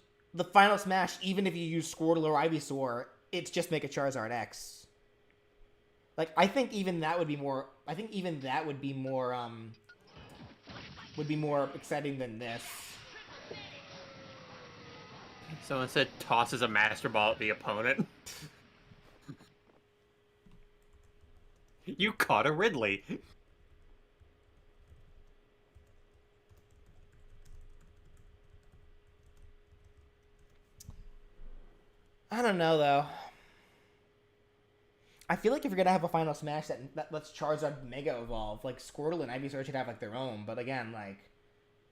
final smash, even if you use Squirtle or Ivysaur, it's just Mega Charizard X. Like I think even that would be more. I think even that would be more exciting than this. Someone said tosses a Master Ball at the opponent. You caught a Ridley. I don't know though. I feel like if you're gonna have a final smash that lets Charizard Mega Evolve, like Squirtle and Ivysaur should have like their own. But again, like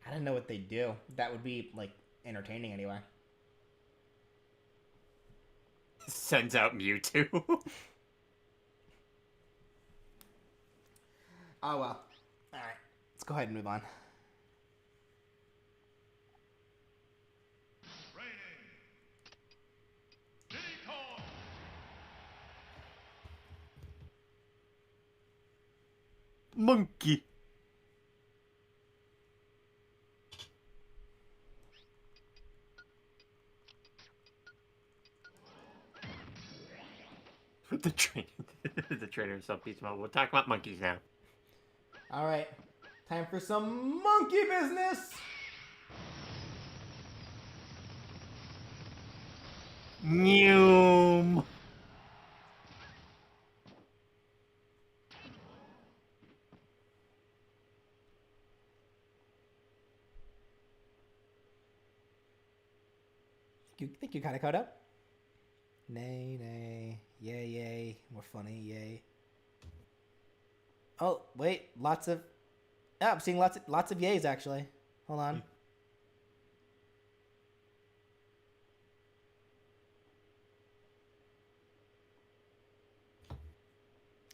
I don't know what they'd do. That would be like entertaining anyway. Sends out Mewtwo. Oh well. All right, let's go ahead and move on. Diddy Kong. Monkey. The trainer himself beats him up. We'll talk about monkeys now. All right, time for some monkey business. Noom. You think you kind of caught up? Nay, nay, yay, yay, more funny, yay. Oh wait, I'm seeing lots of yays actually. Hold on.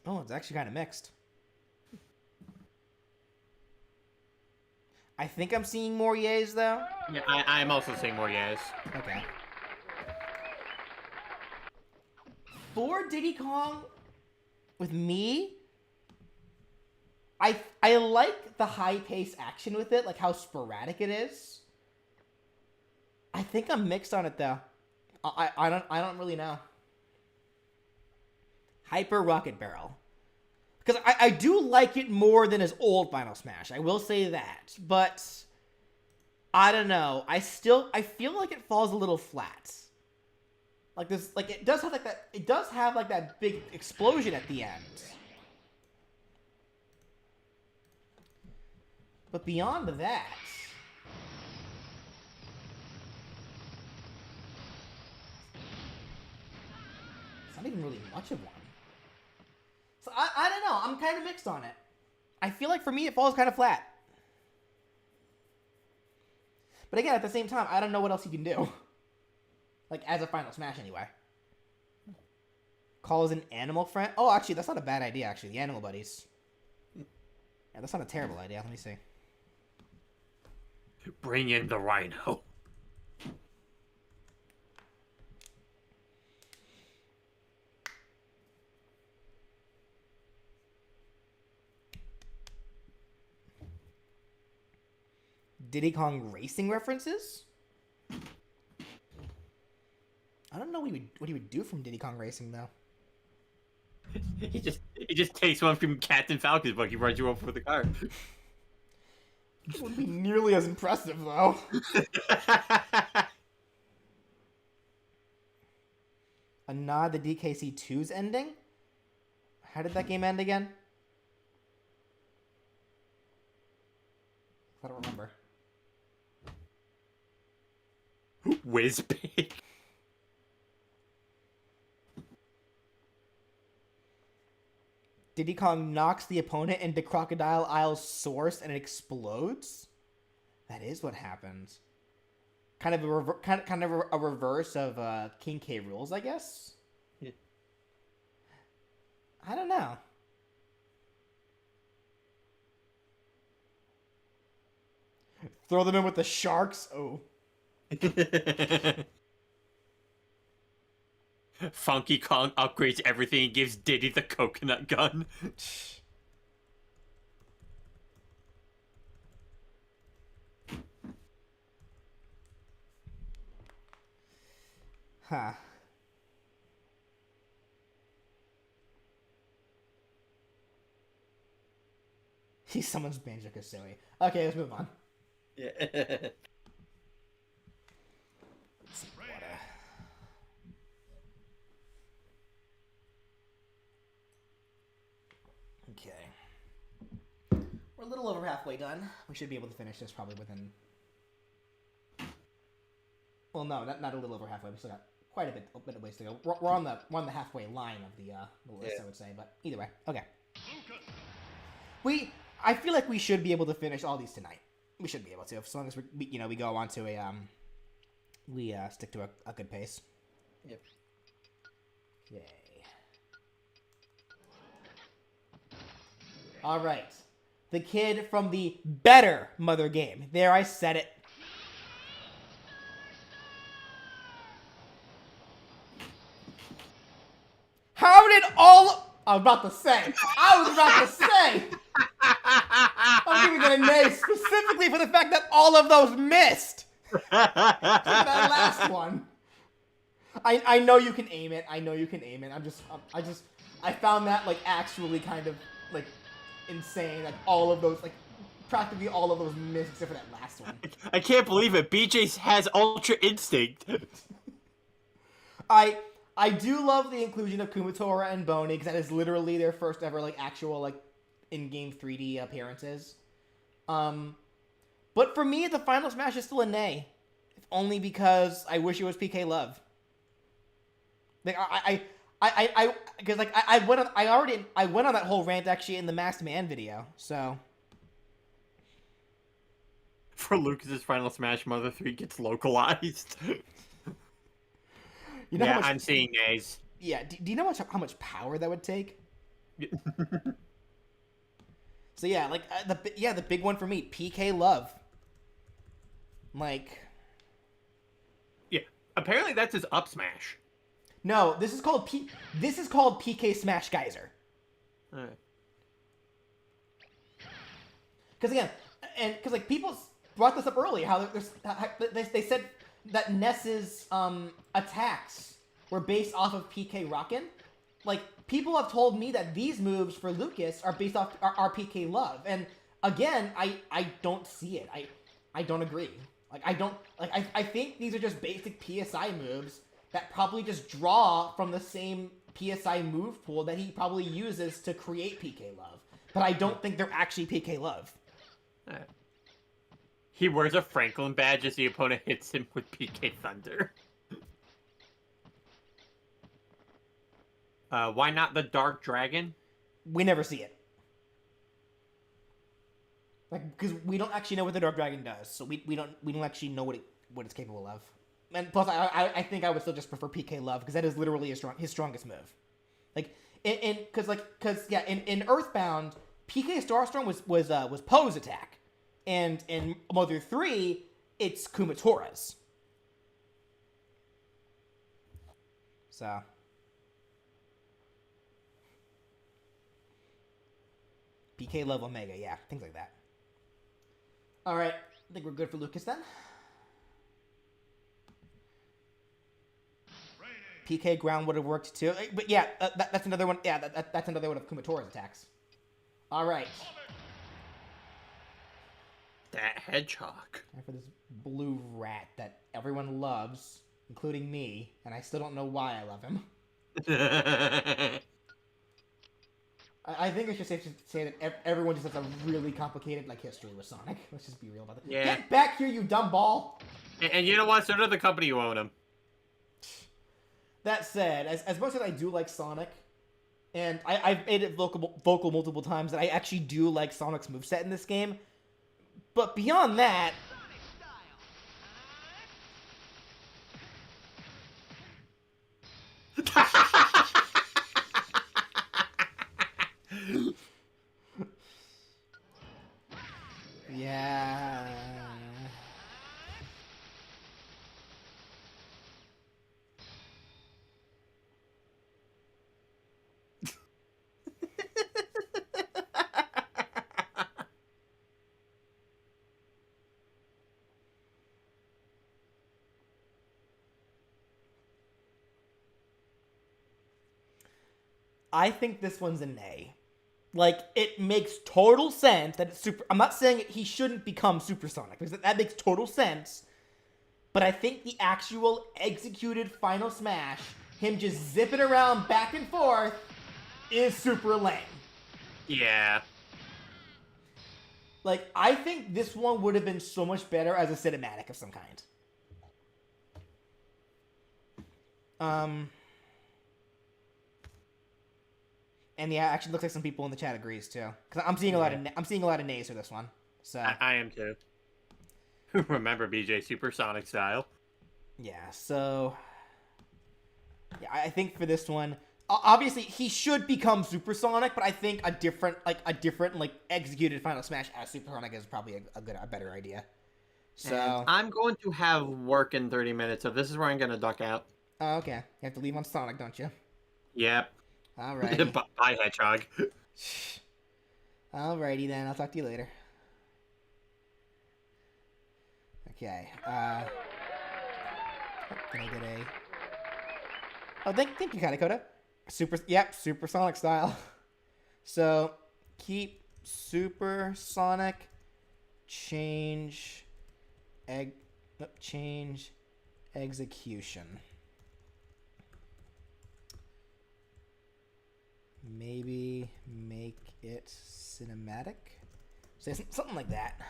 Oh, it's actually kind of mixed. I think I'm seeing more yays though. Yeah, I'm also seeing more yes. Okay. for Diddy Kong with me, I like the high-paced action with it, like how sporadic it is. I think I'm mixed on it though. I don't really know. Hyper Rocket Barrel. Because I do like it more than his old Final Smash. I will say that. But I don't know. I feel like it falls a little flat. Like this, like it does have like that. It does have like that big explosion at the end. But beyond that, it's not even really much of one. So I don't know. I'm kind of mixed on it. I feel like for me it falls kind of flat. But again, at the same time, I don't know what else you can do. Like, as a Final Smash, anyway. Calls an animal friend. Oh, actually, that's not a bad idea, actually. The animal buddies. Yeah, that's not a terrible idea. Let me see. Bring in the rhino. Diddy Kong racing references? I don't know what he would do from Diddy Kong Racing, though. He just takes one from Captain Falcon's book. He runs you over with the car. It wouldn't be nearly as impressive, though. A nod to DKC2's ending? How did that game end again? I don't remember. Whizbig. Diddy Kong knocks the opponent into Crocodile Isle's source and it explodes? That is what happens. Kind of a reverse of King K. Rool's, I guess? Yeah. I don't know. Throw them in with the sharks? Oh. Funky Kong upgrades everything and gives Diddy the coconut gun. Huh. He summons Banjo Kazooie. Okay, let's move on. Yeah. Okay. We're a little over halfway done. We should be able to finish this probably within... Well, no, not a little over halfway. We still got quite a bit of ways to go. We're on the halfway line of the list, I would say. But either way, okay. I feel like we should be able to finish all these tonight. We should be able to, as long as we go on to a we stick to a good pace. Yep. Yay. All right, the kid from the better Mother game. There, I said it. How did all... I was about to say. I'm giving it a nay specifically for the fact that all of those missed. That last one. I know you can aim it. I found that like actually kind of like insane. Like all of those, like practically all of those missed except for that last one. I can't believe it. BJ has Ultra Instinct. I do love the inclusion of Kumatora and Boney because that is literally their first ever like actual like in-game 3D appearances. But for me, the Final Smash is still a nay, if only because I wish it was PK Love. Like I because like I went on that whole rant actually in the Masked Man video. So For Lucas's Final Smash, Mother 3 gets localized. you know yeah, how much, I'm seeing nays. Yeah, do you know how much power that would take? So yeah, like the big one for me, PK Love. Like, Yeah, apparently that's his up smash. No, this is called PK Smash Geyser. Alright. Because again, and because like people brought this up earlier, how they said that Ness's attacks were based off of PK Rockin'. Like people have told me that these moves for Lucas are based off are PK Love, and again, I don't see it. I don't agree. Like I think these are just basic PSI moves that probably just draw from the same PSI move pool that he probably uses to create PK Love. But I don't think they're actually PK Love. Alright. He wears a Franklin badge as the opponent hits him with PK Thunder. Why not the Dark Dragon? We never see it. Like, because we don't actually know what the Dark Dragon does, so we don't actually know what it's capable of. And plus, I think I would still just prefer PK Love because that is literally his strongest move. Like in Earthbound, PK Starstorm was Poe's attack, and in Mother 3, it's Kumatora's. So. PK Love Omega, yeah, things like that. Alright, I think we're good for Lucas then. PK Ground would have worked too. But yeah, that's another one. Yeah, that's another one of Kumatora's attacks. Alright. That hedgehog. Time for this blue rat that everyone loves, including me, and I still don't know why I love him. I think it's just safe to say that everyone just has a really complicated history with Sonic. Let's just be real about it. Yeah. Get back here, you dumb ball! And you know what? So does the company who own him. That said, as much as I do like Sonic, and I've made it vocal multiple times that I actually do like Sonic's moveset in this game, but beyond that... Yeah. I think this one's an A. Like, it makes total sense that it's super... I'm not saying he shouldn't become Supersonic, because that makes total sense. But I think the actual executed Final Smash, him just zipping around back and forth, is super lame. Yeah. Like, I think this one would have been so much better as a cinematic of some kind. And yeah, actually looks like some people in the chat agrees too. Cause I'm seeing a lot of nays for this one. So I am too. Remember BJ Supersonic style. Yeah, so yeah, I think for this one, obviously he should become Supersonic, but I think a different executed Final Smash as Supersonic is probably a better idea. So And I'm going to have work in 30 minutes, so this is where I'm gonna duck out. oh, okay, you have to leave on Sonic, don't you? Yep. Alrighty. Bye, Hedgehog. Alrighty then, I'll talk to you later. Okay, can I get a... Oh, thank you, Katakota. Supersonic style. So, keep Supersonic, change execution. Maybe make it cinematic? Say something like that.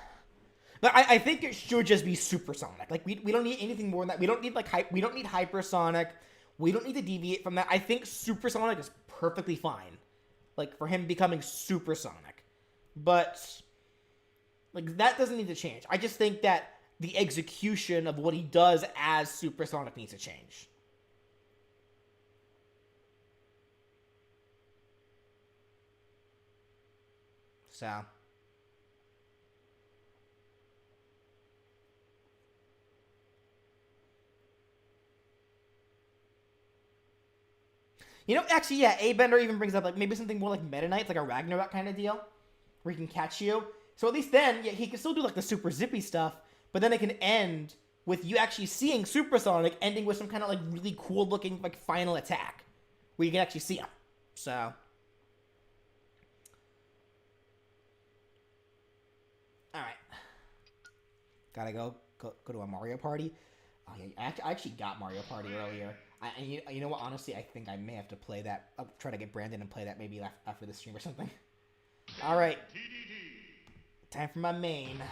But I think it should just be Supersonic. Like we don't need anything more than that. We don't need we don't need Hypersonic. We don't need to deviate from that. I think Supersonic is perfectly fine. Like for him becoming Supersonic. But like that doesn't need to change. I just think that the execution of what he does as Supersonic needs to change. So You know, actually, yeah, A-Bender even brings up, like, maybe something more like Meta Knights, like a Ragnarok kind of deal, where he can catch you. So at least then, yeah, he can still do, like, the super zippy stuff, but then it can end with you actually seeing Supersonic ending with some kind of, like, really cool-looking, like, final attack, where you can actually see him. So... Alright. Gotta go to a Mario Party. Oh, yeah, I actually got Mario Party earlier. You know what? Honestly, I think I may have to play that. I'll try to get Brandon and play that maybe after the stream or something. All right. Time for my main.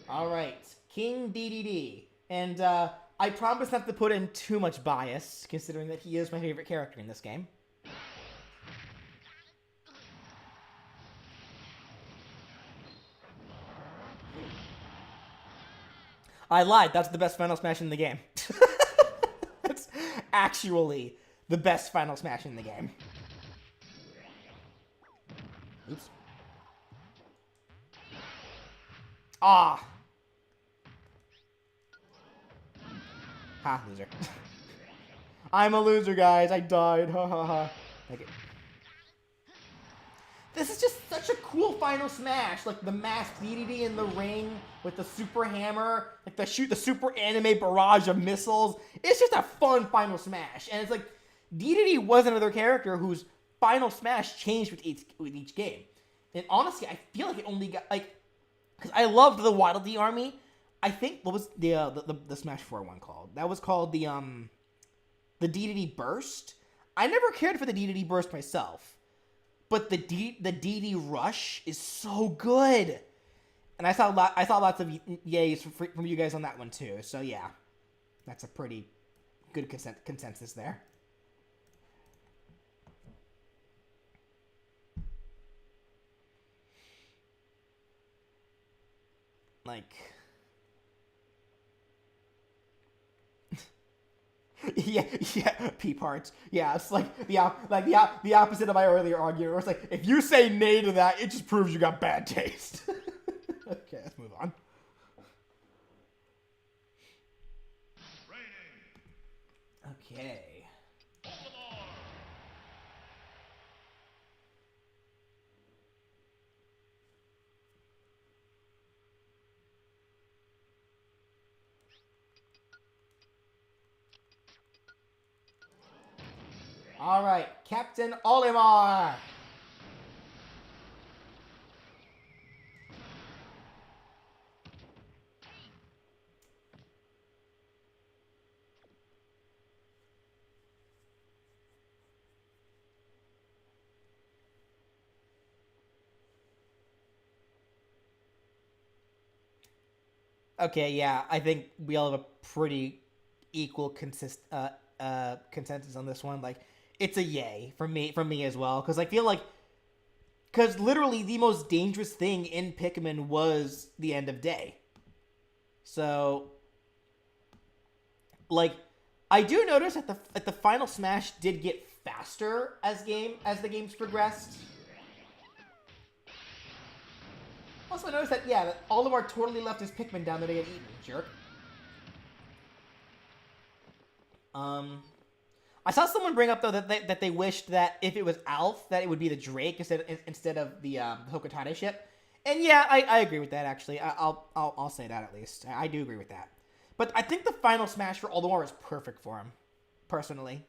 All right. King Dedede. And, I promise not to put in too much bias, considering that he is my favorite character in this game. I lied. That's the best Final Smash in the game. That's actually the best Final Smash in the game. Oops. Ah. Ha, loser. I'm a loser, guys. I died. Ha ha ha. Okay. This is just such a cool Final Smash. Like the masked Dedede in the ring with the super hammer, like the super anime barrage of missiles. It's just a fun Final Smash. And it's like Dedede was another character whose Final Smash changed with each game. And honestly, I feel like it only got like because I loved the Waddle Dee army. I think what was the Smash 4 one called? That was called the Dedede Burst. I never cared for the Dedede Burst myself, but the Dedede Rush is so good, and I saw lots of yays from you guys on that one too. So yeah, that's a pretty good consensus there. Like. yeah, pee parts. Yeah, it's like the opposite of my earlier argument. Where it's like if you say nay to that, it just proves you got bad taste. Okay, let's move on. Okay. All right, Captain Olimar. Okay, yeah, I think we all have a pretty equal consensus on this one. Like, it's a yay from me as well, because I feel like, because literally the most dangerous thing in Pikmin was the end of day. So, like, I do notice that the Final Smash did get faster as the games progressed. Also, I noticed that, yeah, that Olimar totally left his Pikmin down there to get eaten, jerk. I saw someone bring up, though, that they wished that if it was Alf, that it would be the Drake instead of the Hokotade ship. And yeah, I agree with that, actually. I'll say that, at least. I do agree with that. But I think the Final Smash for Olimar is perfect for him, personally.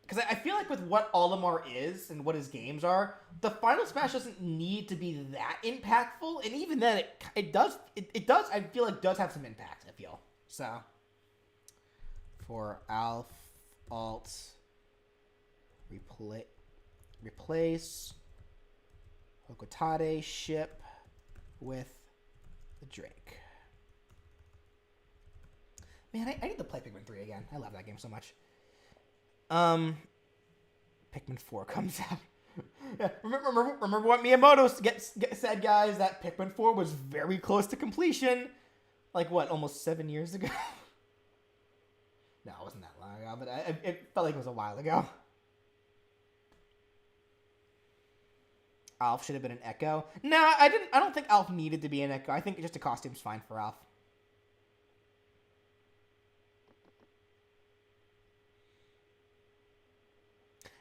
Because I feel like with what Olimar is and what his games are, the Final Smash doesn't need to be that impactful, and even then, it does. I feel like does have some impact. I feel so. For Alf, Alt, replace Hokotade ship with the Drake. Man, I need to play Pikmin 3 again. I love that game so much. Pikmin 4 comes out. Yeah, remember what Miyamoto said, guys? That Pikmin 4 was very close to completion. Like, what, almost 7 years ago? No, it wasn't that long ago, but it felt like it was a while ago. Alf should have been an Echo. Nah, I don't think Alf needed to be an Echo. I think just a costume's fine for Alf.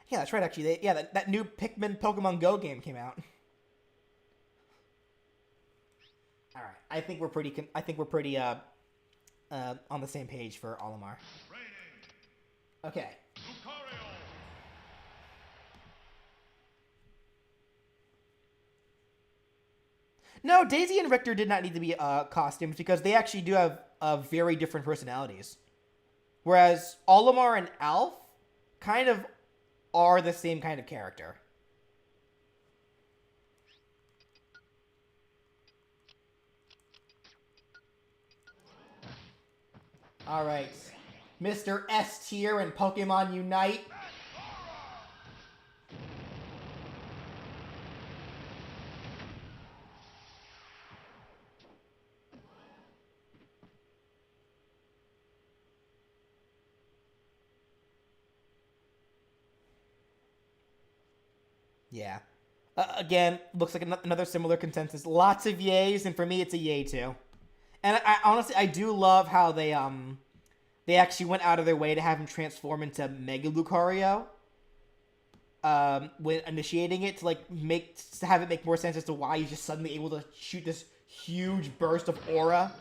Yeah, that's right. Actually, that new Pikmin Pokemon Go game came out. All right, I think we're pretty on the same page for Olimar. Okay. No, Daisy and Richter did not need to be costumes because they actually do have very different personalities. Whereas Olimar and Alf kind of are the same kind of character. Alright. Mr. S tier and Pokemon Unite. Yeah. Again, looks like another similar consensus. Lots of yays, and for me, it's a yay too. And I honestly, I do love how they actually went out of their way to have him transform into Mega Lucario. When initiating it to have it make more sense as to why he's just suddenly able to shoot this huge burst of aura.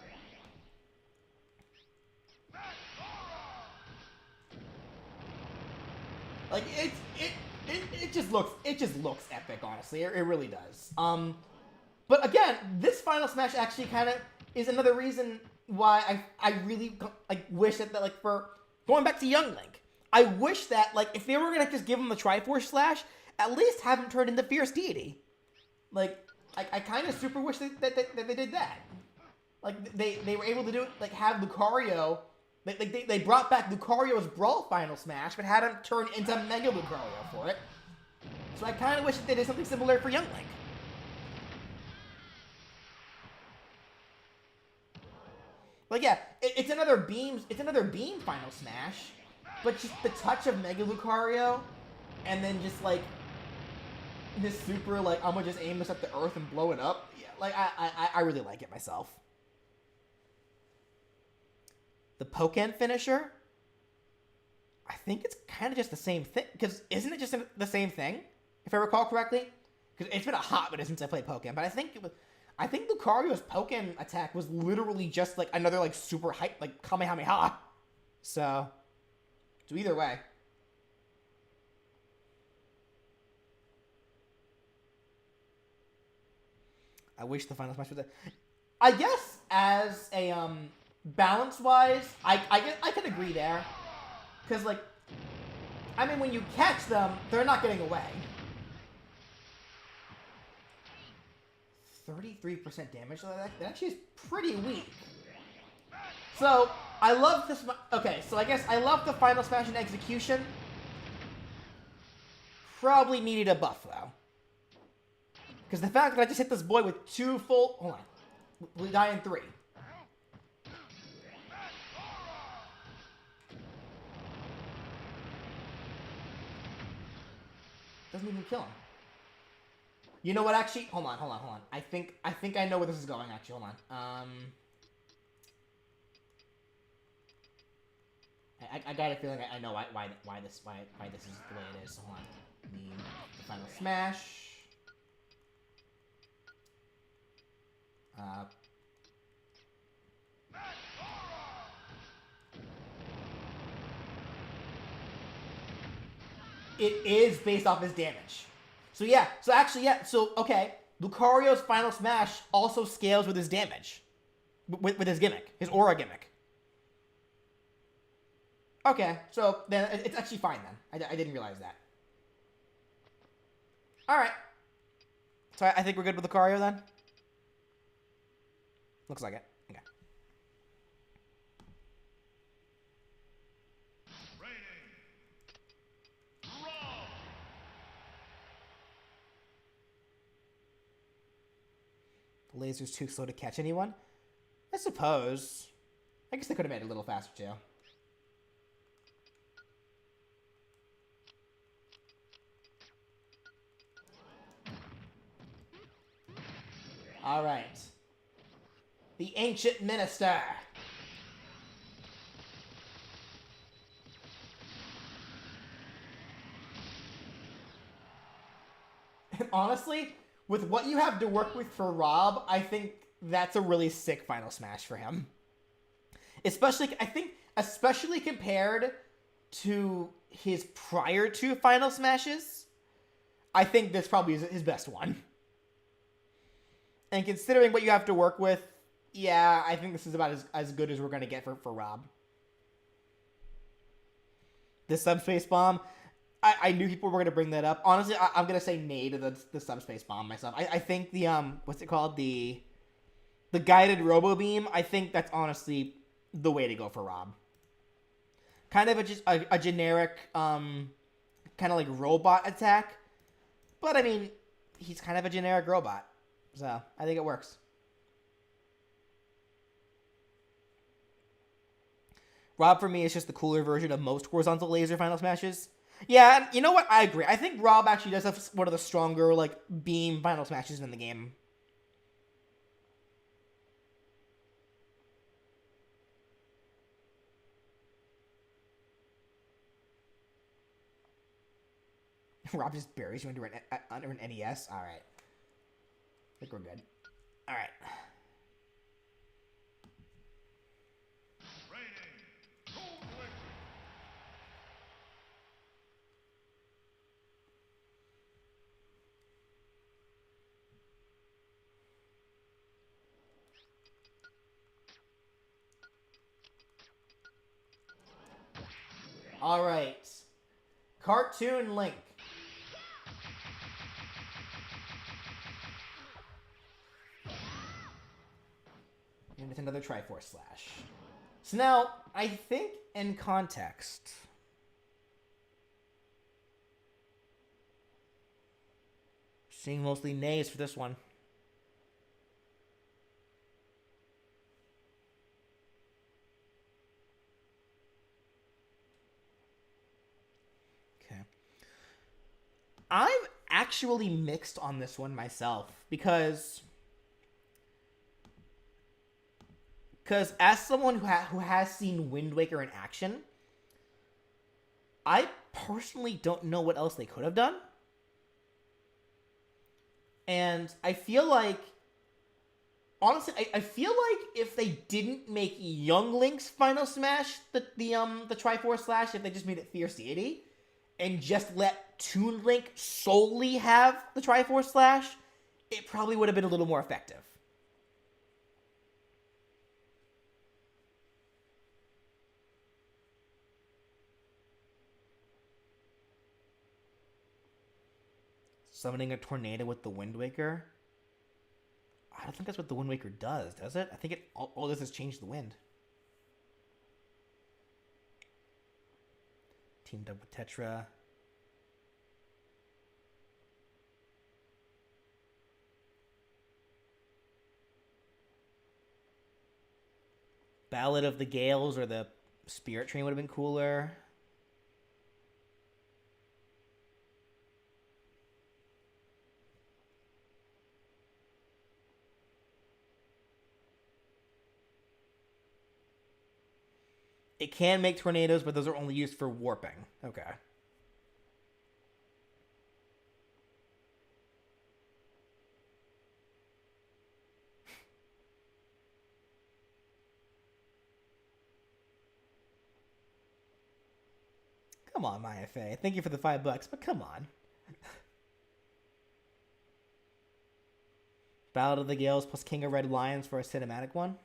Like it just looks epic, honestly. It really does. But again, this Final Smash actually kind of is another reason why I really wish that for going back to Young Link, I wish that if they were gonna just give him the Triforce Slash, at least have him turn into Fierce Deity. I kind of super wish that they did that. They were able to do it. Have Lucario. They brought back Lucario's Brawl Final Smash, but had him turn into Mega Lucario for it. So I kind of wish that they did something similar for Young Link. Yeah, it's another beam Final Smash, but just the touch of Mega Lucario, and then just this super I'm gonna just aim this at the earth and blow it up. Yeah, I really like it myself. The Pokken finisher, I think it's kind of just the same thing. Because isn't it just the same thing, if I recall correctly? Because it's been a hot minute since I played Pokken, but I think Lucario's Pokken attack was literally just another super hype Kamehameha. So either way. I wish the Final Smash was that. I guess as a balance-wise, I can agree there. Because, when you catch them, they're not getting away. 33% damage, so that actually is pretty weak. So, I love this... Okay, so I guess I love the Final Smash in execution. Probably needed a buff, though. Because the fact that I just hit this boy with 2 full... Hold on. We die in 3. Doesn't even kill him. You know what, actually? Hold on. I think I know where this is going, actually. Hold on. I got a feeling I know why this is the way it is. Hold on. The Final Smash. It is based off his damage. So yeah, okay. Lucario's Final Smash also scales with his damage. With his gimmick. His aura gimmick. Okay, so then it's actually fine then. I didn't realize that. Alright. So I think we're good with Lucario then? Looks like it. Okay. The laser's too slow to catch anyone? I suppose. I guess they could have made it a little faster too. Alright. The Ancient Minister. And honestly, with what you have to work with for R.O.B, I think that's a really sick final smash for him. Especially compared to his prior two final smashes, I think this probably is his best one. And considering what you have to work with, yeah, I think this is about as good as we're going to get for R.O.B. The Subspace Bomb, I knew people were going to bring that up. Honestly, I'm going to say nay to the Subspace Bomb myself. I think the, what's it called? The Guided Robo Beam, I think that's honestly the way to go for R.O.B. Kind of a generic, kind of like robot attack. But, I mean, he's kind of a generic robot. So, I think it works. R.O.B for me is just the cooler version of most horizontal laser final smashes. Yeah, you know what? I agree. I think R.O.B actually does have one of the stronger, like, beam final smashes in the game. R.O.B just buries you under an NES? Alright. I think we're good. Alright. Alright. Cartoon Link. And it's another Triforce Slash. So now, I think in context, seeing mostly nays for this one. Okay. I'm actually mixed on this one myself because as someone who has seen Wind Waker in action, I personally don't know what else they could have done. And I feel like, honestly, I feel like if they didn't make Young Link's final smash the Triforce Slash, if they just made it Fierce Deity, and just let Toon Link solely have the Triforce Slash, it probably would have been a little more effective. Summoning a tornado with the Wind Waker? I don't think that's what the Wind Waker does it? I think all this is change the wind. Teamed up with Tetra. Ballad of the Gales or the Spirit Train would have been cooler. It can make tornadoes, but those are only used for warping. Okay. Come on, Maya Faye. Thank you for the $5, but come on. Ballad of the Gales plus King of Red Lions for a cinematic one.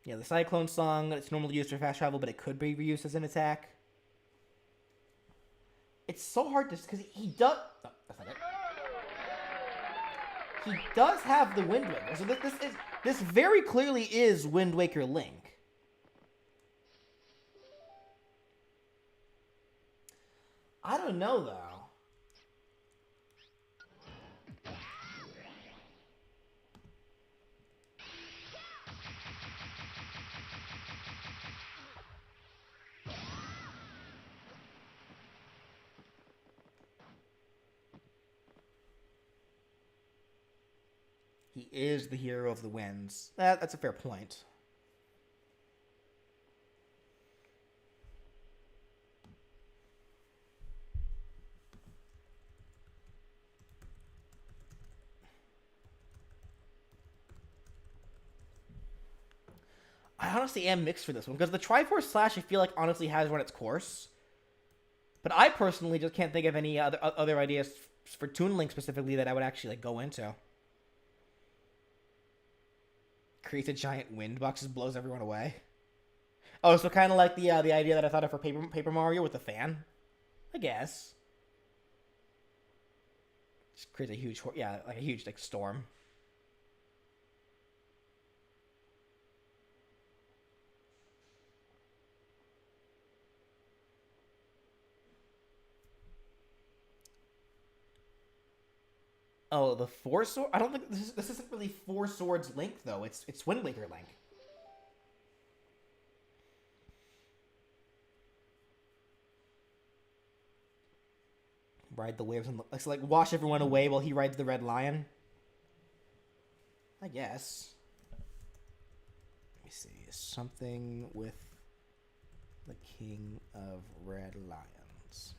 Yeah, the Cyclone Song, it's normally used for fast travel, but it could be reused as an attack. It's so hard to... because he does... Oh, that's not it. He does have the Wind Waker, so this very clearly is Wind Waker Link. I don't know, though. He is the hero of the winds. That's a fair point. I honestly am mixed for this one, because the Triforce Slash I feel like honestly has run its course. But I personally just can't think of any other ideas for Toon Link specifically that I would actually like go into. Creates a giant wind box, just blows everyone away. Oh, so kind of like the idea that I thought of for Paper Mario with the fan, I guess. Just creates a huge, like a huge like storm. Oh, the Four Sword? I don't think this isn't really Four Swords Link though. It's Wind Waker Link. Ride the waves and like wash everyone away while he rides the Red Lion. I guess. Let me see. Something with the King of Red Lions.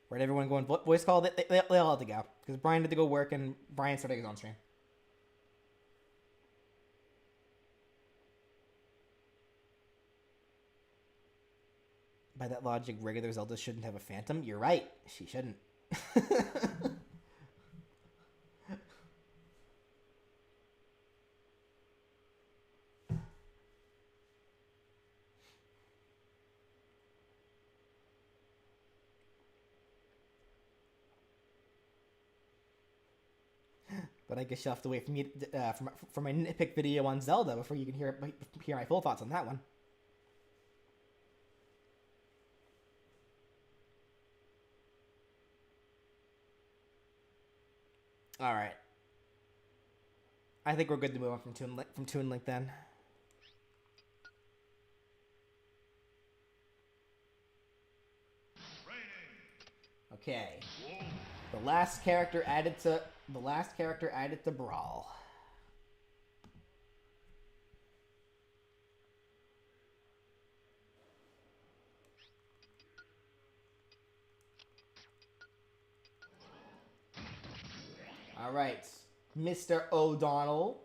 Right, everyone going voice call? They all had to go. Because Brian had to go work and Brian started his own stream. By that logic, regular Zelda shouldn't have a Phantom. You're right. She shouldn't. But I guess you'll have to wait for me for my nitpick video on Zelda before you can hear my full thoughts on that one. All right. I think we're good to move on from Toon Link then. Okay. The last character added to Brawl. All right, Mr. O'Donnell.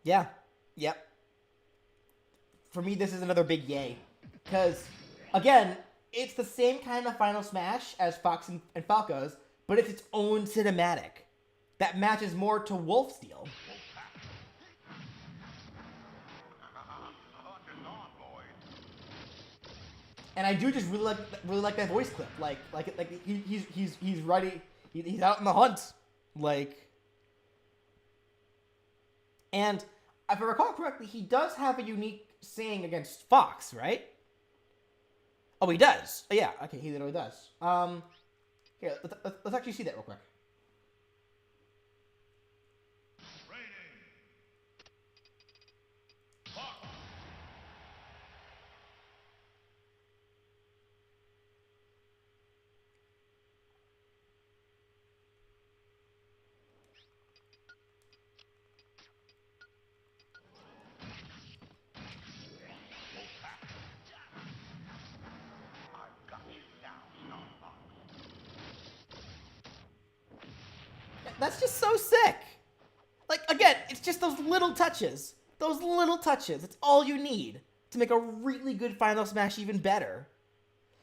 Yeah. Yep. For me, this is another big yay. Because, again, it's the same kind of Final Smash as Fox and Falco's, but it's its own cinematic that matches more to Wolfsteal. And I do just really like that voice clip. Like he's ready. He's out in the hunt. Like. And if I recall correctly, he does have a unique saying against Fox, right? Oh, he does. Oh, yeah, okay, he literally does. Here, let's actually see that real quick. That's just so sick. Like, again, it's just those little touches. Those little touches. It's all you need to make a really good Final Smash even better.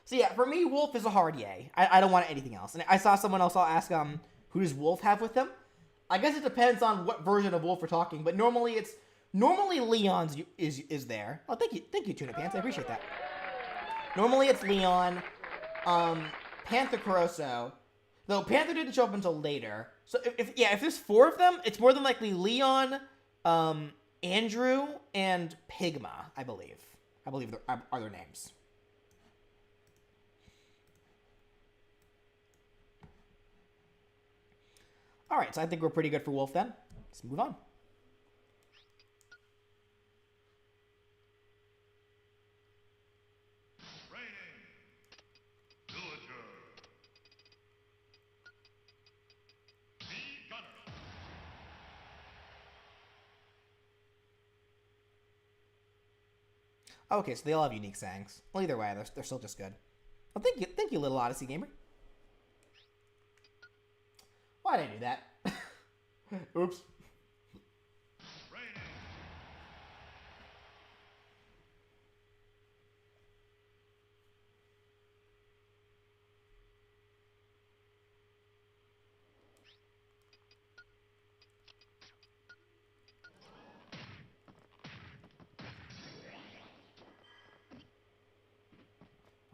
So yeah, for me, Wolf is a hard yay. I don't want anything else. And I saw someone else ask, who does Wolf have with him? I guess it depends on what version of Wolf we're talking, but normally Leon's is there. Oh, thank you, Tuna Pants. I appreciate that. Normally it's Leon, Panther Caroso, though Panther didn't show up until later. So if there's 4 of them, it's more than likely Leon, Andrew, and Pigma, I believe. I believe are their names. All right, so I think we're pretty good for Wolf then. Let's move on. Training. Villager. Mii Gunner. Okay, so they all have unique sayings. Well, either way, they're still just good. Well, thank you, little Odyssey gamer. Why did I do that? Oops. Training.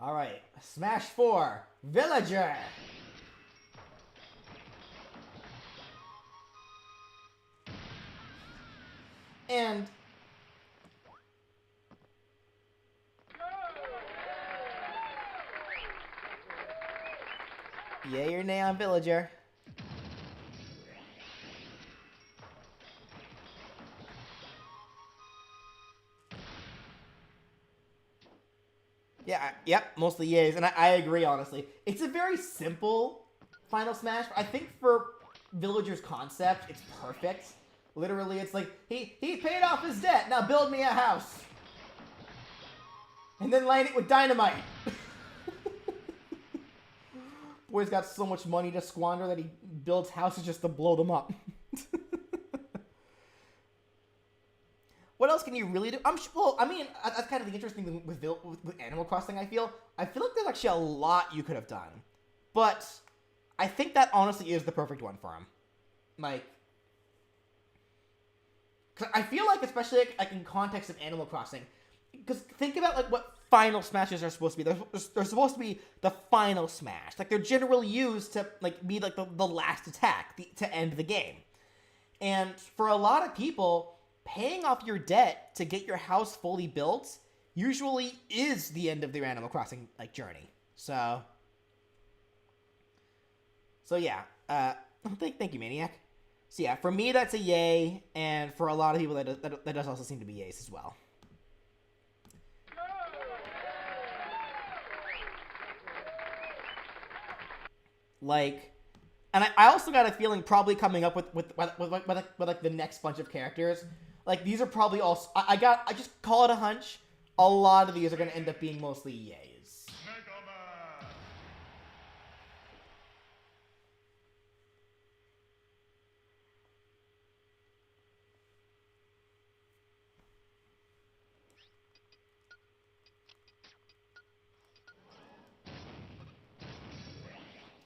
All right, Smash 4, Villager. And yay or nay on Villager. Yeah, yep, mostly yays, and I agree, honestly. It's a very simple Final Smash, but I think for Villager's concept, it's perfect. Literally, it's like, he paid off his debt, now build me a house. And then light it with dynamite. Boy's got so much money to squander that he builds houses just to blow them up. What else can you really do? Well, I mean, that's kind of the interesting thing with Animal Crossing, I feel. I feel like there's actually a lot you could have done. But I think that honestly is the perfect one for him. Like, 'cause I feel like, especially like in context of Animal Crossing, because think about like what final smashes are supposed to be. They're supposed to be the final smash. Like they're generally used to like be like the last attack to end the game. And for a lot of people, paying off your debt to get your house fully built usually is the end of their Animal Crossing like journey. So yeah. Thank you, Maniac. So yeah, for me that's a yay, and for a lot of people that does also seem to be yays as well. Like, and I also got a feeling probably coming up with like the next bunch of characters, like these are probably all I just call it a hunch. A lot of these are gonna end up being mostly yays. Mega Man.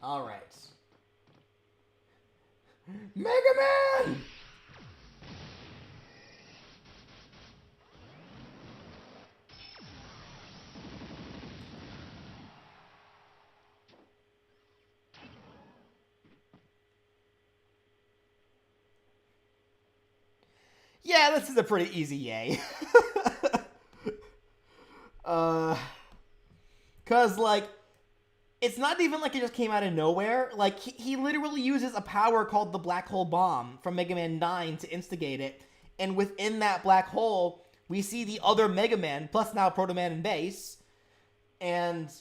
All right. Mega Man! Yeah, this is a pretty easy yay. Cause like, it's not even like it just came out of nowhere. Like, he literally uses a power called the Black Hole Bomb from Mega Man 9 to instigate it. And within that black hole, we see the other Mega Man, plus now Proto Man and Bass. And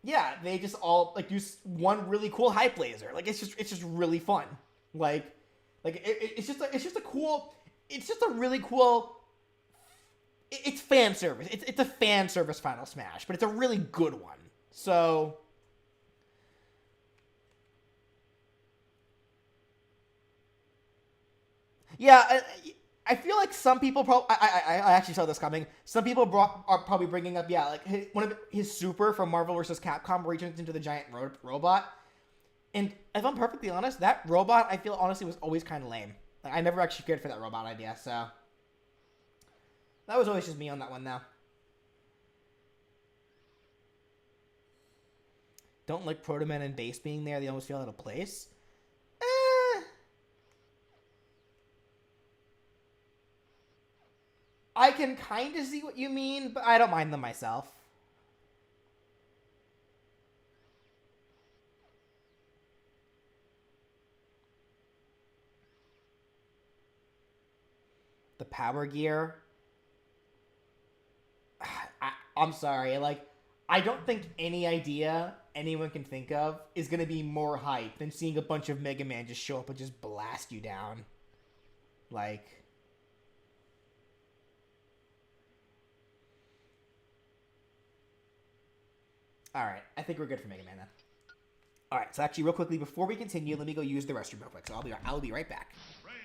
yeah, they just all like use one really cool hype laser. Like it's just really fun. It's just a really cool. It's fan service. It's a fan service Final Smash, but it's a really good one. So yeah, I feel like some people I actually saw this coming. Some people are probably bringing up like one of his super from Marvel vs. Capcom where he turns into the giant robot. And if I'm perfectly honest, that robot I feel honestly was always kind of lame. Like, I never actually cared for that robot idea, so that was always just me on that one now. Don't like Proto Man and Bass being there. They almost feel out of place. I can kind of see what you mean, but I don't mind them myself. the Power Gear. I'm sorry, like, I don't think any idea anyone can think of is gonna be more hype than seeing a bunch of Mega Man just show up and just blast you down. Like... Alright, I think we're good for Mega Man then. Alright, so actually real quickly, before we continue, let me go use the restroom real quick, so I'll be right back. Training.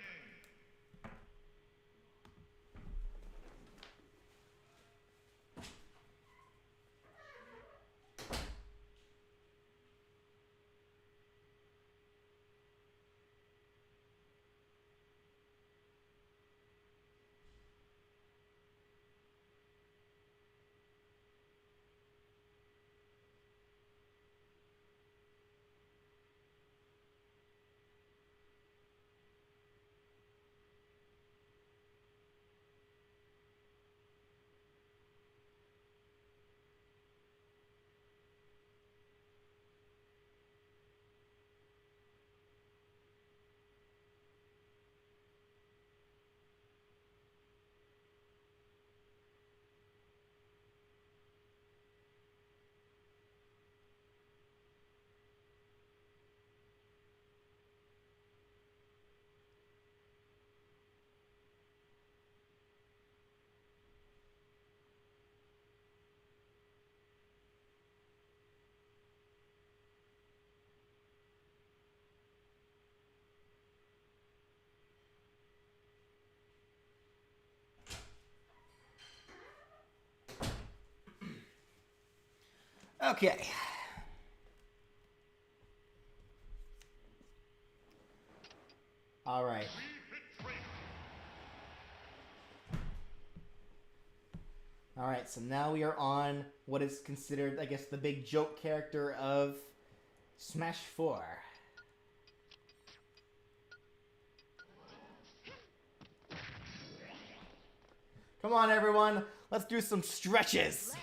Okay. Alright. Wii Fit Trainer. Alright, so now we are on what is considered, I guess, the big joke character of Smash 4. Come on, everyone. Let's do some stretches.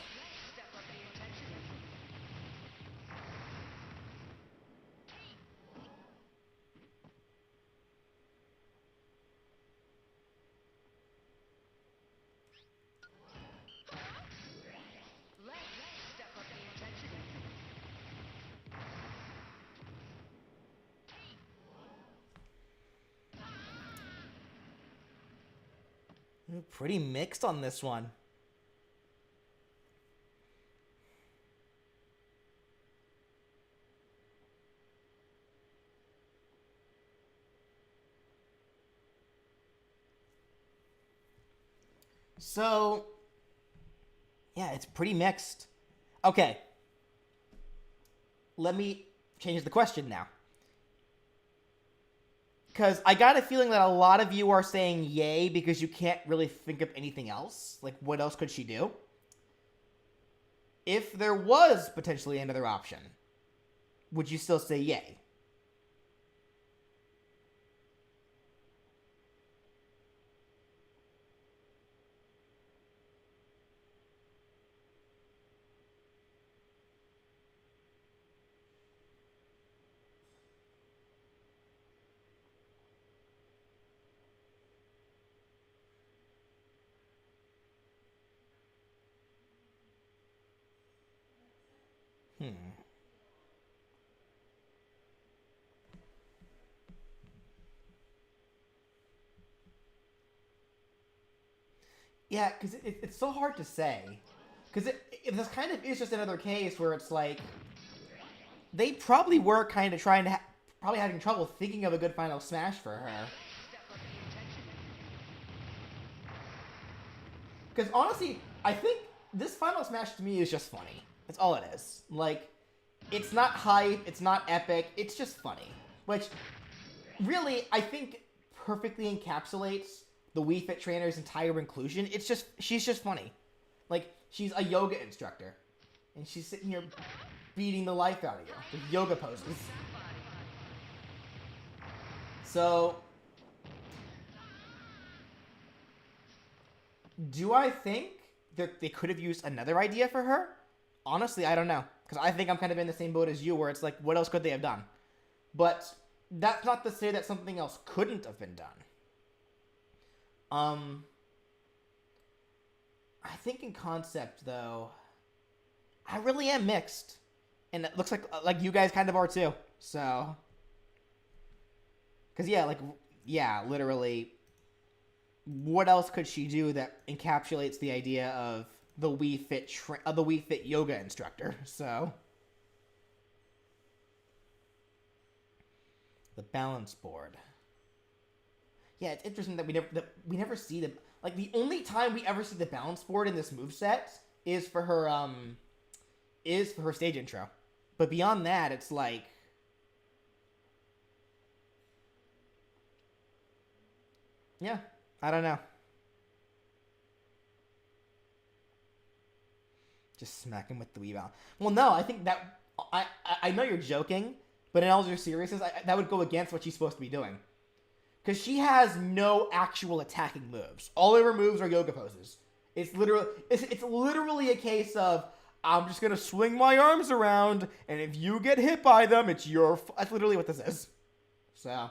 Pretty mixed on this one. So, yeah, it's pretty mixed. Okay. Let me change the question now. Because I got a feeling that a lot of you are saying yay because you can't really think of anything else. Like, what else could she do? If there was potentially another option, would you still say yay? Yeah, because it's so hard to say. Because this kind of is just another case where it's like, they probably were kind of trying to, probably having trouble thinking of a good final smash for her. Because honestly, I think this final smash to me is just funny. That's all it is. Like, it's not hype, it's not epic, it's just funny. Which, really, I think perfectly encapsulates the Wii Fit Trainer's entire inclusion. It's just, she's just funny. Like, she's a yoga instructor. And she's sitting here beating the life out of you with yoga poses. So, do I think that they could have used another idea for her? Honestly, I don't know. Because I think I'm kind of in the same boat as you, where it's like, what else could they have done? But that's not to say that something else couldn't have been done. I think in concept though, I really am mixed, and it looks like you guys kind of are too. So, because yeah, literally, what else could she do that encapsulates the idea of the Wii Fit yoga instructor? So, the balance board. Yeah, it's interesting that we never see the like the only time we ever see the balance board in this moveset is for her stage intro. But beyond that, it's like yeah, I don't know. Just smack him with the Wii Ball. Well, no, I think that I know you're joking, but in all your seriousness, that would go against what she's supposed to be doing. Because she has no actual attacking moves. All of her moves are yoga poses. It's literally a case of, I'm just going to swing my arms around, and if you get hit by them, it's your... That's literally what this is. So...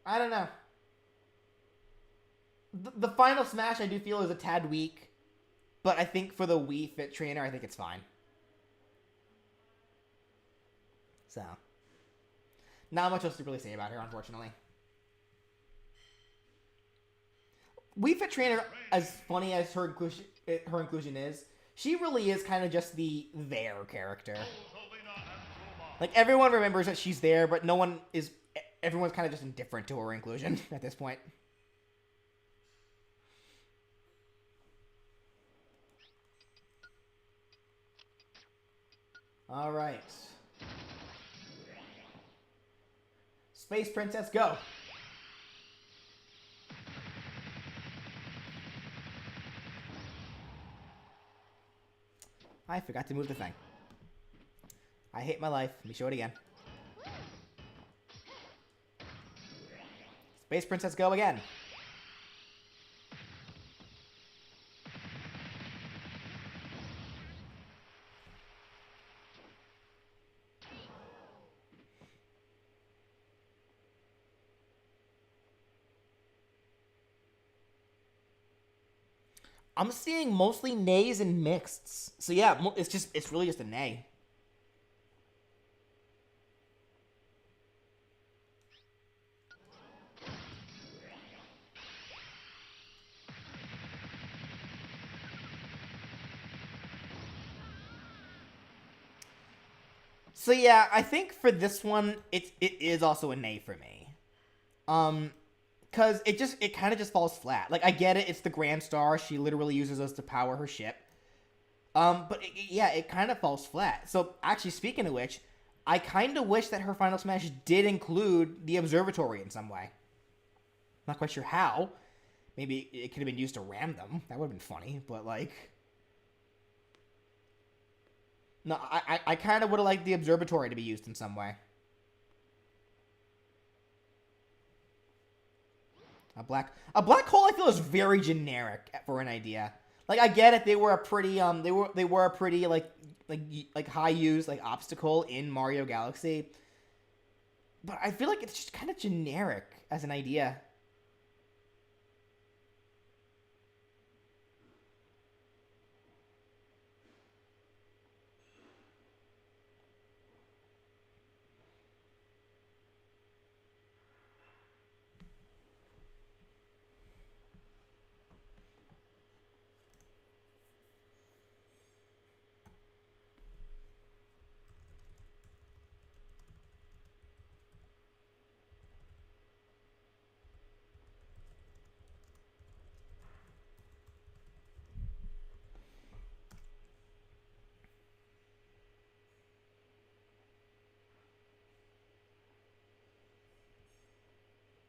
I don't know. The final smash I do feel is a tad weak. But I think for the Wii Fit Trainer, I think it's fine. So, not much else to really say about her, unfortunately. Wii Fit Trainer, as funny as her inclusion is, she really is kind of just the there character. Like, everyone remembers that she's there, but everyone's kind of just indifferent to her inclusion at this point. All right. Space Princess, go! I forgot to move the thing. I hate my life. Let me show it again. Space Princess, go again. I'm seeing mostly nays and mixeds. So yeah, it's really just a nay. So yeah, I think for this one, it is also a nay for me. Cause it kind of just falls flat. Like, I get it, it's the Grand Star. She literally uses those to power her ship. But it kind of falls flat. So actually, speaking of which, I kind of wish that her final smash did include the observatory in some way. Not quite sure how. Maybe it could have been used to ram them. That would have been funny. But like, no, I kind of would have liked the observatory to be used in some way. A black hole, I feel, is very generic for an idea. Like, I get it, they were a pretty like high use like obstacle in Mario Galaxy, but I feel like it's just kind of generic as an idea.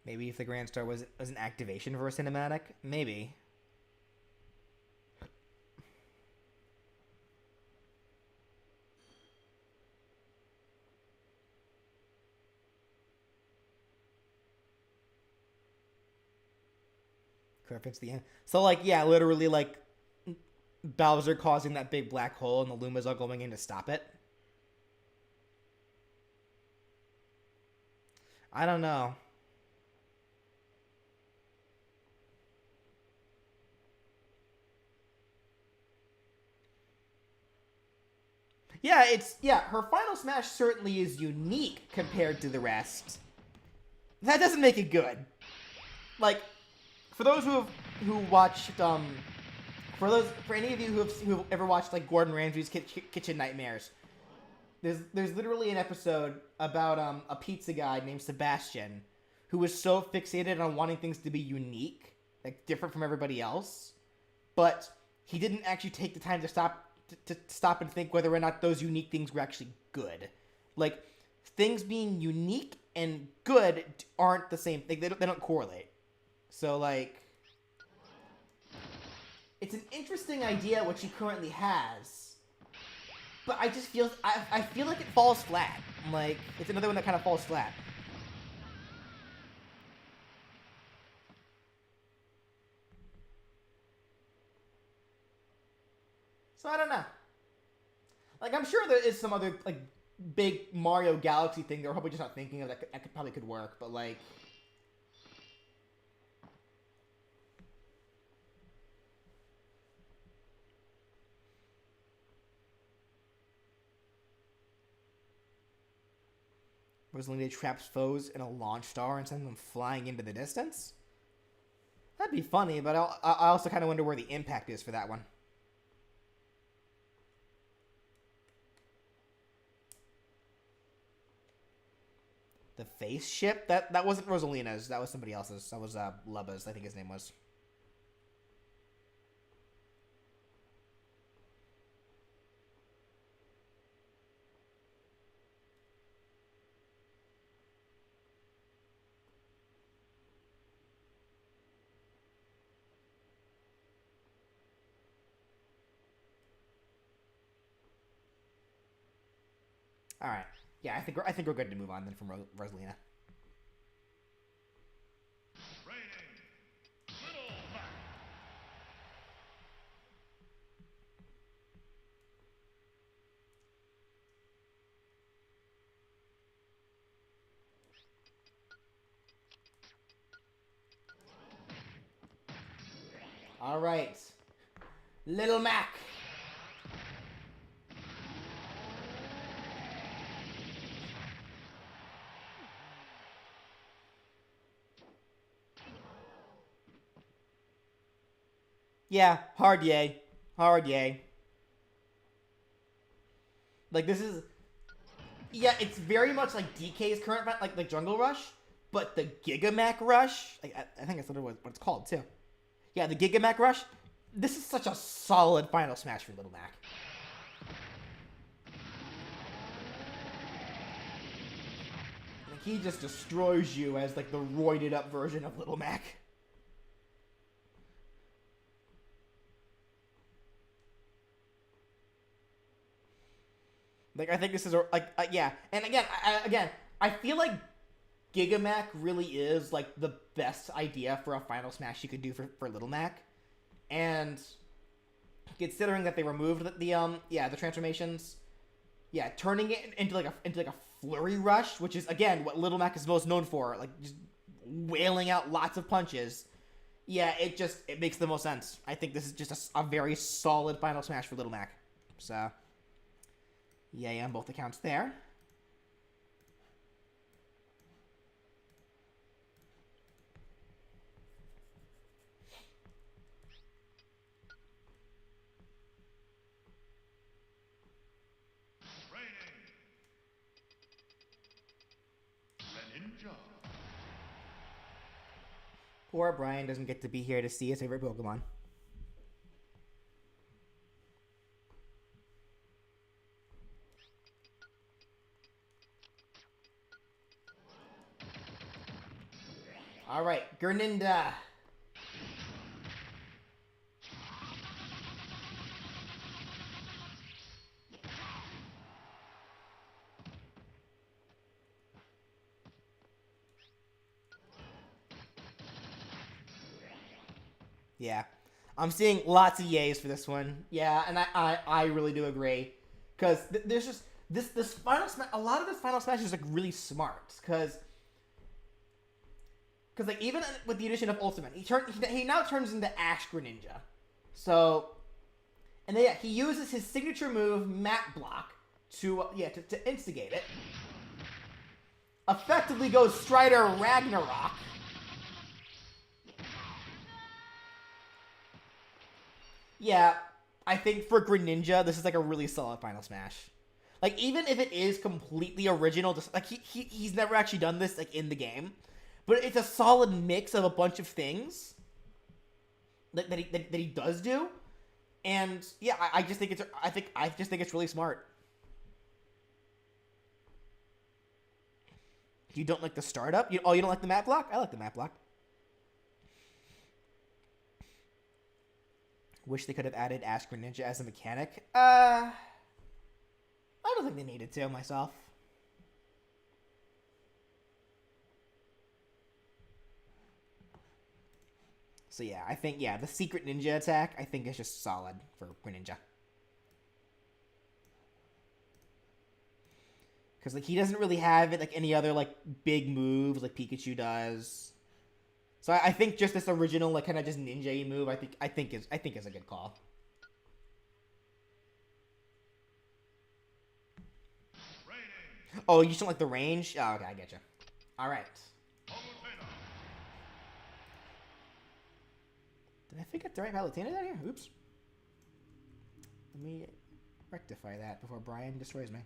Maybe if the Grand Star was an activation for a cinematic, maybe. Reference the end. So like, yeah, literally like Bowser causing that big black hole and the Lumas all going in to stop it. I don't know. Yeah, her final smash certainly is unique compared to the rest. That doesn't make it good. Like, for those who watched for any of you who've ever watched like Gordon Ramsay's Kitchen Nightmares, there's literally an episode about a pizza guy named Sebastian who was so fixated on wanting things to be unique, like different from everybody else, but he didn't actually take the time to stop and think whether or not those unique things were actually good. Like, things being unique and good aren't the same thing. They don't correlate. So, like, it's an interesting idea what she currently has, but I just feel I feel like it falls flat. Like, it's another one that kind of falls flat. So I don't know. Like, I'm sure there is some other like big Mario Galaxy thing that we're probably just not thinking of that probably could work, but like. Rosalina traps foes in a launch star and sends them flying into the distance? That'd be funny, but I also kind of wonder where the impact is for that one. The face ship? That wasn't Rosalina's. That was somebody else's. That was Lubba's, I think his name was. All right. Yeah, I think we're good to move on then from Rosalina. Training. Little Mac. All right. Little Mac. Yeah, hard yay. Hard yay. Like, this is... Yeah, it's very much like DK's current, like Jungle Rush, but the Gigamac Rush, like, I think that's what it's called, too. Yeah, the Gigamac Rush, this is such a solid final smash for Little Mac. Like, he just destroys you as, like, the roided up version of Little Mac. Like, I think this is, yeah. And again, I feel like Gigamac really is, like, the best idea for a final smash you could do for Little Mac. And considering that they removed the transformations, yeah, turning it into like a flurry rush, which is, again, what Little Mac is most known for, like, just wailing out lots of punches. Yeah, it makes the most sense. I think this is just a very solid final smash for Little Mac. So... yay on both accounts there. Training. Greninja. Poor Brian doesn't get to be here to see his favorite Pokemon. All right, Greninja. Yeah, I'm seeing lots of yays for this one. Yeah, and I really do agree, because there's just this final smash. A lot of this final smash is like really smart, because Because, like, even with the addition of Ultimate, he now turns into Ash Greninja. So, and then, yeah, he uses his signature move, Mat Block, to instigate it. Effectively goes Strider Ragnarok. Yeah, I think for Greninja, this is like a really solid Final Smash. Like, even if it is completely original, just like he's never actually done this like in the game, but it's a solid mix of a bunch of things that he does do, and yeah, I just think it's really smart. You don't like the startup? You don't like the Mat Block? I like the Mat Block. Wish they could have added Ash Greninja as a mechanic. I don't think they needed to, myself. So yeah, I think, the secret ninja attack, I think is just solid for Greninja. Because, like, he doesn't really have it, like, any other, like, big moves like Pikachu does. So I think just this original, like, kind of just ninja-y move, I think is a good call. Training. Oh, you just don't like the range? Oh, okay, I get you. All right. Did I think it's the right Palutena down here? Oops. Let me rectify that before Brian destroys me.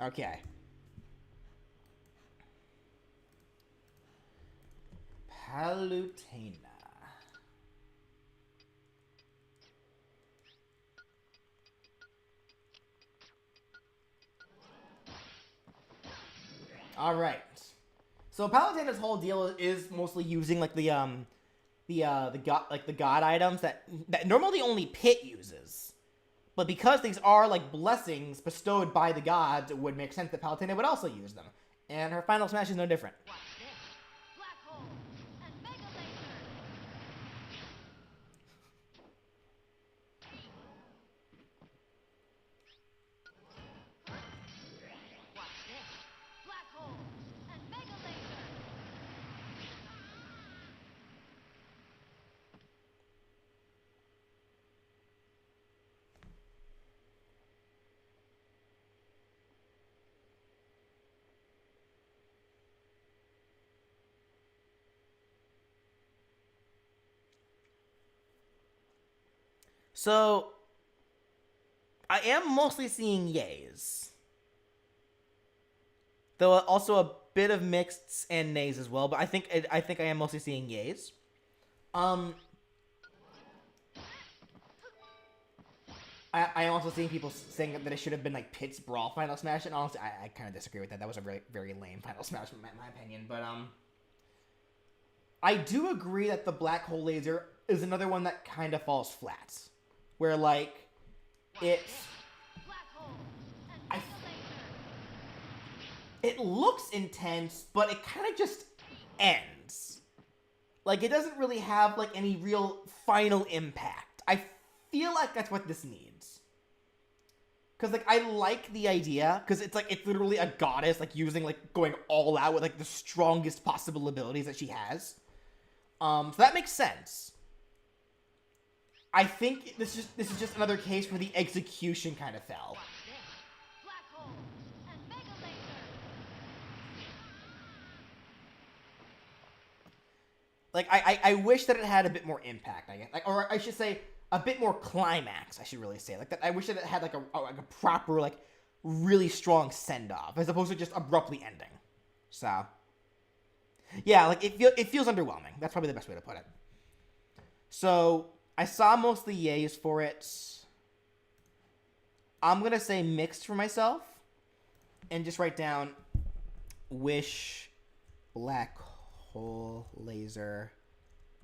Okay. Palutena. All right. So Palutena's whole deal is mostly using like the god items that normally only Pit uses. But because these are, like, blessings bestowed by the gods, it would make sense that Palutena would also use them. And her final smash is no different. Black hole and mega laser. Watch this. Black hole and mega laser. So, I am mostly seeing yays. Though also a bit of mixeds and nays as well, but I think I am mostly seeing yays. I am also seeing people saying that it should have been like Pit's Brawl Final Smash, and honestly, I kind of disagree with that. That was a very, very lame Final Smash in my opinion, but I do agree that the Black Hole Laser is another one that kind of falls flat. Where, like, it's... Black hole and I- mega laser. It looks intense, but it kind of just ends. Like, it doesn't really have, like, any real final impact. I feel like that's what this needs. Because, like, I like the idea, because it's, like, it's literally a goddess, like, using, like, going all out with, like, the strongest possible abilities that she has. So that makes sense. I think this is just another case where the execution kind of fell. Watch this. Black hole and mega laser. Like, I wish that it had a bit more impact, I guess. Like, or I should say, a bit more climax, I should really say. Like, that I wish that it had, like, a proper, like, really strong send-off, as opposed to just abruptly ending. So, yeah, like, it feels underwhelming. That's probably the best way to put it. So, I saw mostly yays for it. I'm going to say mixed for myself. And just write down, wish Black Hole Laser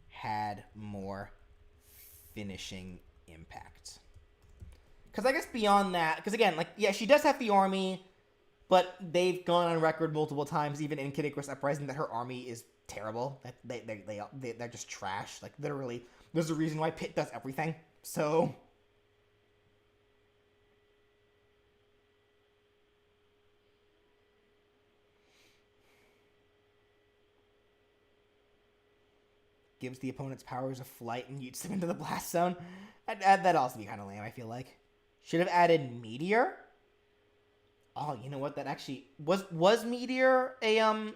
had more finishing impact. Because I guess beyond that, because again, like, yeah, she does have the army, but they've gone on record multiple times, even in Kid Icarus Uprising, that her army is terrible. That they're just trash. Like, literally, there's a reason why Pit does everything. So gives the opponent's powers of flight and yeets them into the blast zone. That'd also be kind of lame, I feel like. Should have added Meteor. Oh, you know what? That actually was Meteor a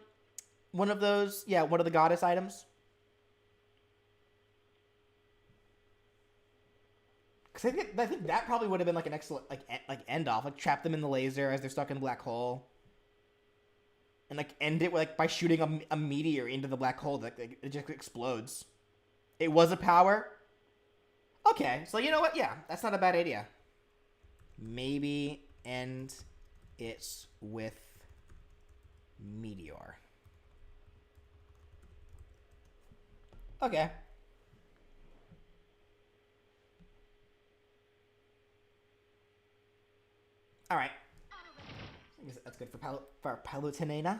one of those, yeah, one of the goddess items. Because I think that probably would have been like an excellent like end off, like trap them in the laser as they're stuck in the black hole, and like end it with, like by shooting a meteor into the black hole that it just explodes. It was a power. Okay, so you know what? Yeah, that's not a bad idea. Maybe end it with Meteor. Okay. All right. I guess that's good for Palutena.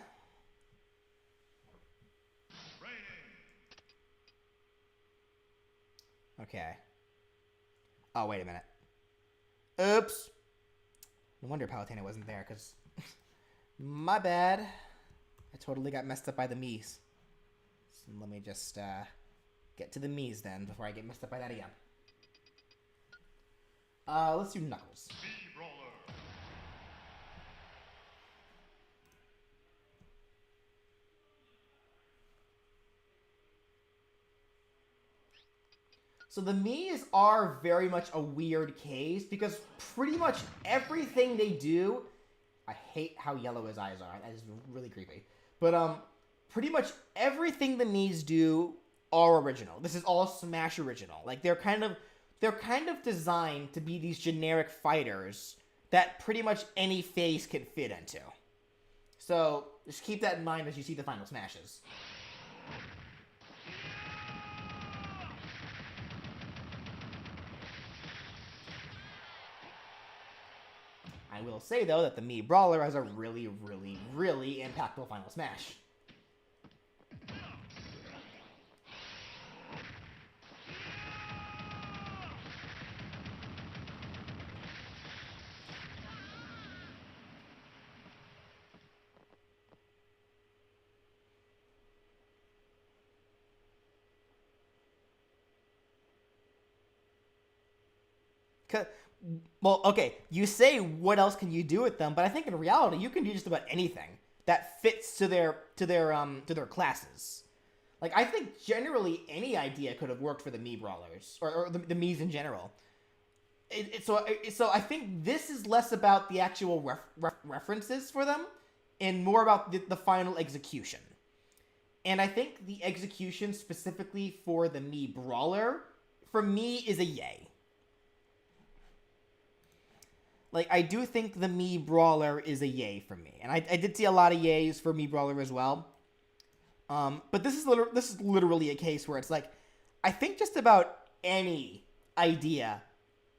Okay. Oh, wait a minute. Oops. No wonder Palutena wasn't there, because... my bad. I totally got messed up by the Miis. So let me just get to the Miis then, before I get messed up by that again. Let's do Knuckles. Mii Brawler. So the Miis are very much a weird case, because pretty much everything they do... I hate how yellow his eyes are. That is really creepy. But pretty much everything the Miis do are original. This is all Smash original. Like they're kind of designed to be these generic fighters that pretty much any face can fit into. So just keep that in mind as you see the final Smashes. I will say, though, that the Mii Brawler has a really, really, really impactful final smash. Well, okay, you say what else can you do with them, but I think in reality you can do just about anything that fits to their classes. Like I think generally any idea could have worked for the Mii Brawlers or the Miis in general. So I think this is less about the actual references for them and more about the final execution. And I think the execution specifically for the Mii Brawler for me is a yay. Like, I do think the Mii Brawler is a yay for me. And I did see a lot of yays for Mii Brawler as well. But this is literally a case where it's like, I think just about any idea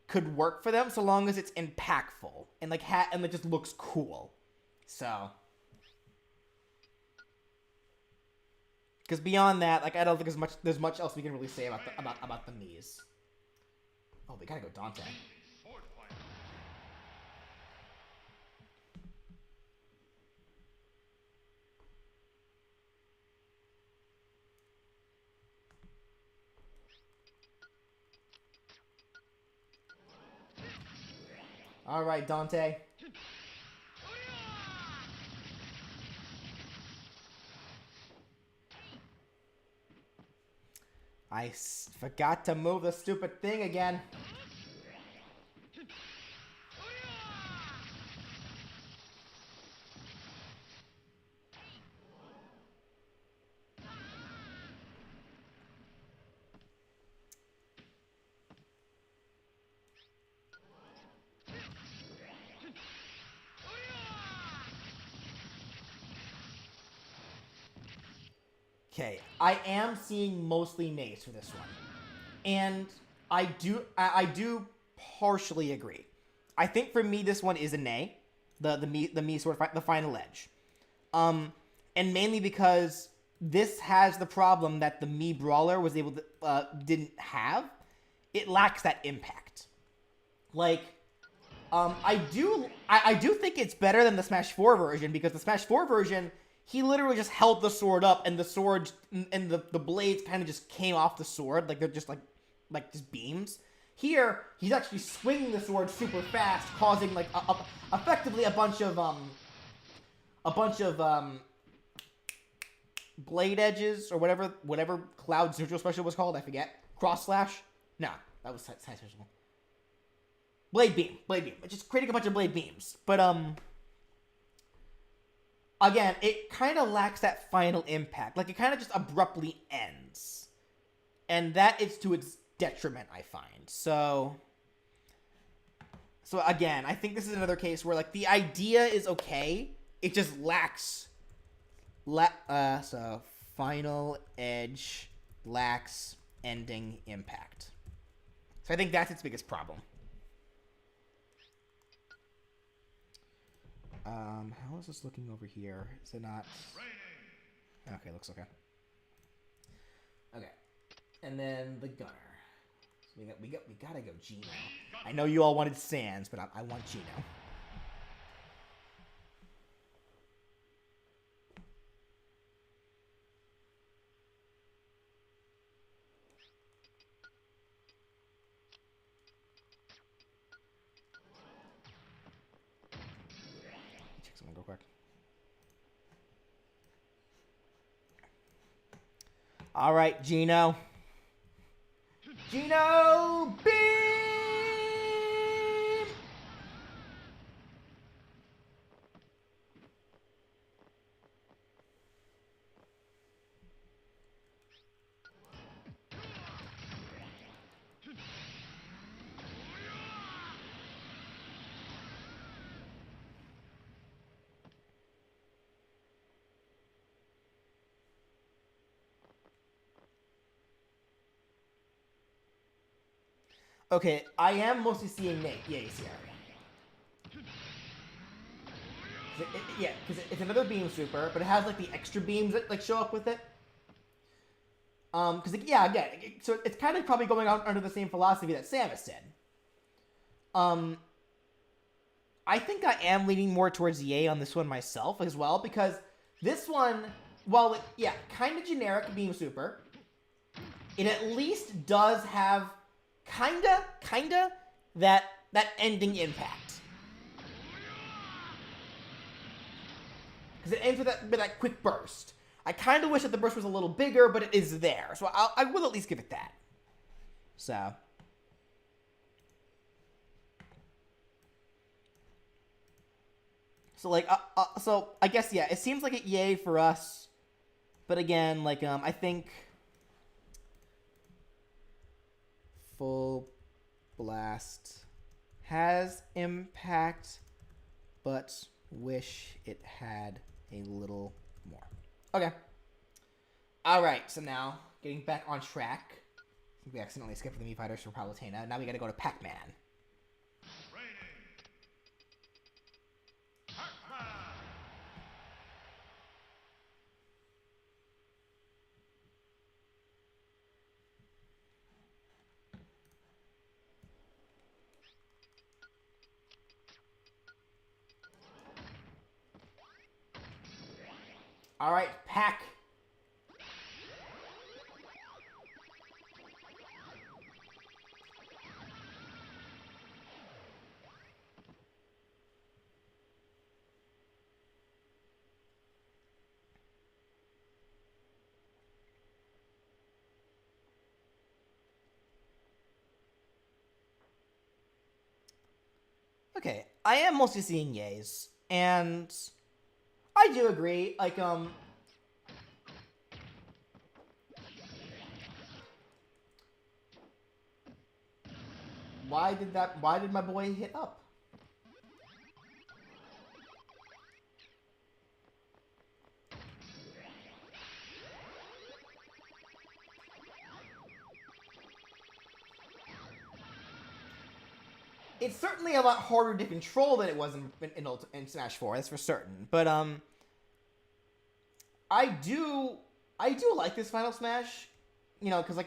could work for them so long as it's impactful and like and it just looks cool. So, because beyond that, like I don't think there's much else we can really say about the Miis. Oh, we gotta go Dante. All right, Dante. I forgot to move the stupid thing again. Okay, I am seeing mostly nays for this one, and I do partially agree. I think for me this one is a nay, the Mii Swordfighter, the final edge, and mainly because this has the problem that the Mii Brawler was able to didn't have, it lacks that impact. Like, I do think it's better than the Smash 4 version, because the Smash 4 version, he literally just held the sword up, and the sword and the blades kind of just came off the sword, like they're just like just beams. Here, he's actually swinging the sword super fast, causing like effectively a bunch of blade edges, or whatever Cloud's neutral special was called, I forget. Cross slash? No, that was side special. Blade beam. Just creating a bunch of blade beams. But again, it kind of lacks that final impact. Like, it kind of just abruptly ends. And that is to its detriment, I find. So again, I think this is another case where, like, the idea is okay, it just lacks so final edge lacks ending impact. So I think that's its biggest problem. How is this looking over here? Is it not? Okay, looks okay. Okay, and then the Gunner. So we gotta go Gino. I know you all wanted Sans, but I want Gino. Check something real quick. All right, Gino. Gino beam! Okay, I am mostly seeing Yays here. Yeah, because it's another beam super, but it has like the extra beams that like show up with it. Because yeah, again, so it's kind of probably going on under the same philosophy that Samus did. I think I am leaning more towards Yay on this one myself as well, because this one, while it, yeah, kind of generic beam super, it at least does have kinda that ending impact. Because it ends with that quick burst. I kind of wish that the burst was a little bigger, but it is there. So I will at least give it that. So like, so I guess, yeah, it seems like a yay for us. But again, like, I think Full Blast has impact, but wish it had a little more. Okay. Alright, so now, getting back on track. I think we accidentally skipped the Mii Fighters for Palutena. Now we gotta go to Pac-Man. All right, Pac. Okay, I am mostly seeing yays, and I do agree, like, why did my boy hit up? It's certainly a lot harder to control than it was in Smash 4, that's for certain. But I do like this Final Smash, because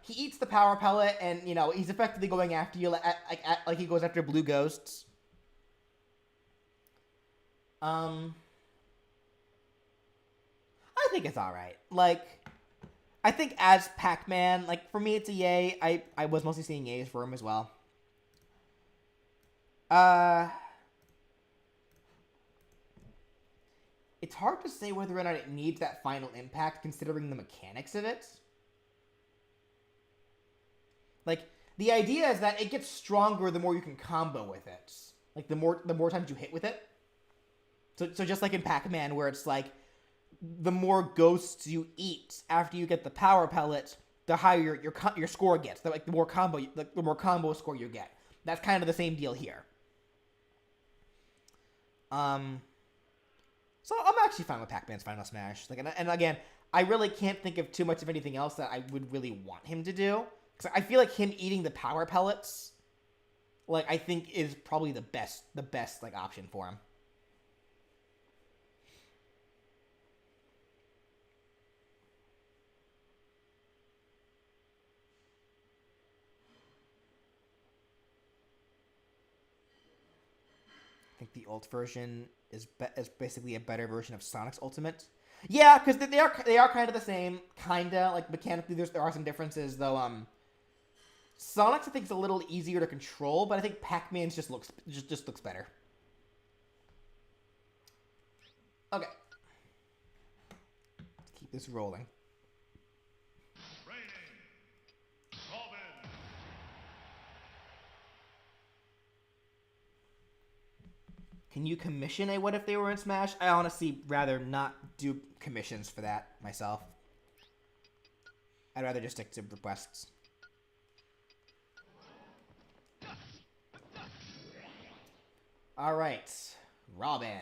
he eats the power pellet, and he's effectively going after you like he goes after blue ghosts. I think it's all right. Like, I think as Pac-Man, like, for me, it's a yay. I was mostly seeing yays for him as well. It's hard to say whether or not it needs that final impact, considering the mechanics of it. Like, the idea is that it gets stronger the more you can combo with it. Like, the more times you hit with it. So just like in Pac-Man, where it's like, the more ghosts you eat after you get the power pellet, the higher your score gets. The more combo score you get. That's kind of the same deal here. So I'm actually fine with Pac-Man's Final Smash. Like, and again, I really can't think of too much of anything else that I would really want him to do. Because I feel like him eating the power pellets, like, I think is probably the best like option for him. I think the ult version is basically a better version of Sonic's ultimate. Yeah, because they are kind of the same, kinda, like, mechanically there are some differences, though. Sonic's, I think, is a little easier to control, but I think Pac-Man's just looks better. Okay. Let's keep this rolling. Can you commission a What If They Were in Smash? I honestly rather not do commissions for that myself. I'd rather just stick to requests. Alright. Robin.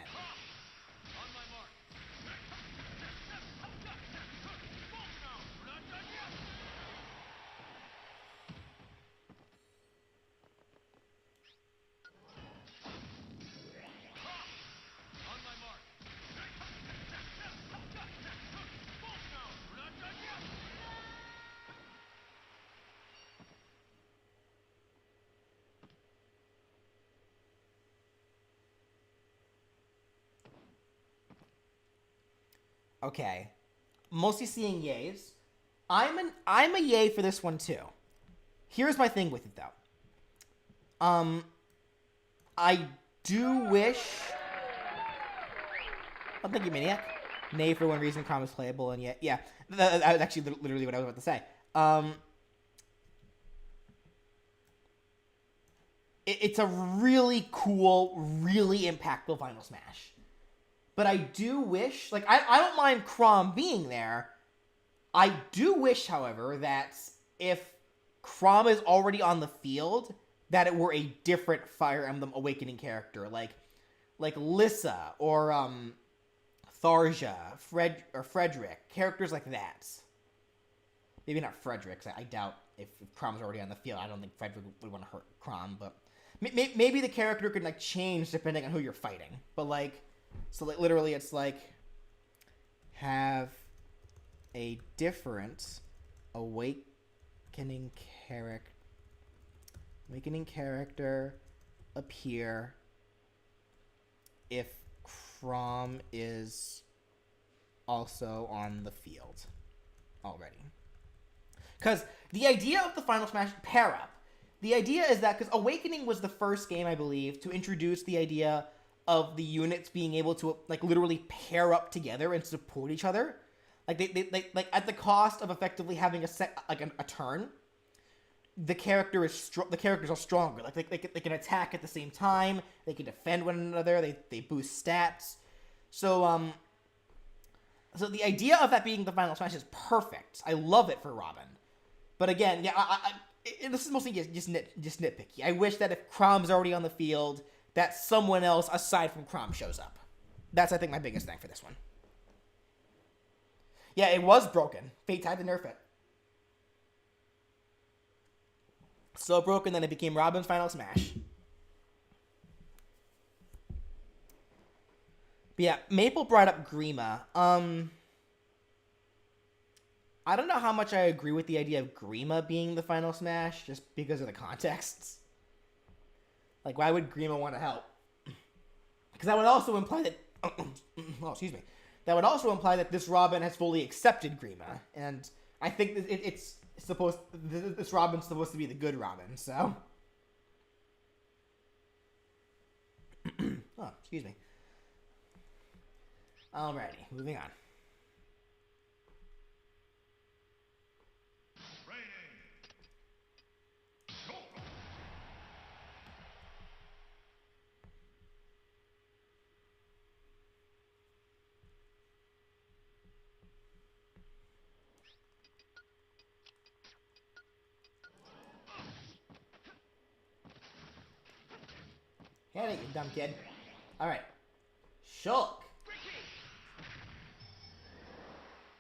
Okay. Mostly seeing yays. I'm a yay for this one too. Here's my thing with it though. I do wish. Oh, thank you, Maniac. Nay for one reason, Chrom is playable, and yet, yeah, that was actually literally what I was about to say. It's a really cool, really impactful Final Smash. But I do wish, like, I don't mind Chrom being there. I do wish, however, that if Chrom is already on the field, that it were a different Fire Emblem Awakening character, like Lissa or Tharja, Frederick, characters like that. Maybe not Frederick, 'cause I doubt if Chrom's already on the field, I don't think Frederick would want to hurt Chrom, but maybe the character could, like, change depending on who you're fighting. But, like, so, like, literally it's like, have a different awakening character appear if Chrom is also on the field already. Because the idea of the Final Smash pair up, the idea is that, because Awakening was the first game, I believe, to introduce the idea of the units being able to, like, literally pair up together and support each other. Like, they like, at the cost of effectively having a turn, the characters are stronger. Like, they can attack at the same time, they can defend one another, they boost stats. So the idea of that being the Final Smash is perfect. I love it for Robin. But again, yeah, this is mostly just nitpicky. I wish that if Chrom's already on the field, that someone else aside from Chrom shows up. That's, I think, my biggest thing for this one. Yeah, it was broken. Fate had to nerf it. So broken that it became Robin's Final Smash. But yeah, Maple brought up Grima. I don't know how much I agree with the idea of Grima being the final Smash, just because of the contexts. Like, why would Grima want to help? Because that would also imply that... oh, excuse me. That would also imply that this Robin has fully accepted Grima. And I think that it's supposed... This Robin's supposed to be the good Robin, so... oh, excuse me. Alrighty, moving on. Hit it, you dumb kid. Alright. Shulk.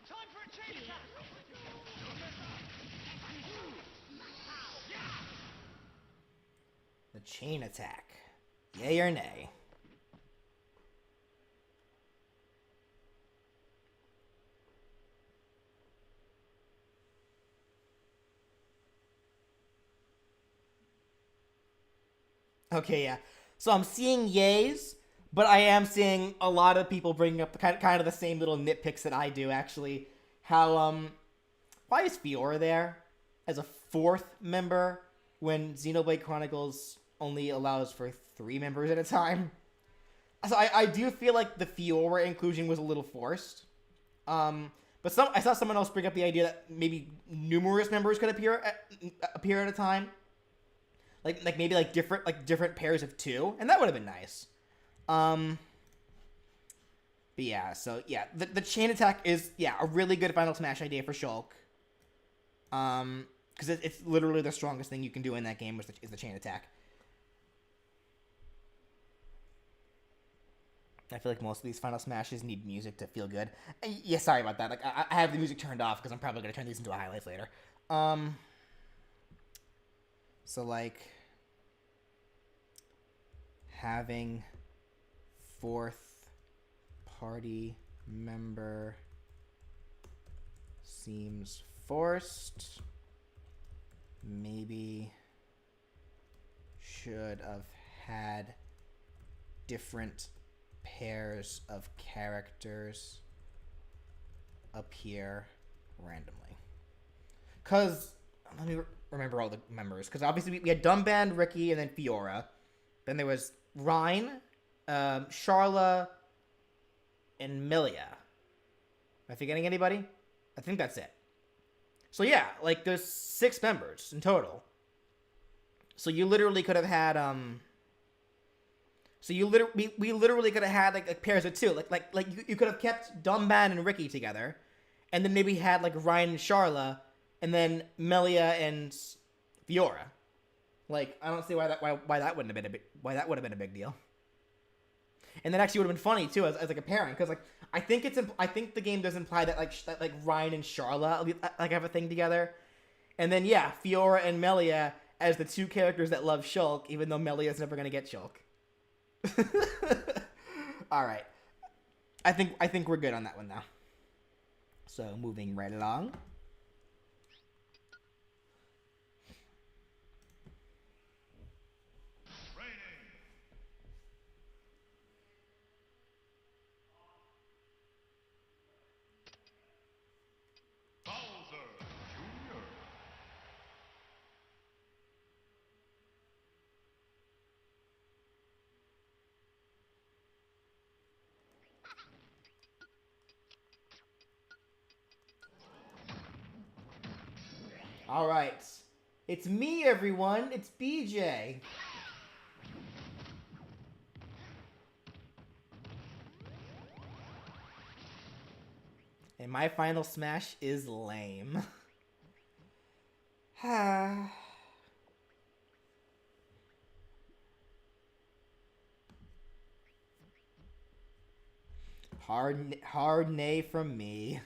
Time for a chain attack. The chain attack. Yay or nay? Okay, yeah. So I'm seeing yays, but I am seeing a lot of people bringing up the kind of the same little nitpicks that I do, actually. How, why is Fiora there as a 4th member when Xenoblade Chronicles only allows for 3 members at a time? So I do feel like the Fiora inclusion was a little forced. But I saw someone else bring up the idea that maybe numerous members could appear at a time. Like maybe different pairs of 2, and that would have been nice. But yeah, so yeah, the chain attack is a really good Final Smash idea for Shulk. Because it's literally the strongest thing you can do in that game is the chain attack. I feel like most of these Final Smashes need music to feel good. Yeah, sorry about that. Like I have the music turned off because I'm probably gonna turn these into highlights later. So, like, having 4th party member seems forced. Maybe should have had different pairs of characters appear randomly. Because, let me remember all the members, because obviously we had Dumbband, Ricky, and then Fiora. Then there was Rhine, Charla, and Milia. Am I forgetting anybody? I think that's it. So yeah, like there's 6 members in total. So you literally could have had we literally could have had like pairs of 2. Like you could have kept Dumbband and Ricky together, and then maybe had like Ryan and Charla, and then Melia and Fiora. Like, I don't see why that would have been a big deal. And that actually would have been funny too, as like a pairing, because like I think the game does imply that like Ryan and Charla like have a thing together, and then yeah, Fiora and Melia as the 2 characters that love Shulk, even though Melia's never gonna get Shulk. All right, I think we're good on that one now. So moving right along. All right, it's me, everyone. It's BJ. And my final smash is lame. Hard nay from me.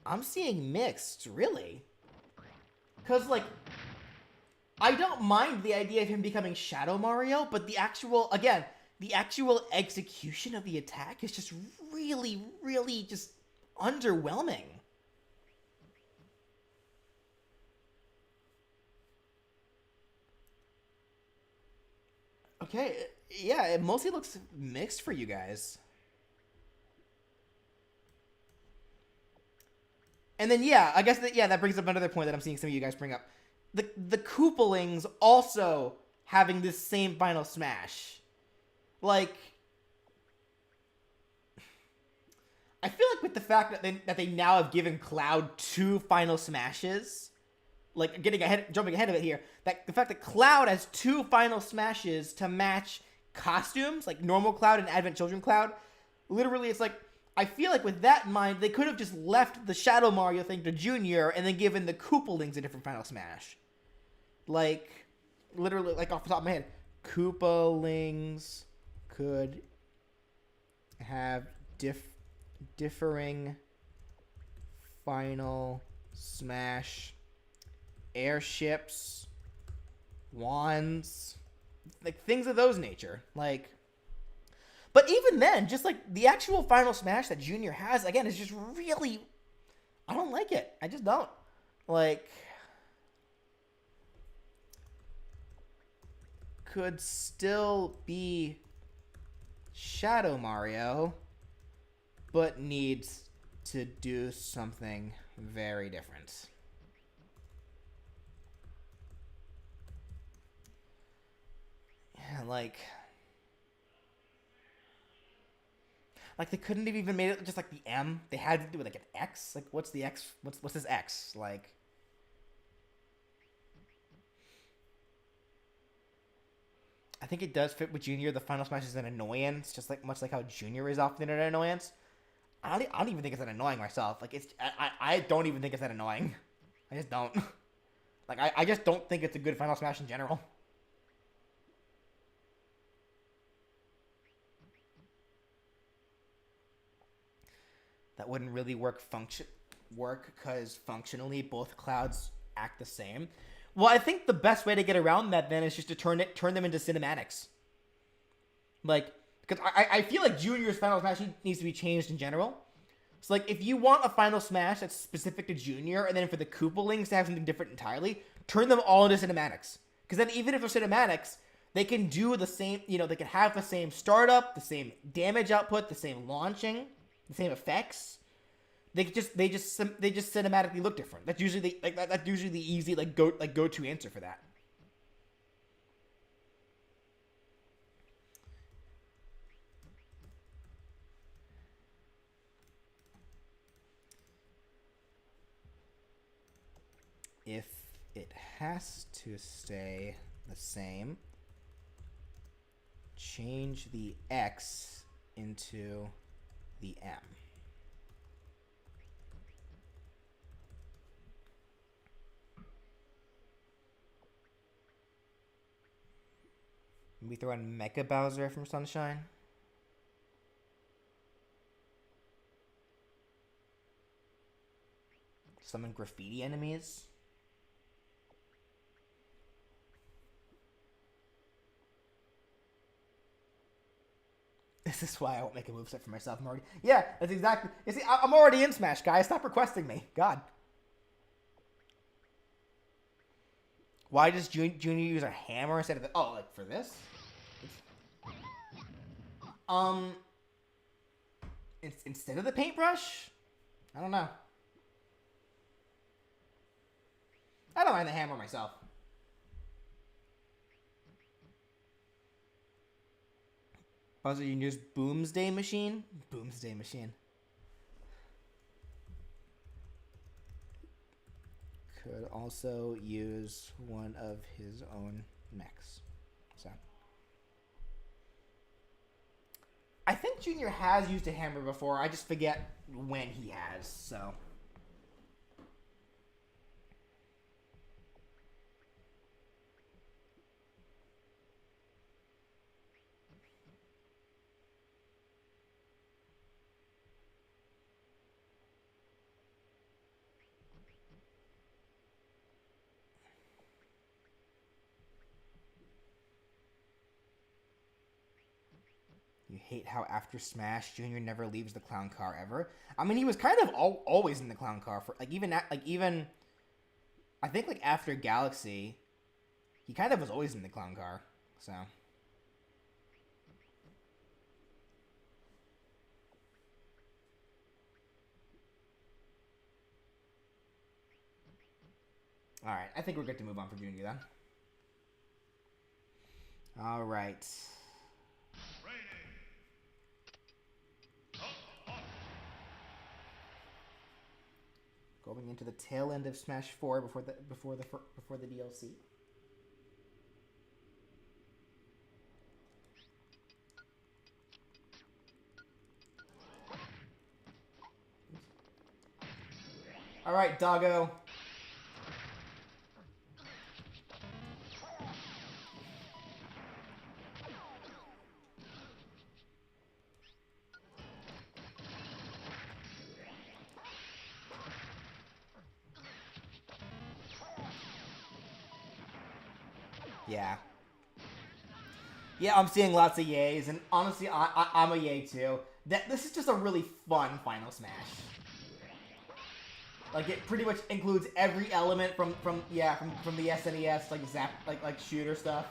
I'm seeing mixed, really. Because, like, I don't mind the idea of him becoming Shadow Mario, but the actual execution of the attack is just really, really just underwhelming. Okay, yeah, it mostly looks mixed for you guys. And then, yeah, I guess that brings up another point that I'm seeing some of you guys bring up. The Koopalings also having this same final smash. Like, I feel like with the fact that they now have given Cloud 2 final smashes, like jumping ahead of it here, that the fact that Cloud has 2 final smashes to match costumes, like normal Cloud and Advent Children Cloud, literally it's like, I feel like with that in mind, they could have just left the Shadow Mario thing to Junior and then given the Koopalings a different final smash. Like, literally, like off the top of my head, Koopalings could have differing final smash, airships, wands, like things of those nature. Like, but even then, just like the actual final smash that Junior has, again, is just really, I don't like it. I just don't. Like, could still be Shadow Mario, but needs to do something very different. Yeah, like they couldn't have even made it just like the M. They had to do it like an X. Like, what's the X? What's this X? Like, I think it does fit with Junior. The final smash is an annoyance, just like much like how Junior is often an annoyance. I don't even think it's that annoying myself. Like, I don't even think it's that annoying. I just don't. Like, I just don't think it's a good final smash in general. That wouldn't really work because functionally both clouds act the same. Well, I think the best way to get around that then is just to turn them into cinematics. Like, because I feel like Junior's final smash needs to be changed in general. So like, if you want a final smash that's specific to Junior, and then for the Koopalings to have something different entirely, turn them all into cinematics. Because then even if they're cinematics, they can do the same. You know, they can have the same startup, the same damage output, the same launching, the same effects. They just cinematically look different. That's usually that's usually the easy go-to answer for that. If it has to stay the same, change the X into the M. Maybe throw in Mecha Bowser from Sunshine. Summon graffiti enemies. This is why I won't make a moveset for myself. I'm already... Yeah, that's exactly... You see, I'm already in Smash, guys. Stop requesting me. God. Why does Junior use a hammer instead of the... Oh, like for this? Instead of the paintbrush? I don't know. I don't mind the hammer myself. Also, you can use Boomsday Machine? Boomsday Machine. Could also use one of his own mechs. So. I think Junior has used a hammer before. I just forget when he has, so. You hate how after Smash, Junior never leaves the clown car ever. I mean, he was kind of always in the clown car for even I think like after Galaxy, he kind of was always in the clown car. So. All right, I think we're good to move on for Junior then. All right. Going into the tail end of Smash 4 before the DLC. All right, doggo. Yeah. Yeah, I'm seeing lots of yays, and honestly, I'm a yay too. This is just a really fun Final Smash. Like, it pretty much includes every element from the SNES, like shooter stuff.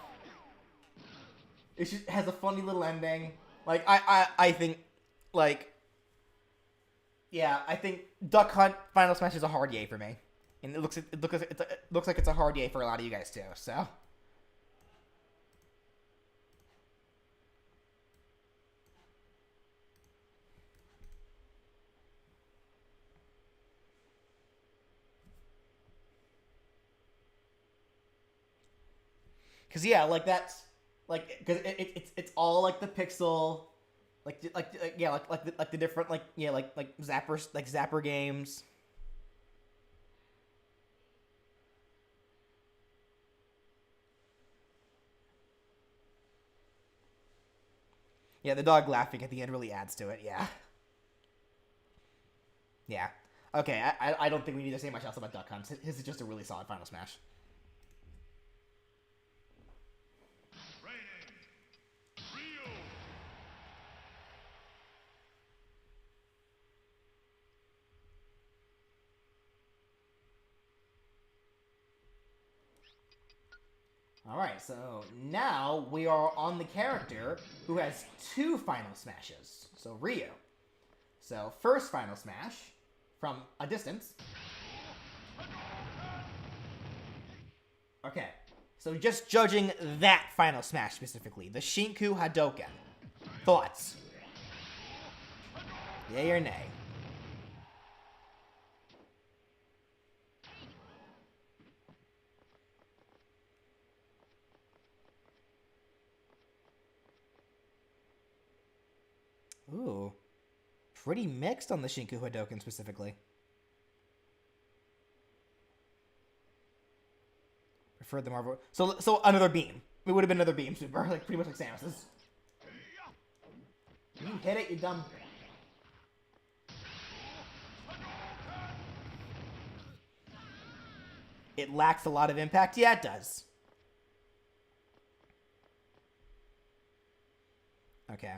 It just has a funny little ending. Like, I think, like, yeah, I think Duck Hunt Final Smash is a hard yay for me, and it looks like it's a hard yay for a lot of you guys too. So. Cause yeah, like that's like because it's all like the pixel, like the different like zappers like zapper games. Yeah, the dog laughing at the end really adds to it. Yeah. Yeah. Okay, I don't think we need to say much else about Duck Hunt. His is just a really solid Final Smash. Alright, so now we are on the character who has 2 Final Smashes. So, Ryu. So, first Final Smash, from a distance. Okay, so just judging that Final Smash specifically, the Shinku Hadoken. Thoughts? Yay or nay? Ooh. Pretty mixed on the Shinku Hadoken specifically. Preferred the Marvel. So another beam. It would have been another beam super, like pretty much like Samus's. You hit it, you dumb. It lacks a lot of impact. Yeah, it does. Okay.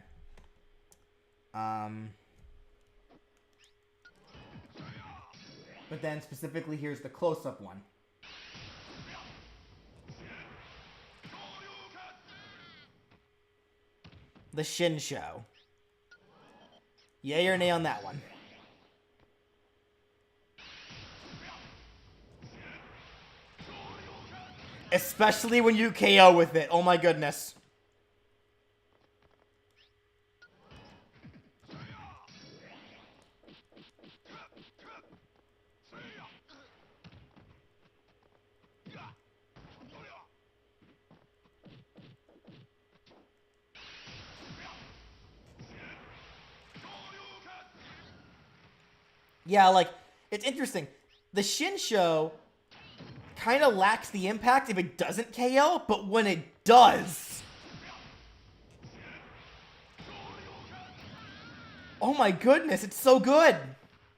But then specifically here's the close-up one. The Shin Show. Yay or nay on that one? Especially when you KO with it. Oh my goodness. Yeah, like, it's interesting. The Shin Show kind of lacks the impact if it doesn't KO, but when it does... Oh my goodness, it's so good!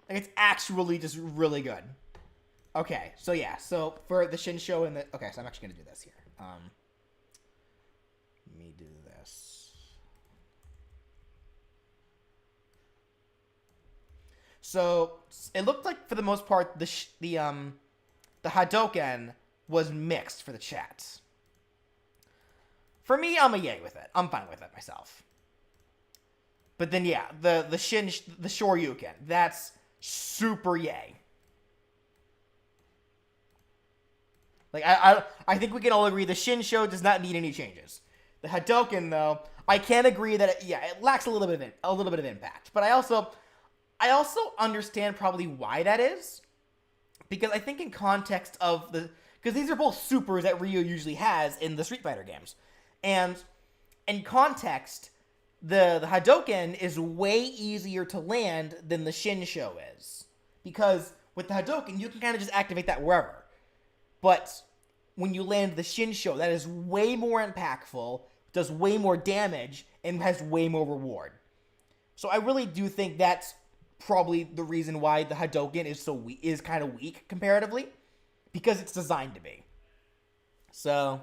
Like, it's actually just really good. Okay, so yeah, so for the Shin Show and the... Okay, so I'm actually going to do this here. Let me do this. So it looked like for the most part the Hadouken was mixed for the chat. For me, I'm a yay with it. I'm fine with it myself. But then yeah, the Shoryuken, that's super yay. Like I think we can all agree the Shinsho does not need any changes. The Hadouken though, I can agree that it lacks a little bit of impact. But I also understand probably why that is, because I think in context of because these are both supers that Ryu usually has in the Street Fighter games, and in context, the Hadouken is way easier to land than the Shinsho is, because with the Hadouken you can kind of just activate that wherever, but when you land the Shinsho, that is way more impactful, does way more damage, and has way more reward. So I really do think that's probably the reason why the Hadouken is kind of weak comparatively, because it's designed to be. So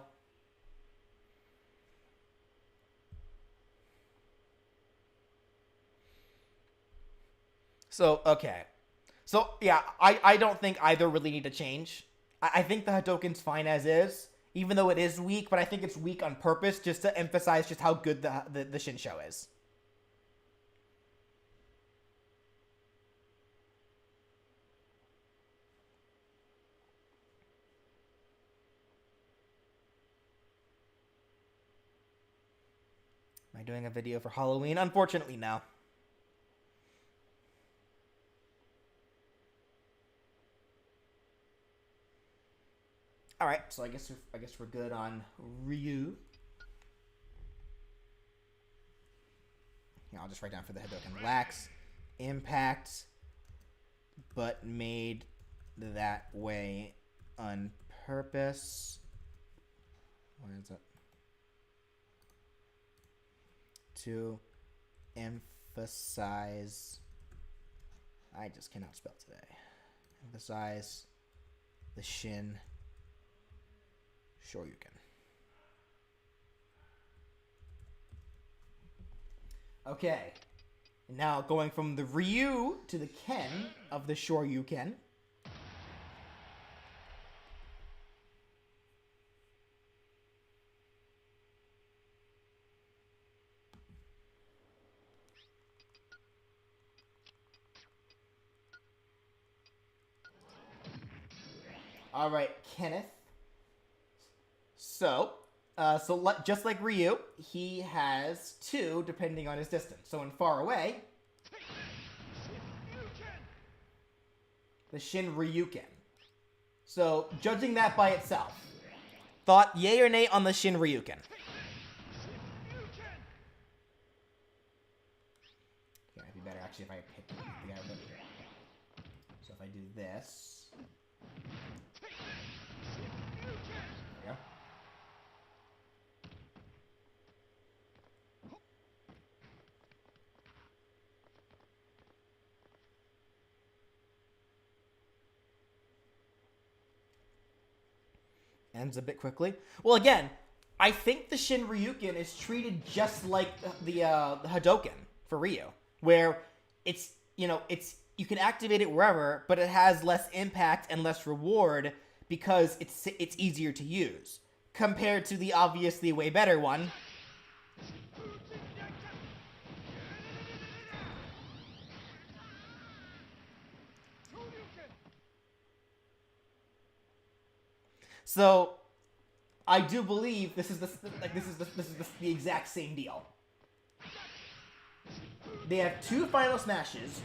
okay. So yeah, I don't think either really need to change. I think the Hadouken's fine as is, even though it is weak, but I think it's weak on purpose just to emphasize just how good the Shinsho is. Am I doing a video for Halloween? Unfortunately, no. All right, so I guess we're good on Ryu. Yeah, I'll just write down for the Hadouken. Lacks impact, but made that way on purpose. What is it? To emphasize. I just cannot spell today. Emphasize the Shin Shoryuken. Okay. Now going from the Ryu to the Ken of the Shoryuken. All right, Kenneth. So just like Ryu, he has 2 depending on his distance. So in far away, the Shin Ryuken. So judging that by itself, thought yay or nay on the Shin Ryuken? Yeah, it'd be better actually if I hit the guy with it. So if I do this. There we go. Ends a bit quickly. Well, again, I think the Shin Ryuken is treated just like the Hadouken for Ryu, where it's you can activate it wherever, but it has less impact and less reward because it's easier to use compared to the obviously way better one. So, I do believe this is the exact same deal. They have 2 final smashes,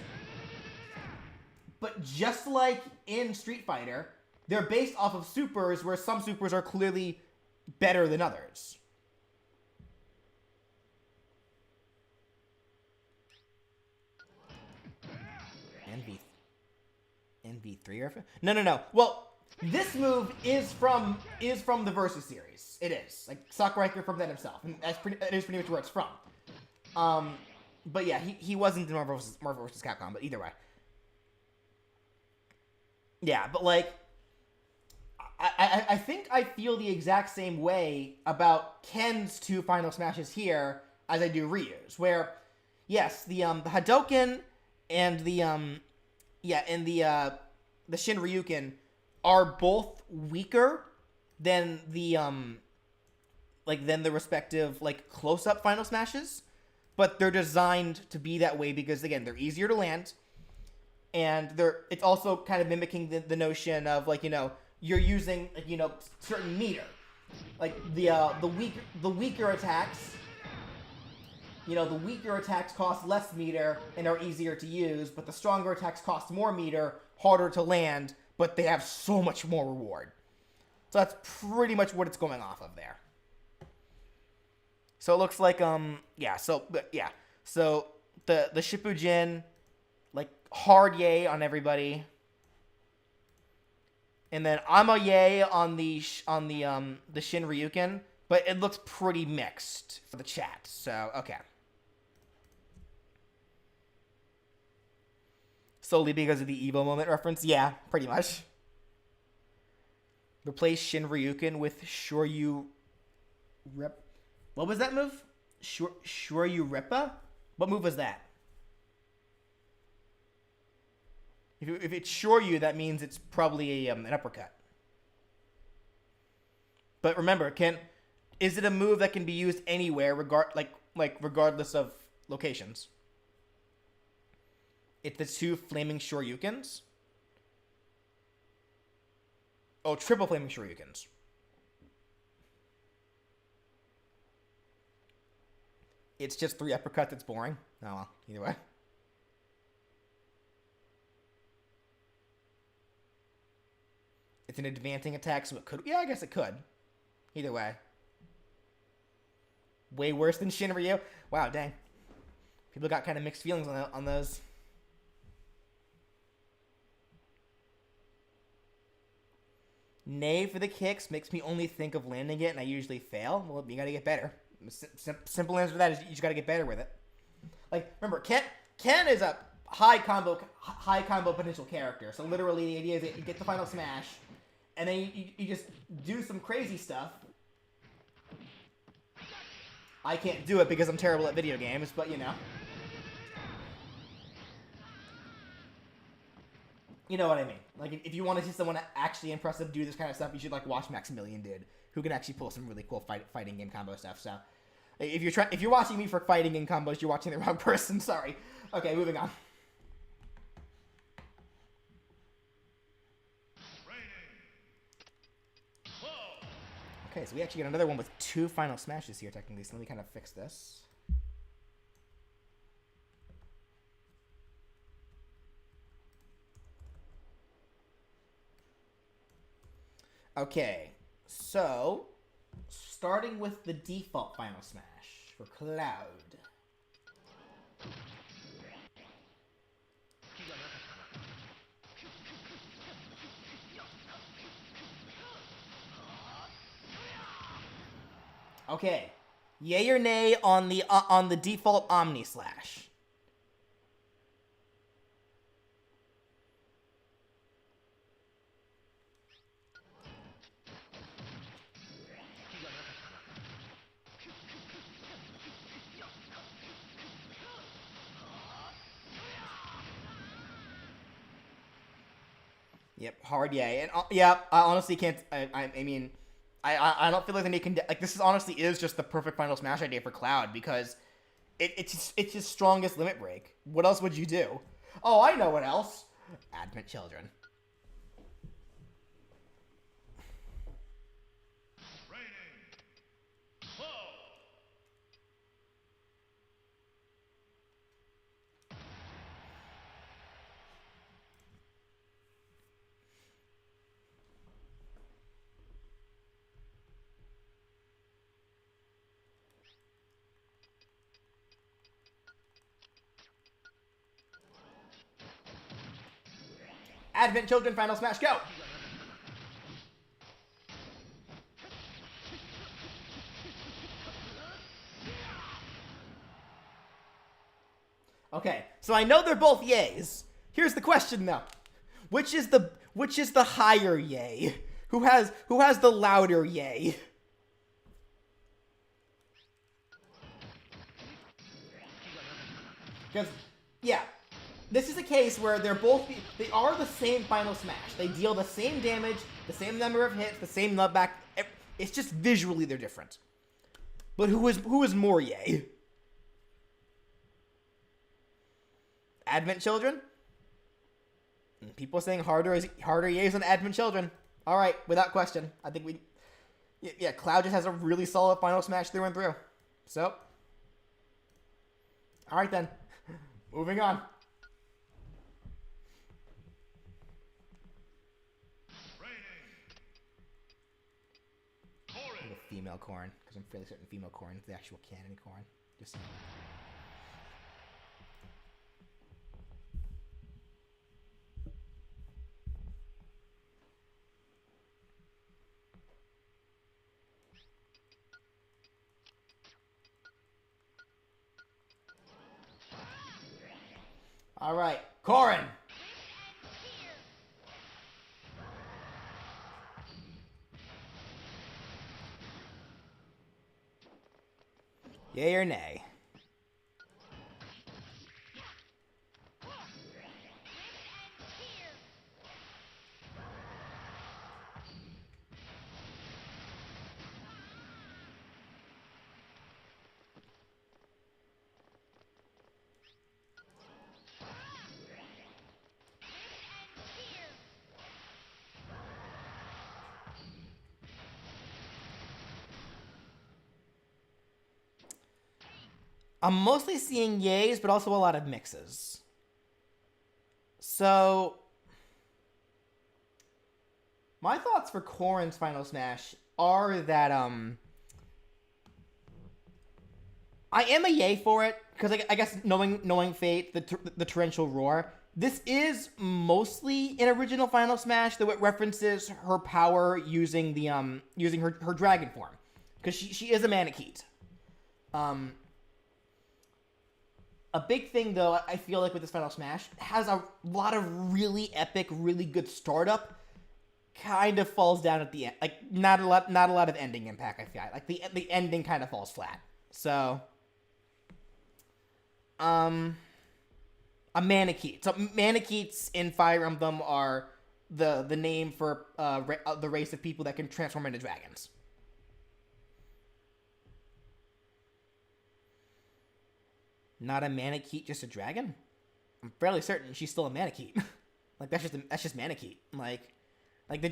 but just like in Street Fighter, they're based off of supers, where some supers are clearly better than others. NV3 or no. Well, this move is from the Versus series. It is. Like, Sakurai confirmed that himself. And it is pretty much where it's from. But yeah, he wasn't in Marvel vs. Capcom, but either way. Yeah, but like, I think I feel the exact same way about Ken's 2 final smashes here as I do Ryu's, where, yes, the Hadouken and the yeah, and the Shinryuken are both weaker than the than the respective like close-up Final Smashes, but they're designed to be that way because again they're easier to land, and it's also kind of mimicking the notion of like you're using like certain meter, like the weaker attacks. The weaker attacks cost less meter and are easier to use, but the stronger attacks cost more meter, harder to land, but they have so much more reward. So that's pretty much what it's going off of there. So it looks like so the Shippujin, like hard yay on everybody. And then I'm a yay on the Shinryuken, but it looks pretty mixed for the chat. So okay. Solely because of the Evo moment reference? Yeah, pretty much. Replace Shinryuken with Shoryu Rip. What was that move? Shoryu Rippa? What move was that? If it's Shoryu, that means it's probably an uppercut. But remember, is it a move that can be used anywhere, regardless of locations? It's the two flaming Shoryukens. Oh, triple flaming Shoryukens. It's just 3 uppercuts. That's boring. Oh well, either way. It's an advancing attack, so it could. Yeah, I guess it could. Either way. Way worse than Shinryu. Wow, dang. People got kind of mixed feelings on those. Nay for the kicks makes me only think of landing it, and I usually fail. Well, you gotta get better. Simple answer to that is you just gotta get better with it. Like, remember, Ken is a high combo potential character. So literally, the idea is that you get the final smash, and then you just do some crazy stuff. I can't do it because I'm terrible at video games, but You know what I mean. Like, if you want to see someone actually impressive do this kind of stuff, you should, like, watch Maximilian Dude, who can actually pull some really cool fighting game combo stuff. So, if you're watching me for fighting game combos, you're watching the wrong person. Sorry. Okay, moving on. Okay, so we actually get another one with 2 final smashes here, technically. So let me kind of fix this. Okay, so starting with the default final smash for Cloud. Okay, yay or nay on the default Omni Slash? Yep, hard yay. And yeah, I honestly can't. I mean, I don't feel like they can. Like, this honestly is just the perfect final smash idea for Cloud because it's his strongest limit break. What else would you do? Oh, I know what else. Advent Children. Advent Children final smash, go! Okay, so I know they're both yays. Here's the question though. Which is the higher yay? Who has the louder yay? Because yeah, this is a case where they are the same Final Smash. They deal the same damage, the same number of hits, the same nutback. It's just visually they're different. But who is more yay? Advent Children? People saying harder yays on Advent Children. All right, without question. I think yeah, Cloud just has a really solid Final Smash through and through. So, all right then. Moving on. A female corn, because I'm fairly certain female corn is the actual canon corn. Just saying. All right, Corrin. Yay or nay? I'm mostly seeing yays, but also a lot of mixes. So, my thoughts for Corrin's Final Smash are that, I am a yay for it, because I guess knowing Fate, the torrential roar, this is mostly an original Final Smash that references her power using the, using her dragon form. Because she is a Manakete. A big thing, though, I feel like with this Final Smash, has a lot of really epic, really good startup. Kind of falls down at the end. Like, not a lot of ending impact, I feel like. The ending kind of falls flat. So, a Manakete. So, Manaketes in Fire Emblem are the name for the race of people that can transform into dragons. Not a Manakete, just a dragon? I'm fairly certain she's still a Manakete. Like, that's just Manakete. Like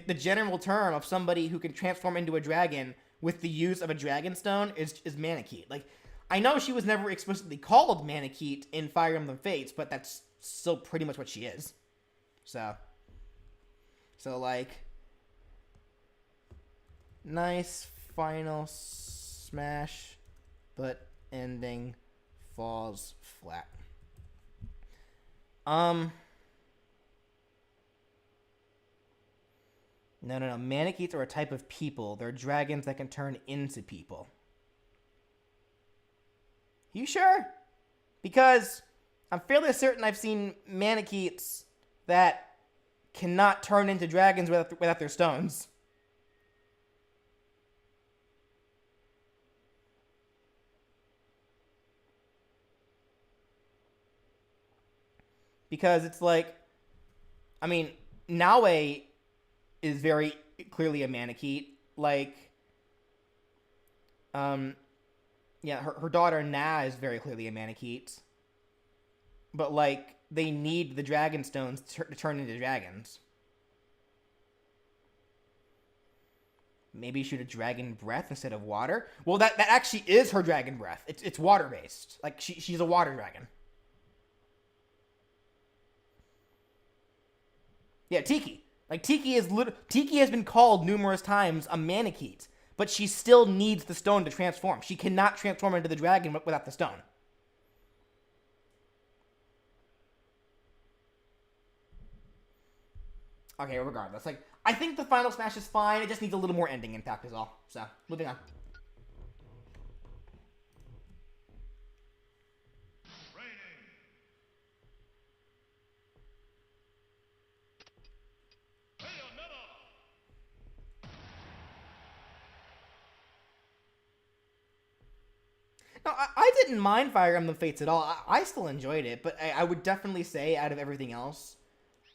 the general term of somebody who can transform into a dragon with the use of a dragon stone is Manakete. Like, I know she was never explicitly called Manakete in Fire Emblem Fates, but that's still pretty much what she is. So like, nice Final Smash, but ending falls flat. No. Manaketes are a type of people. They're dragons that can turn into people. You sure? Because I'm fairly certain I've seen Manaketes that cannot turn into dragons without their stones. Because it's like, I mean, Naue is very clearly a Manakete. Like, yeah, her daughter Na is very clearly a Manakete. But, like, they need the dragon stones to turn into dragons. Maybe shoot a dragon breath instead of water? Well, that actually is her dragon breath. It's water-based. Like, she's a water dragon. Yeah, Tiki. Like, Tiki has been called numerous times a Manakete, but she still needs the stone to transform. She cannot transform into the dragon without the stone. Okay, regardless. Like, I think the Final Smash is fine. It just needs a little more ending impact is all. So, moving on. No, I didn't mind Fire Emblem Fates at all. I still enjoyed it, but I would definitely say out of everything else,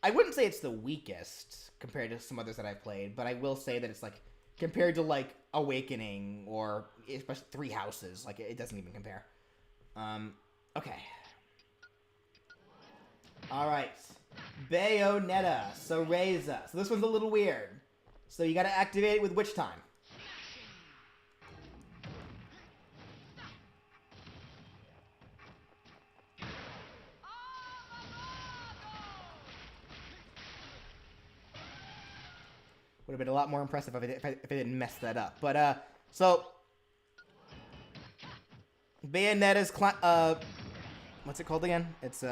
I wouldn't say it's the weakest compared to some others that I've played, but I will say that it's like compared to like Awakening or especially Three Houses, like it doesn't even compare. Okay. All right. Bayonetta, Cereza. So this one's a little weird. So you got to activate it with which time? Would have been a lot more impressive if I didn't mess that up. But, so... Bayonetta's... what's it called again? It's,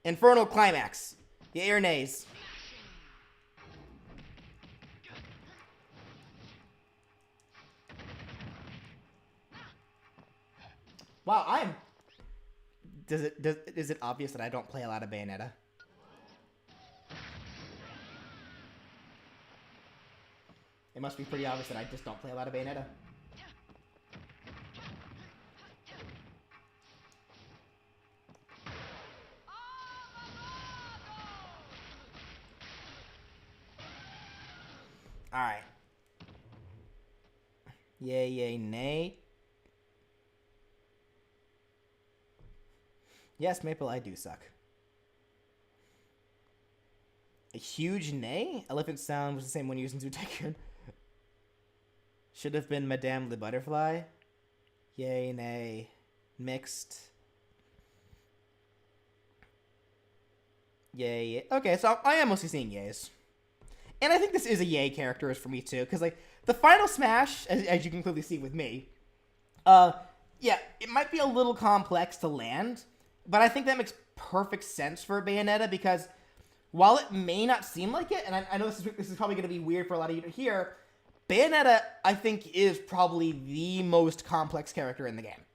Infernal Climax. Yay or nays? Wow, is it obvious that I don't play a lot of Bayonetta? It must be pretty obvious that I just don't play a lot of Bayonetta. Alright. Yay, yay, nay. Yes, Maple, I do suck. A huge nay? Elephant sound was the same one used in Zootecon. Should have been Madame the Butterfly. Yay, nay. Mixed. Yay. Okay, so I am mostly seeing yays. And I think this is a yay character for me too, because like the final smash, as you can clearly see with me, yeah, it might be a little complex to land, but I think that makes perfect sense for Bayonetta because while it may not seem like it, and I know this is probably going to be weird for a lot of you to hear, Bayonetta, I think, is probably the most complex character in the game.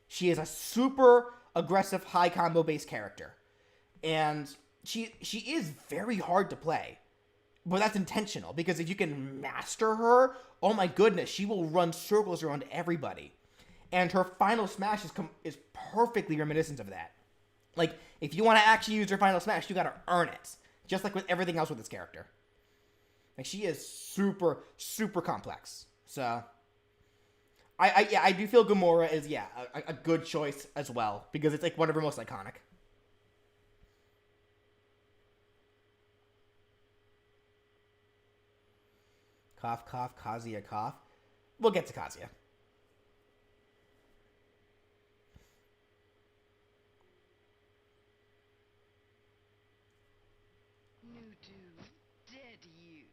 She is a super aggressive, high combo-based character. And she is very hard to play. But that's intentional, because if you can master her, oh my goodness, she will run circles around everybody. And her final smash is perfectly reminiscent of that. Like, if you want to actually use her final smash, you gotta earn it. Just like with everything else with this character. Like, she is super, super complex. So, I do feel Gamora is, yeah, a good choice as well. Because it's, like, one of her most iconic. Cough, cough, Kazuya, cough. We'll get to Kazuya. Mewtwo, dead you.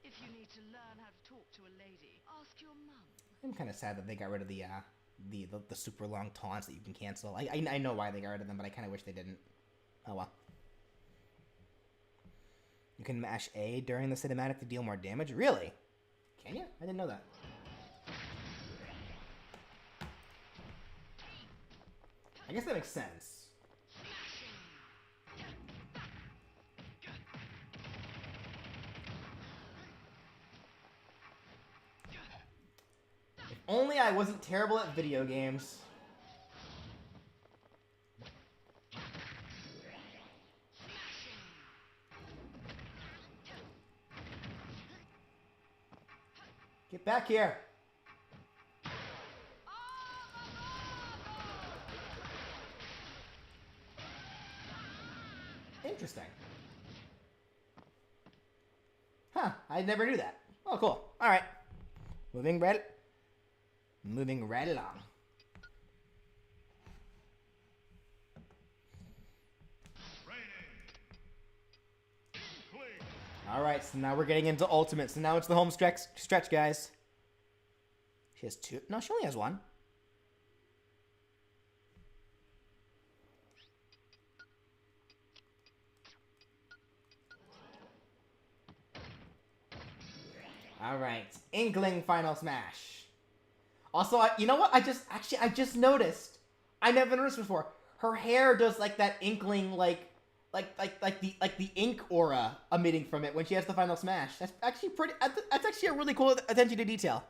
If you need to learn how to talk to a lady, ask your mum. I'm kind of sad that they got rid of the super long taunts that you can cancel. I know why they got rid of them, but I kind of wish they didn't. Oh well. You can mash A during the cinematic to deal more damage? Really? Can you? I didn't know that. I guess that makes sense. If only I wasn't terrible at video games. Get back here. Interesting. Huh, I never knew that. Oh, cool. All right. Moving right along. All right, so now we're getting into Ultimate. So now it's the home stretch, guys. She has two. No, she only has one. All right, Inkling Final Smash. Also, you know what? I just noticed. I never noticed before. Her hair does like that Inkling like the ink aura emitting from it when she has the final smash. That's actually pretty. That's actually a really cool attention to detail.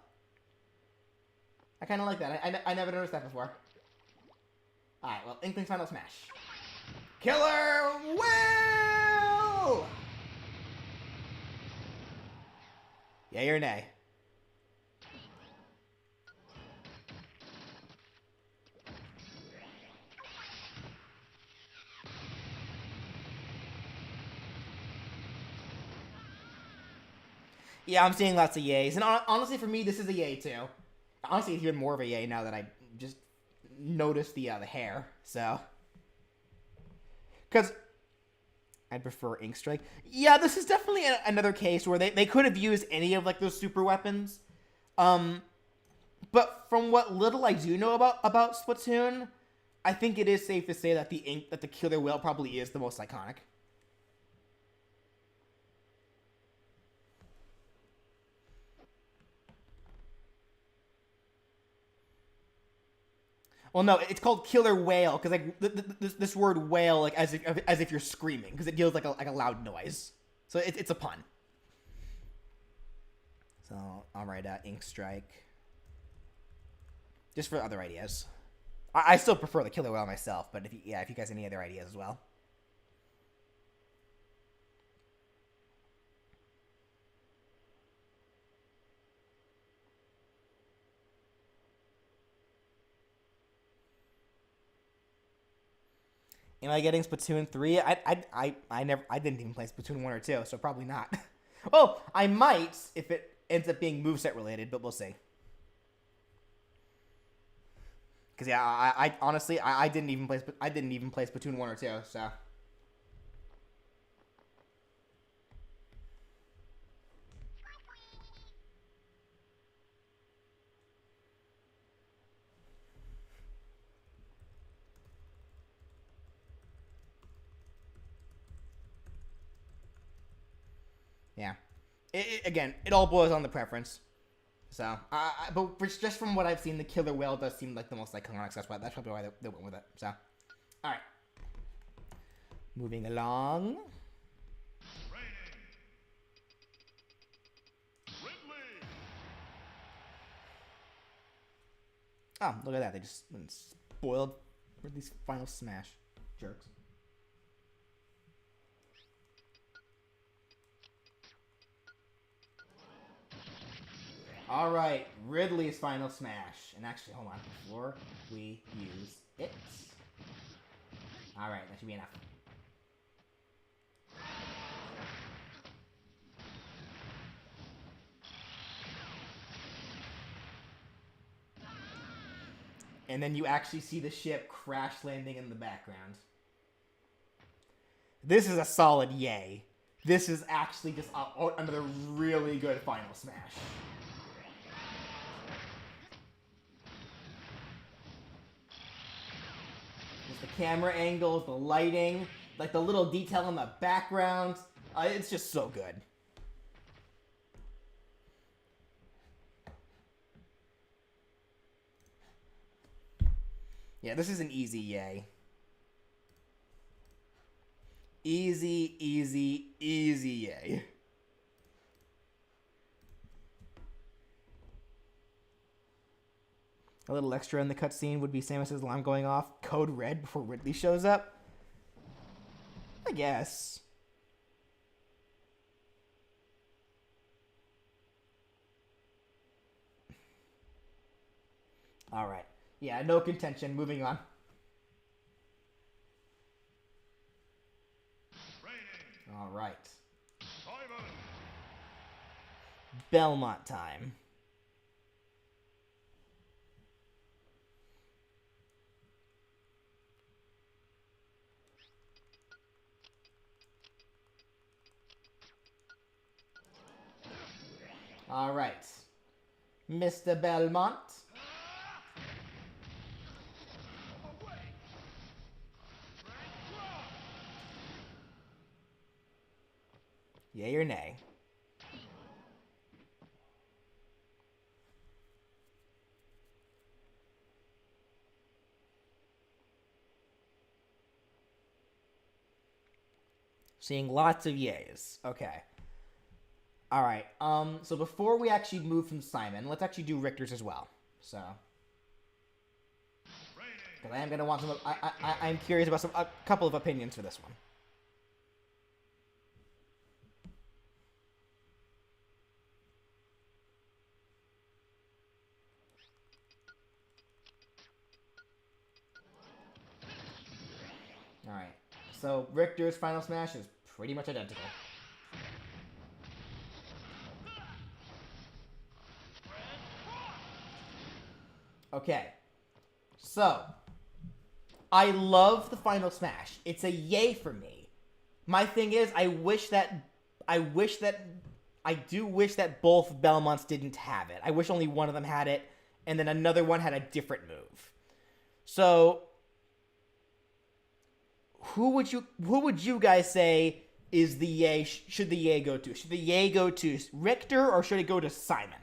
I kind of like that. I never noticed that before. Alright, well, Inkling's final smash. Killer Whale! Yay or nay? Yeah, I'm seeing lots of yays. And honestly, for me, this is a yay, too. Honestly, it's even more of a yay now that I just noticed the hair, so. Because I'd prefer Ink Strike. Yeah, this is definitely another case where they could have used any of, like, those super weapons. But from what little I do know about Splatoon, I think it is safe to say that the Killer Whale probably is the most iconic. Well, no, it's called Killer Whale because like this word whale, like as if you're screaming, because it feels like a loud noise. So it's a pun. So I'll write Ink Strike. Just for other ideas. I still prefer the Killer Whale myself, but if you guys have any other ideas as well. Am I getting Splatoon 3? I didn't even play Splatoon 1 or 2, so probably not. Well, I might if it ends up being moveset related, but we'll see. Because yeah, I honestly I didn't even play Splatoon 1 or 2, so. Yeah. Again, it all boils on the preference. So, but just from what I've seen, the Killer Whale does seem like the most iconic. So that's probably why they went with it. So, all right. Moving along. Oh, look at that. They just spoiled Ridley's final smash. Jerks. Alright, Ridley's final smash. And actually, hold on, before we use it. Alright, that should be enough. And then you actually see the ship crash landing in the background. This is a solid yay. This is actually just another really good final smash. The camera angles, the lighting, like the little detail in the background. It's just so good. Yeah, this is an easy yay. Easy, easy, easy yay. A little extra in the cutscene would be Samus's alarm going off, code red, before Ridley shows up. I guess. Alright. Yeah, no contention. Moving on. Alright. Belmont time. All right, Mr. Belmont. Yay or nay? Seeing lots of yays. Okay. All right. So before we actually move from Simon, let's actually do Richter's as well. So Because I am gonna want some. I'm curious about a couple of opinions for this one. All right. So Richter's final smash is pretty much identical. Okay. So I love the final smash. It's a yay for me. My thing is, I do wish that both Belmonts didn't have it. I wish only one of them had it, and then another one had a different move. So who would you guys say is the yay? Should the yay go to? Should the yay go to Richter or should it go to Simon?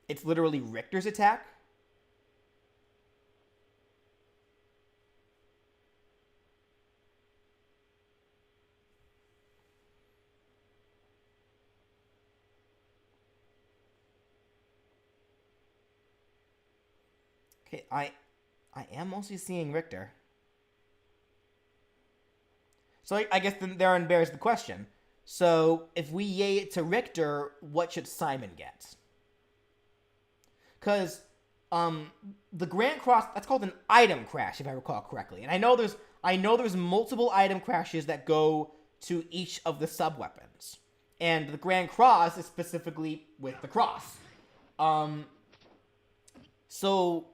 It's literally Richter's attack. Okay, I am mostly seeing Richter. So I guess then therein bears the question. So if we yay it to Richter, what should Simon get? Because the Grand Cross, that's called an item crash, if I recall correctly. And I know there's multiple item crashes that go to each of the sub-weapons. And the Grand Cross is specifically with the cross. So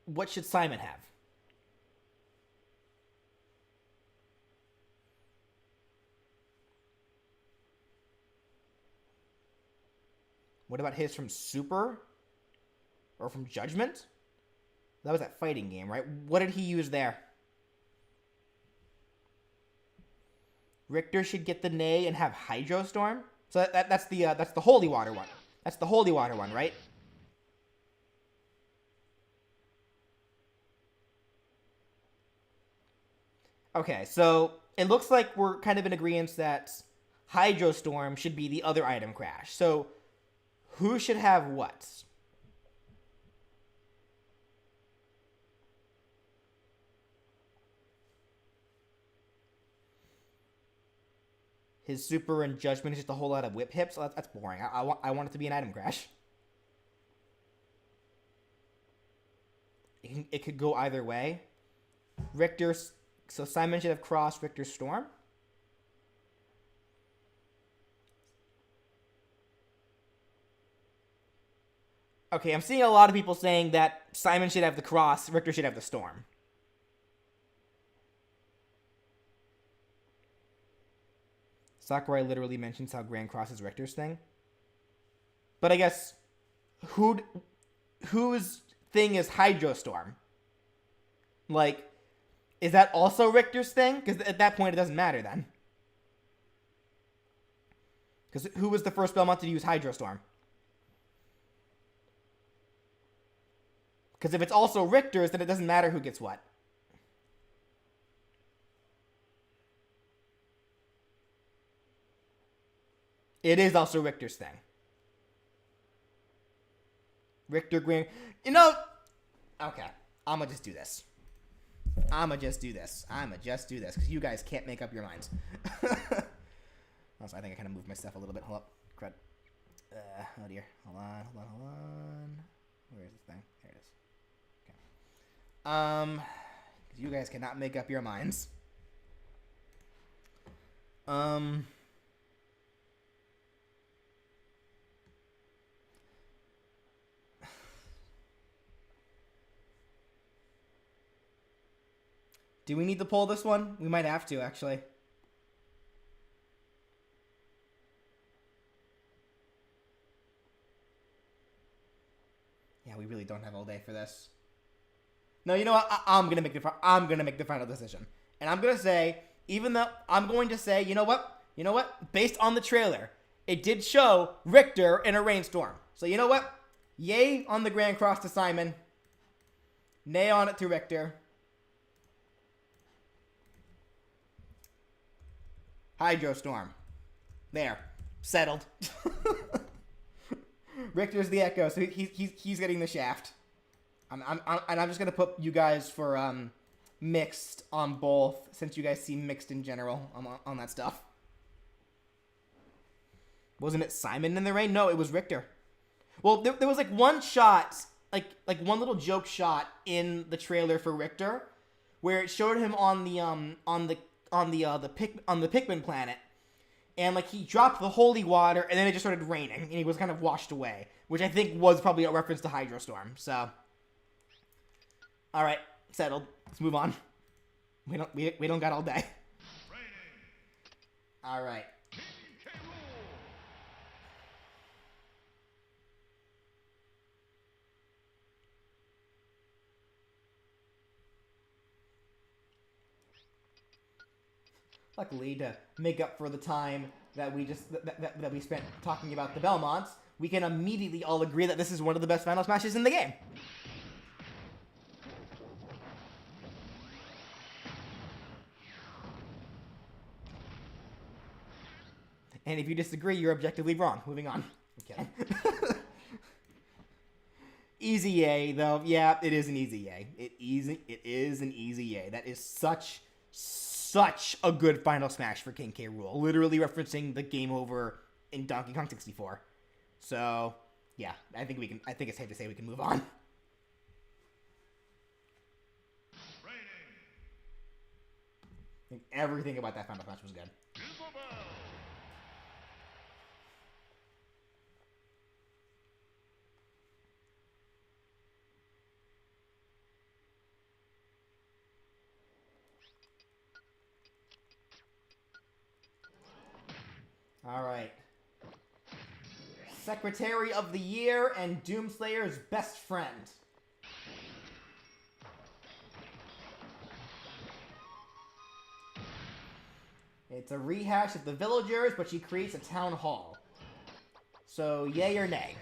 what should Simon have? What about his from Super? Or from Judgment? That was that fighting game, right? What did he use there? Richter should get the Nay and have Hydro Storm? So that's the Holy Water one. That's the Holy Water one, right? Okay, so it looks like we're kind of in agreement that Hydro Storm should be the other item crash. So who should have what? His Super and Judgment is just a whole lot of whip hips. So that's boring. I want it to be an item crash. It could go either way. So Simon should have Cross, Richter, Storm. Okay, I'm seeing a lot of people saying that Simon should have the Cross, Richter should have the Storm. Sakurai literally mentions how Grand Cross is Richter's thing. But I guess whose thing is Hydro Storm? Like, is that also Richter's thing? Because at that point it doesn't matter then. Because who was the first Belmont to use Hydro Storm? Because if it's also Richter's, then it doesn't matter who gets what. It is also Richter's thing. Richter Green. You know. Okay. I'ma just do this. Because you guys can't make up your minds. Also, I think I kind of moved my stuff a little bit. Hold up. Crud. Oh dear. Hold on. Where is this thing? There it is. Okay. Because you guys cannot make up your minds. Do we need to pull this one? We might have to, actually. Yeah, we really don't have all day for this. No, you know what? I'm gonna make the final decision, and I'm gonna say, you know what? Based on the trailer, it did show Richter in a rainstorm. So you know what? Yay on the Grand Cross to Simon. Nay on it to Richter. Hydro Storm. There. Settled. Richter's the Echo, so he's getting the shaft. And I'm just gonna put you guys for mixed on both, since you guys seem mixed in general on that stuff. Wasn't it Simon in the rain? No, it was Richter. Well, there was like one shot, like one little joke shot in the trailer for Richter, where it showed him on the Pikmin planet, and like he dropped the holy water, and then it just started raining, and he was kind of washed away, which I think was probably a reference to Hydrostorm. So, all right, settled. Let's move on. We don't got all day. All right. Luckily, to make up for the time that we that we spent talking about the Belmonts, we can immediately all agree that this is one of the best Final Smashes in the game. And if you disagree, you're objectively wrong. Moving on. I'm kidding. Easy yay, though. Yeah, it is an easy yay. It is an easy yay. That is such a good Final Smash for King K. Rool. Literally referencing the game over in Donkey Kong 64. So, yeah, I think it's safe to say we can move on. I think everything about that Final Smash was good. All right. Secretary of the Year and Doomslayer's best friend. It's a rehash of the villagers, but she creates a town hall. So, yay or nay?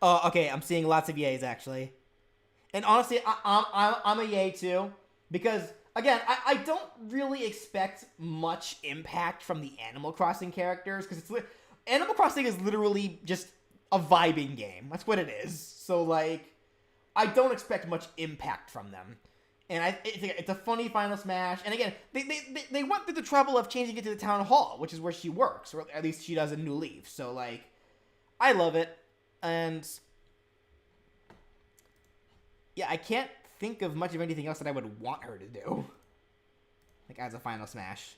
Oh, okay, I'm seeing lots of yays, actually. And honestly, I'm a yay, too. Because, again, I don't really expect much impact from the Animal Crossing characters. Because Animal Crossing is literally just a vibing game. That's what it is. So, like, I don't expect much impact from them. And it's a funny Final Smash. And again, they went through the trouble of changing it to the Town Hall, which is where she works. Or at least she does in New Leaf. So, like, I love it. And yeah, I can't think of much of anything else that I would want her to do, like, as a Final Smash.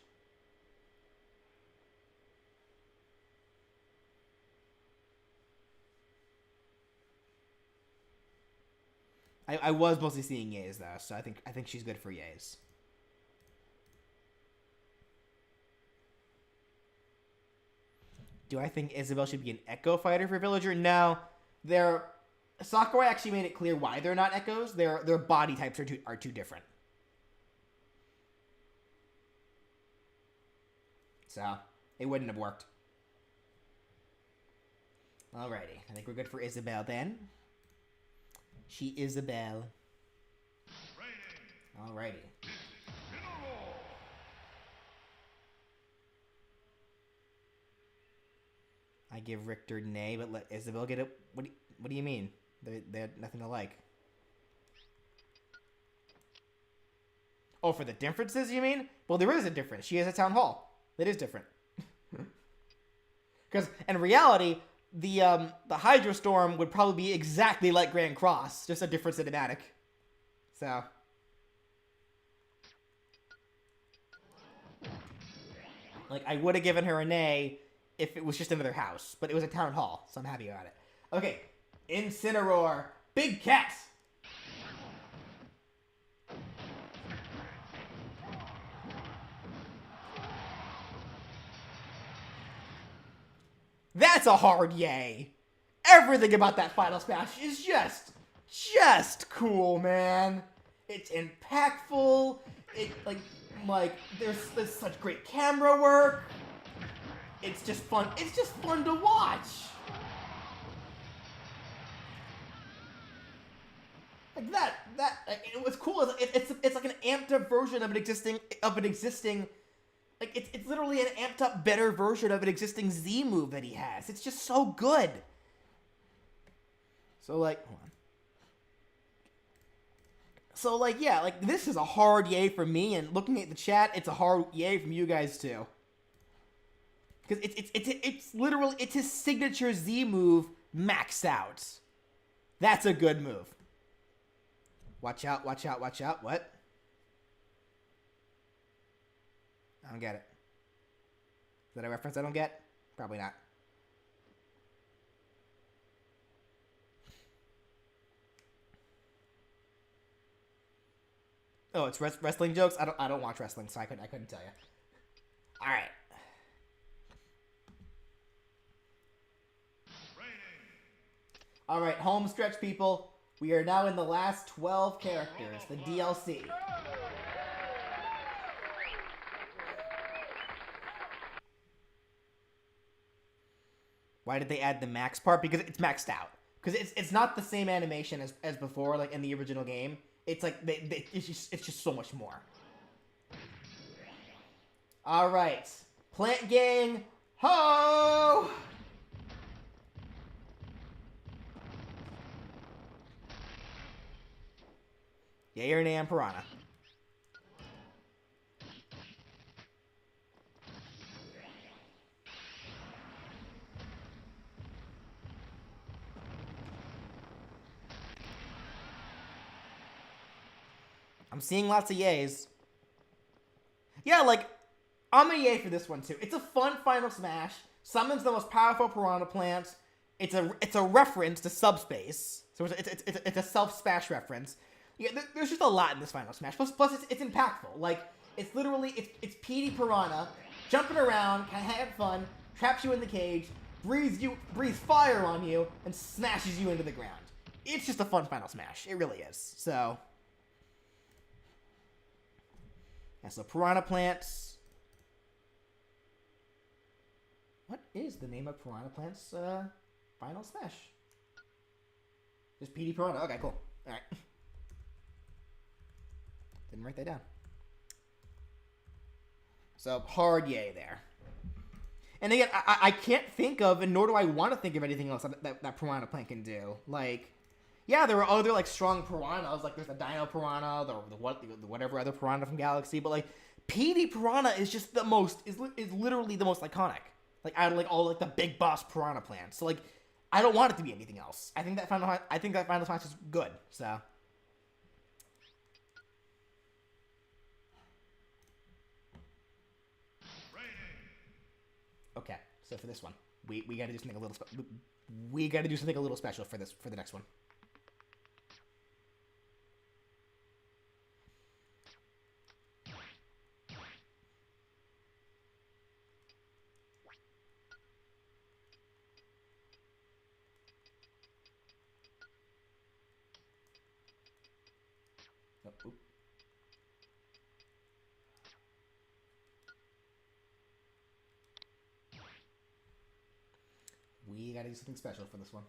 I was mostly seeing yays though, so I think she's good for yays. Do I think Isabelle should be an Echo fighter for Villager? No. Sakurai actually made it clear why they're not Echoes. Their body types are too different. So, it wouldn't have worked. Alrighty. I think we're good for Isabelle then. She Isabelle. Alrighty. I give Richter nay, but let Isabelle get it. What do you mean? They had nothing to like. Oh, for the differences, you mean? Well, there is a difference. She has a town hall. It is different. Because in reality, the Hydrostorm would probably be exactly like Grand Cross, just a different cinematic. So. Like, I would have given her a nay if it was just another house, but it was a town hall, so I'm happy about it. Okay, Incineroar, Big Cat. That's a hard yay. Everything about that Final Smash is just cool, man. It's impactful. It like there's such great camera work. it's just fun. It's just fun to watch. Like what's cool is it's like an amped up version of an existing like it's literally an amped up better version of an existing Z move that he has. It's just so good. So like, hold on. So like, yeah, like this is a hard yay for me, and looking at the chat, it's a hard yay from you guys too. Because it's literally it's his signature Z move maxed out. That's a good move. Watch out, watch out, watch out. What? I don't get it. Is that a reference I don't get? Probably not. Oh, it's wrestling jokes? I don't watch wrestling, so I couldn't tell you. All right. All right, home stretch, people. We are now in the last 12 characters, the DLC. Why did they add the max part? Because it's maxed out. Because it's not the same animation as before, like in the original game. It's like it's just so much more. All right, Plant Gang, ho! Yay or nay on Piranha? I'm seeing lots of yays. Yeah, like, I'm a yay for this one too. It's a fun final smash. Summons the most powerful Piranha Plant. It's a reference to Subspace. So it's a self-smash reference. Yeah, there's just a lot in this final smash. Plus it's impactful. Like, it's literally, it's Petey Piranha jumping around, kind of having fun, traps you in the cage, breathes fire on you, and smashes you into the ground. It's just a fun final smash. It really is. So... yeah, so Piranha Plant's... what is the name of Piranha Plant's final smash? Just PD Piranha. Okay, cool. Alright. Didn't write that down. So, hard yay there. And again, I can't think of, and nor do I want to think of anything else that Piranha Plant can do. Like... yeah, there are other, like, strong piranhas, like there's the Dino Piranha, the whatever other piranha from Galaxy, but, like, PD Piranha is just the most, is literally the most iconic. Like, out of, like, all, like, the big boss Piranha Plants. So, like, I don't want it to be anything else. I think that Final Smash is good, so. Okay, so for this one, we gotta do something a little we gotta do something a little special for the next one. Oh, oop. We gotta do something special for this one.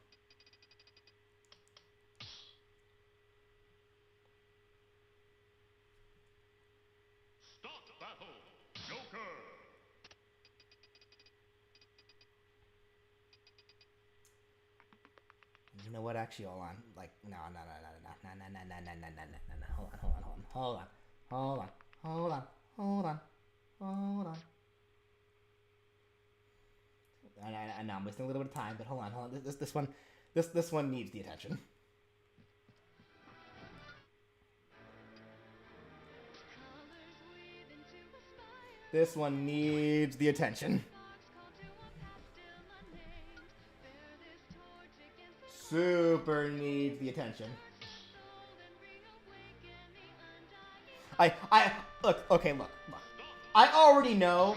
Start battle, Joker. You know what? Actually, hold on. Like, no. Hold on. I know I'm wasting a little bit of time, but hold on. This one needs the attention. This one needs the attention. Super needs the attention. Look. I already know.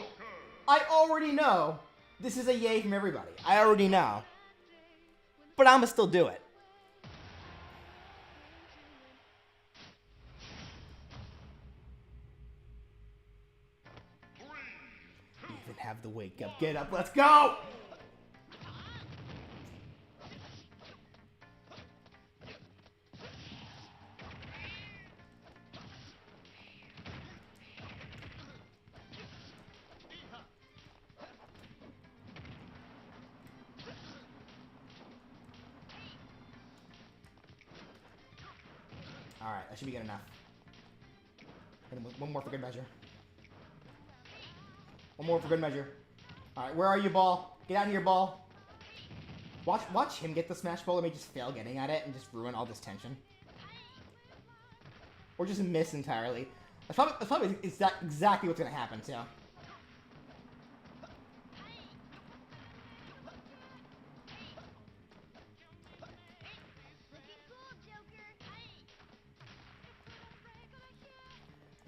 This is a yay from everybody. I already know. But I'ma still do it. have the wake up. Get up, let's go! Alright, that should be good enough. One more for good measure. One more for good measure. Alright, where are you, ball? Get out of here, ball. Watch him get the smash ball and may just fail getting at it and just ruin all this tension. Or just miss entirely. That's probably exactly what's gonna happen, too.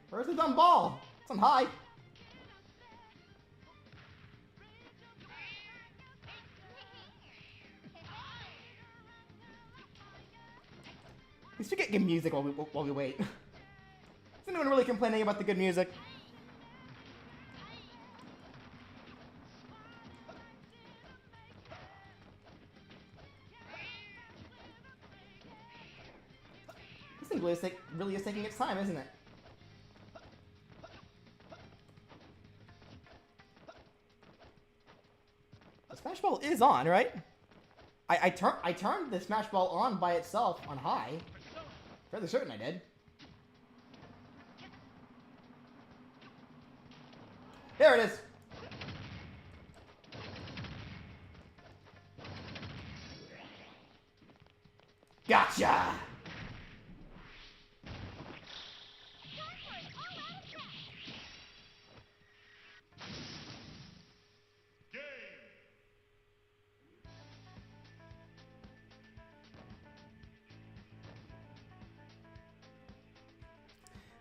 Where's the dumb ball? It's on high. At least we get good music while we wait. Is anyone really complaining about the good music? This thing really is taking its time, isn't it? The Smash Ball is on, right? I turned the Smash Ball on by itself on high. Fairly certain I did. There it is. Gotcha.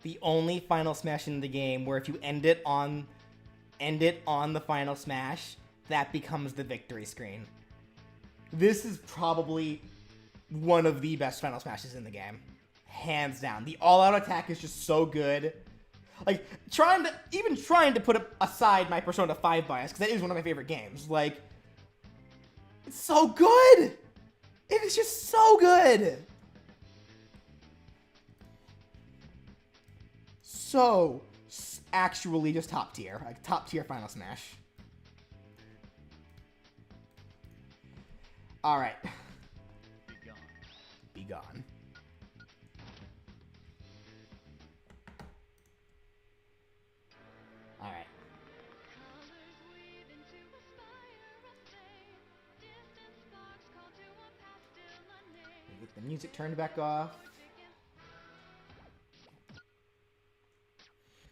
The only final smash in the game where if you end it on the final smash, that becomes the victory screen. This is probably one of the best final smashes in the game. Hands down. The all-out attack is just so good. Like, trying to put aside my Persona 5 bias, because that is one of my favorite games. Like, it's so good! It is just so good! So, actually just top tier. Like, top tier Final Smash. Alright. Be gone. Alright. Get the music turned back off.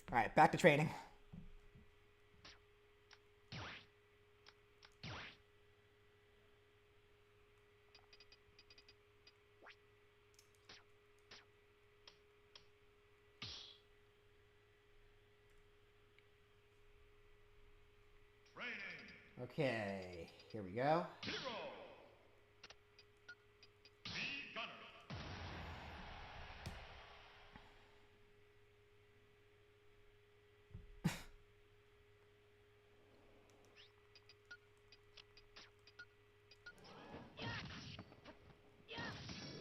Alright, back to training. Okay, here we go. Hero. Mii Gunner.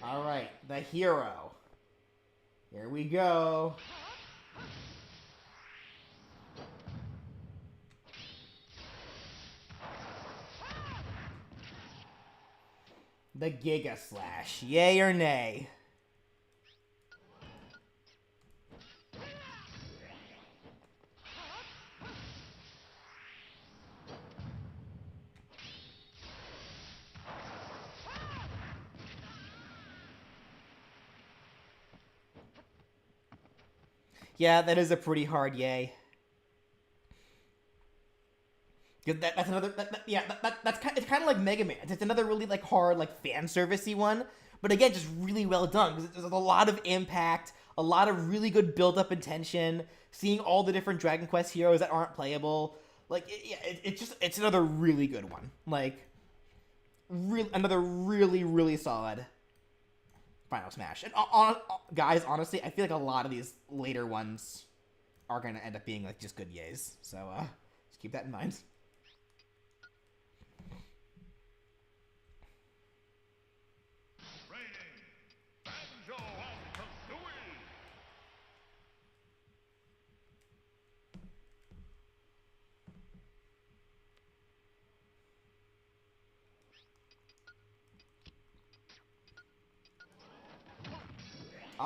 Alright, the hero. Here we go. The Giga Slash. Yay or nay? Yeah, that is a pretty hard yay. That's another. It's kind of like Mega Man. It's another really like hard like fan servicey one, but again, just really well done because there's a lot of impact, a lot of really good build up and tension. Seeing all the different Dragon Quest heroes that aren't playable, like it's another really good one. Like, another really solid Final Smash. And guys, honestly, I feel like a lot of these later ones are gonna end up being like just good yays. So just keep that in mind.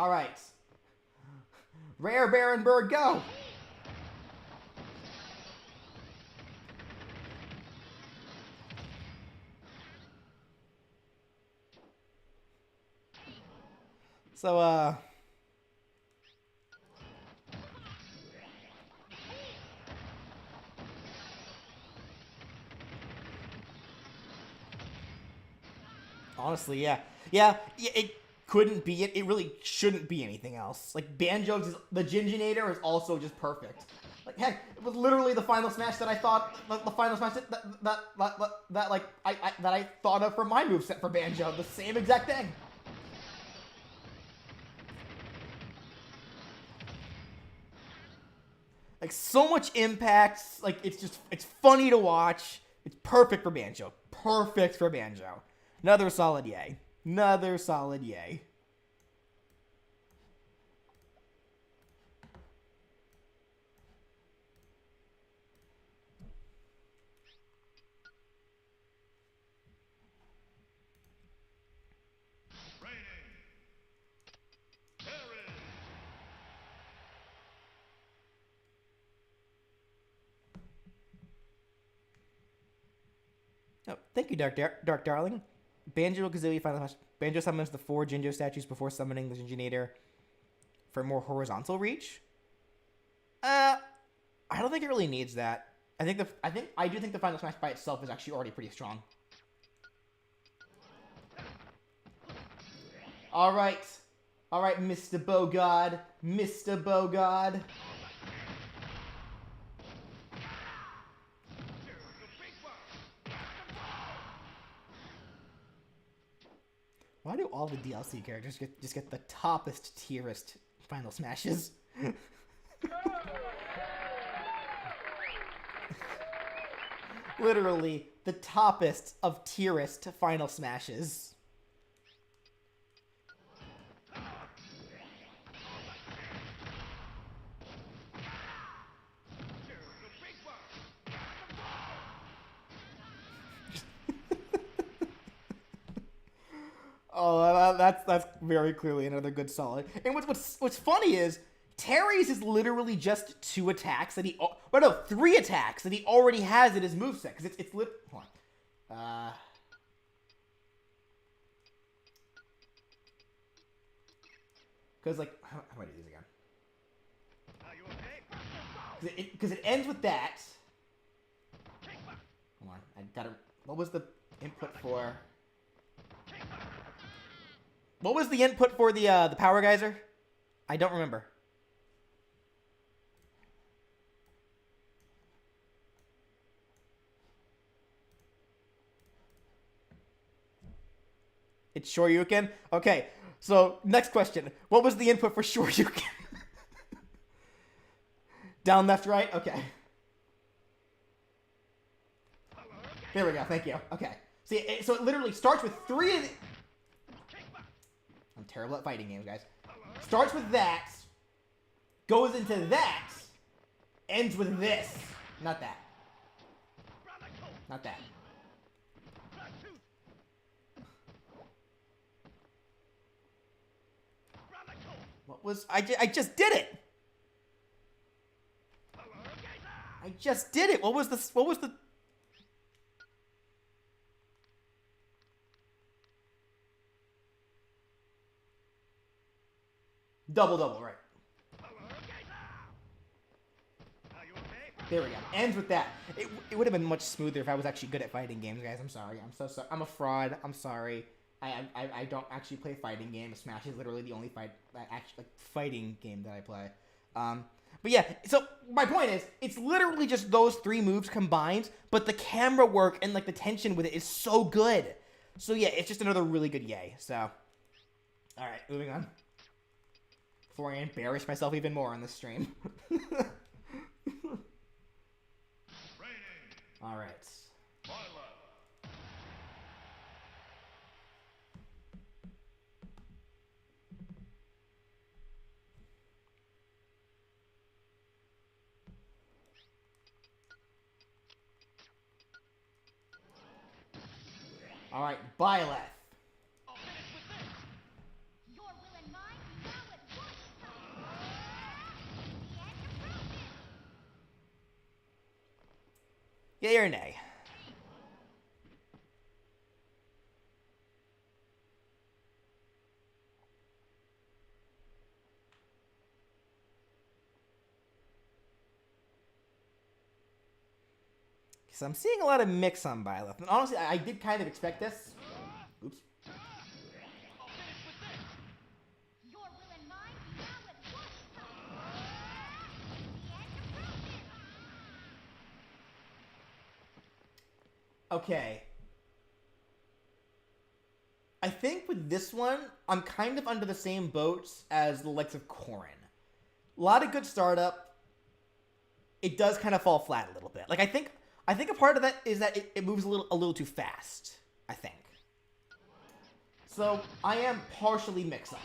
All right. Rare Baron Bird, go. So, honestly, yeah. Yeah, it couldn't be it. It really shouldn't be anything else. Like, Banjo's, the Ginginator is also just perfect. Like, heck, it was literally the final smash that I thought, the final smash that I thought of for my moveset for Banjo. The same exact thing. Like, so much impact. Like, it's funny to watch. It's perfect for Banjo. Perfect for Banjo. Another solid yay. Another solid yay. Training. Parry. Oh, thank you, Dark Darling. Banjo Kazooie final smash. Banjo summons the 4 Jinjo statues before summoning the Ginginator for more horizontal reach. I don't think it really needs that. I do think the final smash by itself is actually already pretty strong. All right, Mr. Bogod, Mr. Bogod. Why do all the DLC characters just get the toppest tierest final smashes? Literally the toppest of tierest final smashes. Oh, that's very clearly another good solid. And what's funny is Terry's is literally just 2 attacks that but no, 3 attacks that he already has in his moveset. Because it's lit. Hold on. Because like, how do I do these again? Are you okay? Because it ends with that. Hold on, I gotta. What was the input for? What was the input for the power geyser? I don't remember. It's Shoryuken? Okay, so next question. What was the input for Shoryuken? Down, left, right? Okay. There we go, thank you. Okay. See, so it literally starts with 3 of the... I'm terrible at fighting games, guys. Starts with that, goes into that, ends with this. Not that. Not that. What was... I just did it! I just did it! What was the... Double, right. Are you okay? There we go. Ends with that. It would have been much smoother if I was actually good at fighting games, guys. I'm sorry. I'm so sorry. I'm a fraud. I'm sorry. I don't actually play fighting games. Smash is literally the only fighting game that I play. But yeah, so my point is, it's literally just those 3 moves combined, but the camera work and like the tension with it is so good. So yeah, it's just another really good yay. So, all right, moving on. Before I embarrass myself even more on this stream. All right. All right, Byleth. Your will and mine now at Yay or nay? So I'm seeing a lot of mix on Byleth. And honestly, I did kind of expect this. Oops. Your will and mine be now at one time. The end approaches. Okay. I think with this one, I'm kind of under the same boats as the likes of Corrin. A lot of good startup. It does kind of fall flat a little bit. Like I think a part of that is that it moves a little too fast, I think. So I am partially mixed on it.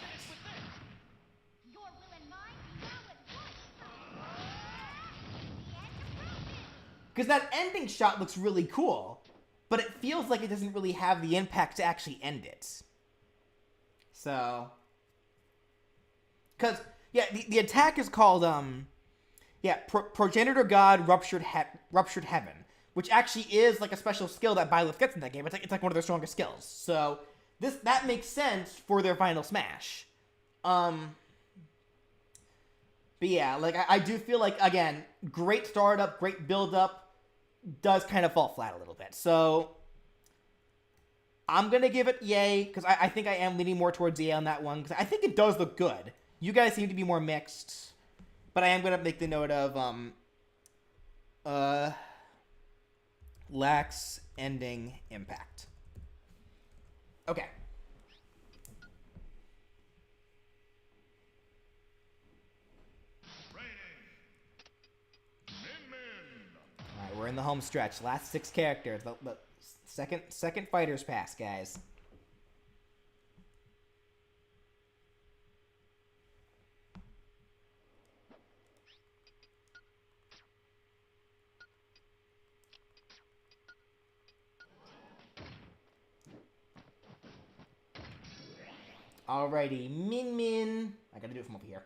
Your will and mine be now at one time. The end approaches. Because that ending shot looks really cool, but it feels like it doesn't really have the impact to actually end it. So, because yeah, the attack is called Progenitor God Ruptured Heaven, which actually is like a special skill that Byleth gets in that game. It's like one of their strongest skills. So that makes sense for their final smash. But yeah, like I do feel like again, great startup, great build up, does kind of fall flat a little bit. So I'm gonna give it yay because I think I am leaning more towards yay on that one because I think it does look good. You guys seem to be more mixed, but I am gonna make the note of lacks ending impact. Okay. Alright, we're in the home stretch. Last 6 characters. The second fighters pass, guys. Alrighty, Min. I gotta do it from over here.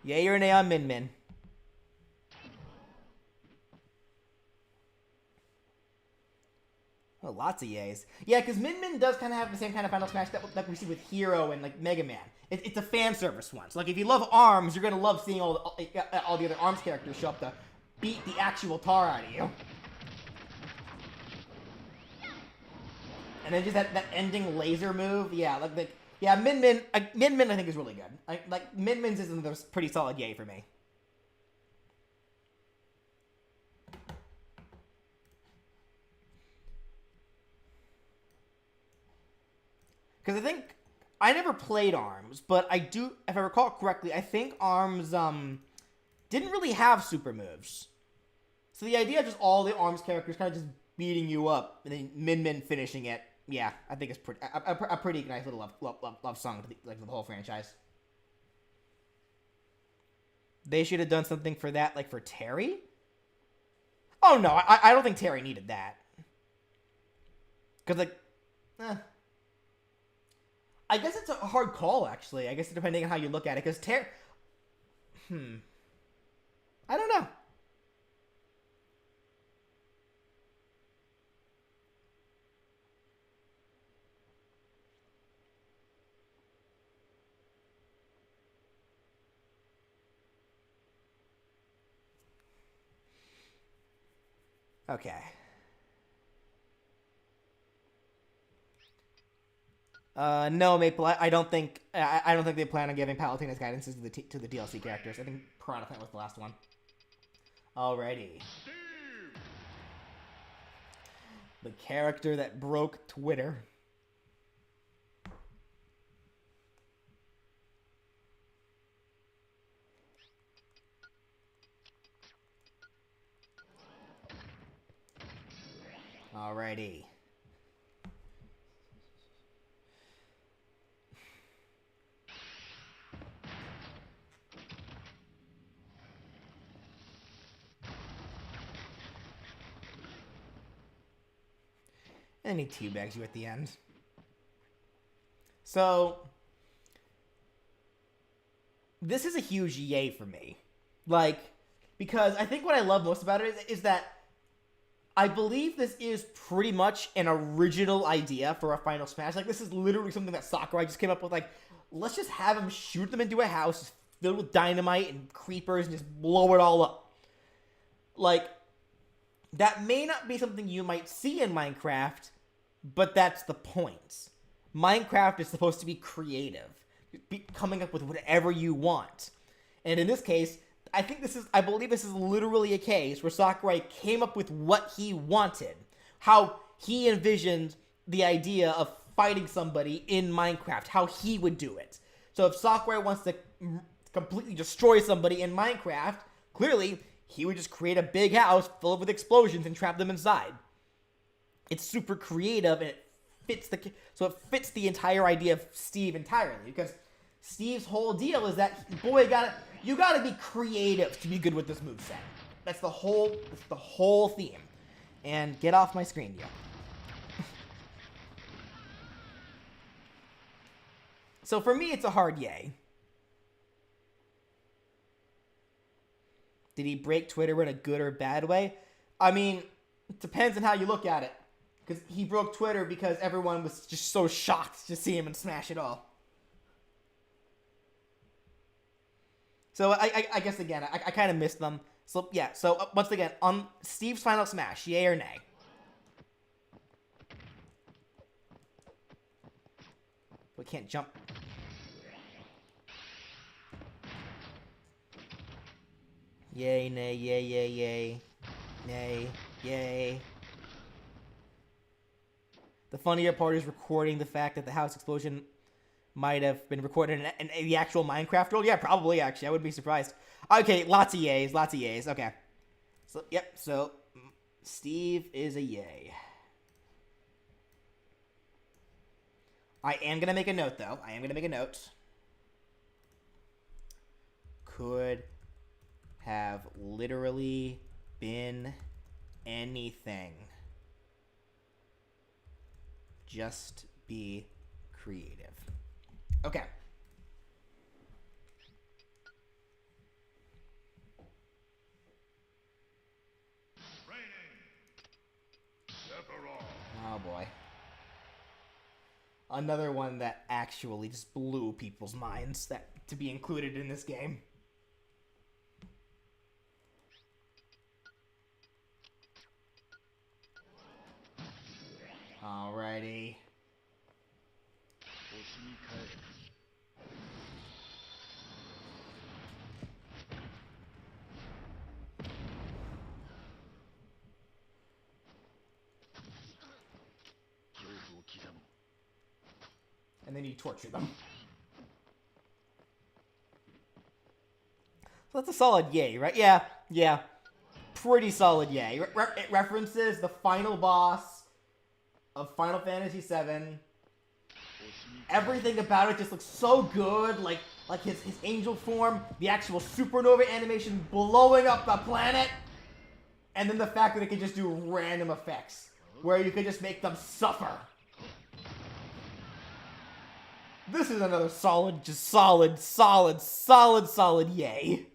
Yay or nay on Min. Oh, lots of yays. Yeah, because Min does kind of have the same kind of Final Smash that we see with Hero and like Mega Man. It's a fan service one. So like if you love ARMS, you're gonna love seeing all the other ARMS characters show up to beat the actual tar out of you. And then just that ending laser move, yeah, Min I think is really good. Min's is another pretty solid yay for me. Because I think I never played ARMS, but I do, if I recall correctly, I think ARMS didn't really have super moves. So the idea of just all the ARMS characters kind of just beating you up and then Min finishing it, yeah, I think it's a pretty nice little love song to the whole franchise. They should have done something for that, like for Terry. Oh no, I don't think Terry needed that. Because I guess it's a hard call, actually. I guess depending on how you look at it, because Terry... I don't know. Okay. No, Maple. I don't think they plan on giving Palutena's guidances to the DLC characters. I think Piranha Plant was the last one. Alrighty. The character that broke Twitter. Alrighty. And he teabags you at the end. So, this is a huge yay for me. Like, because I think what I love most about it is that I believe this is pretty much an original idea for a Final Smash. Like, this is literally something that Sakurai just came up with. Like, let's just have him shoot them into a house filled with dynamite and creepers and just blow it all up. Like, that may not be something you might see in Minecraft, but that's the point. Minecraft is supposed to be creative, coming up with whatever you want. And in this case, I believe this is literally a case where Sakurai came up with what he wanted, how he envisioned the idea of fighting somebody in Minecraft, how he would do it. So if Sakurai wants to completely destroy somebody in Minecraft, clearly he would just create a big house filled with explosions and trap them inside. It's super creative, and it fits the entire idea of Steve entirely, because Steve's whole deal is that, boy, you gotta be creative to be good with this moveset. That's the whole theme. And get off my screen, yo. So for me, it's a hard yay. Did he break Twitter in a good or bad way? I mean, it depends on how you look at it. Because he broke Twitter because everyone was just so shocked to see him and Smash it all. So I guess, again, I kind of missed them. So, yeah. So, once again, on Steve's Final Smash, yay or nay? We can't jump. Yay, nay, yay, yay, yay. Nay, yay. The funnier part is recording the fact that the house explosion might have been recorded in the actual Minecraft world. Yeah, probably, actually. I wouldn't be surprised. Okay, lots of yays, lots of yays. Okay. So, yep, so Steve is a yay. I am going to make a note, though. Could have literally been anything. Just be creative. Okay. Oh boy. Another one that actually just blew people's minds to be included in this game. Alrighty. And then you torture them. So that's a solid yay, right? Yeah. Pretty solid yay. It references the final boss of Final Fantasy VII. Everything about it just looks so good, like his angel form, the actual supernova animation blowing up the planet, and then the fact that it can just do random effects, where you could just make them suffer. This is another solid yay.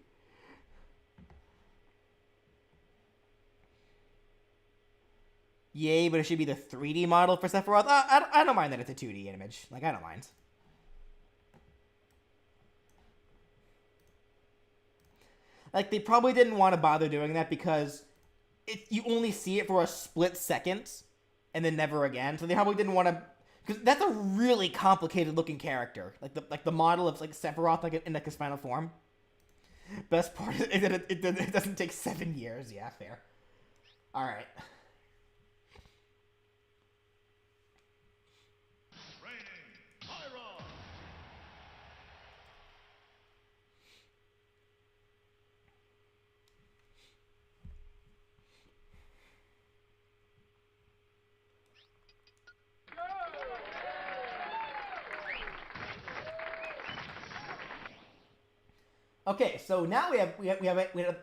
Yay, but it should be the 3D model for Sephiroth. I don't mind that it's a 2D image. Like, I don't mind. Like, they probably didn't want to bother doing that because you only see it for a split second and then never again. So they probably didn't want to... Because that's a really complicated looking character. Like the model of like Sephiroth in his final form. Best part is that it doesn't take 7 years. Yeah, fair. Alright. Okay, so now we have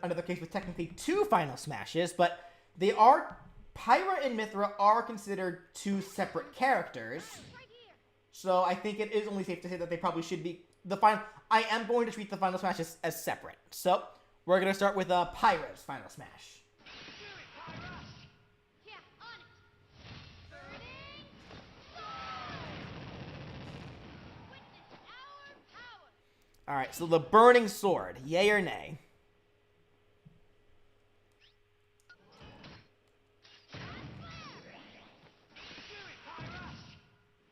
another case with technically 2 Final Smashes, but they are... Pyra and Mithra are considered 2 separate characters, so I think it is only safe to say that they probably should be the final. I am going to treat the final smash as separate. So we're gonna start with Pyra's final smash. Yeah, on it. Burning sword. Witness our power. All right, so the burning sword, yay or nay?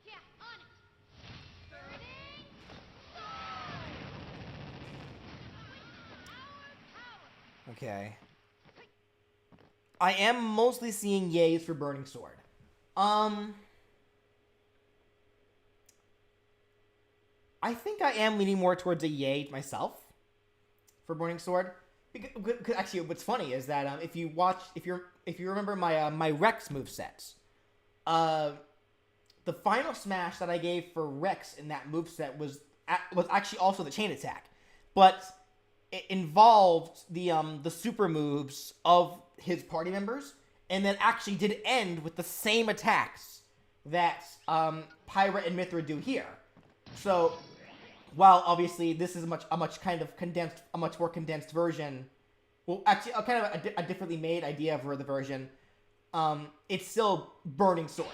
Yeah, on it. Burning sword. Witness our power. Okay. I am mostly seeing yays for burning sword. I think I am leaning more towards a yay myself for burning sword. Because actually, what's funny is that if you remember my Rex movesets, the final smash that I gave for Rex in that moveset was actually also the chain attack, but it involved the super moves of his party members, and then actually did end with the same attacks that Pyra and Mythra do here. So, while obviously this is a much more condensed version, well, actually, a kind of a differently made idea for the version, it's still burning sword.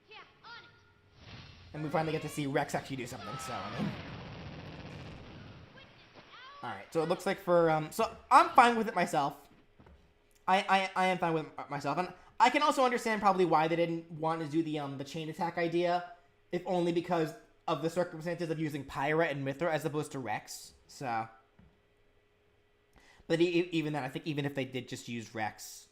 Yeah, on it. And we finally get to see Rex actually do something, so, I mean... Alright, so it looks like for, so I'm fine with it myself. I am fine with it myself, and I can also understand probably why they didn't want to do the chain attack idea, if only because of the circumstances of using Pyra and Mythra as opposed to Rex, so... But even then, I think even if they did just use Rex,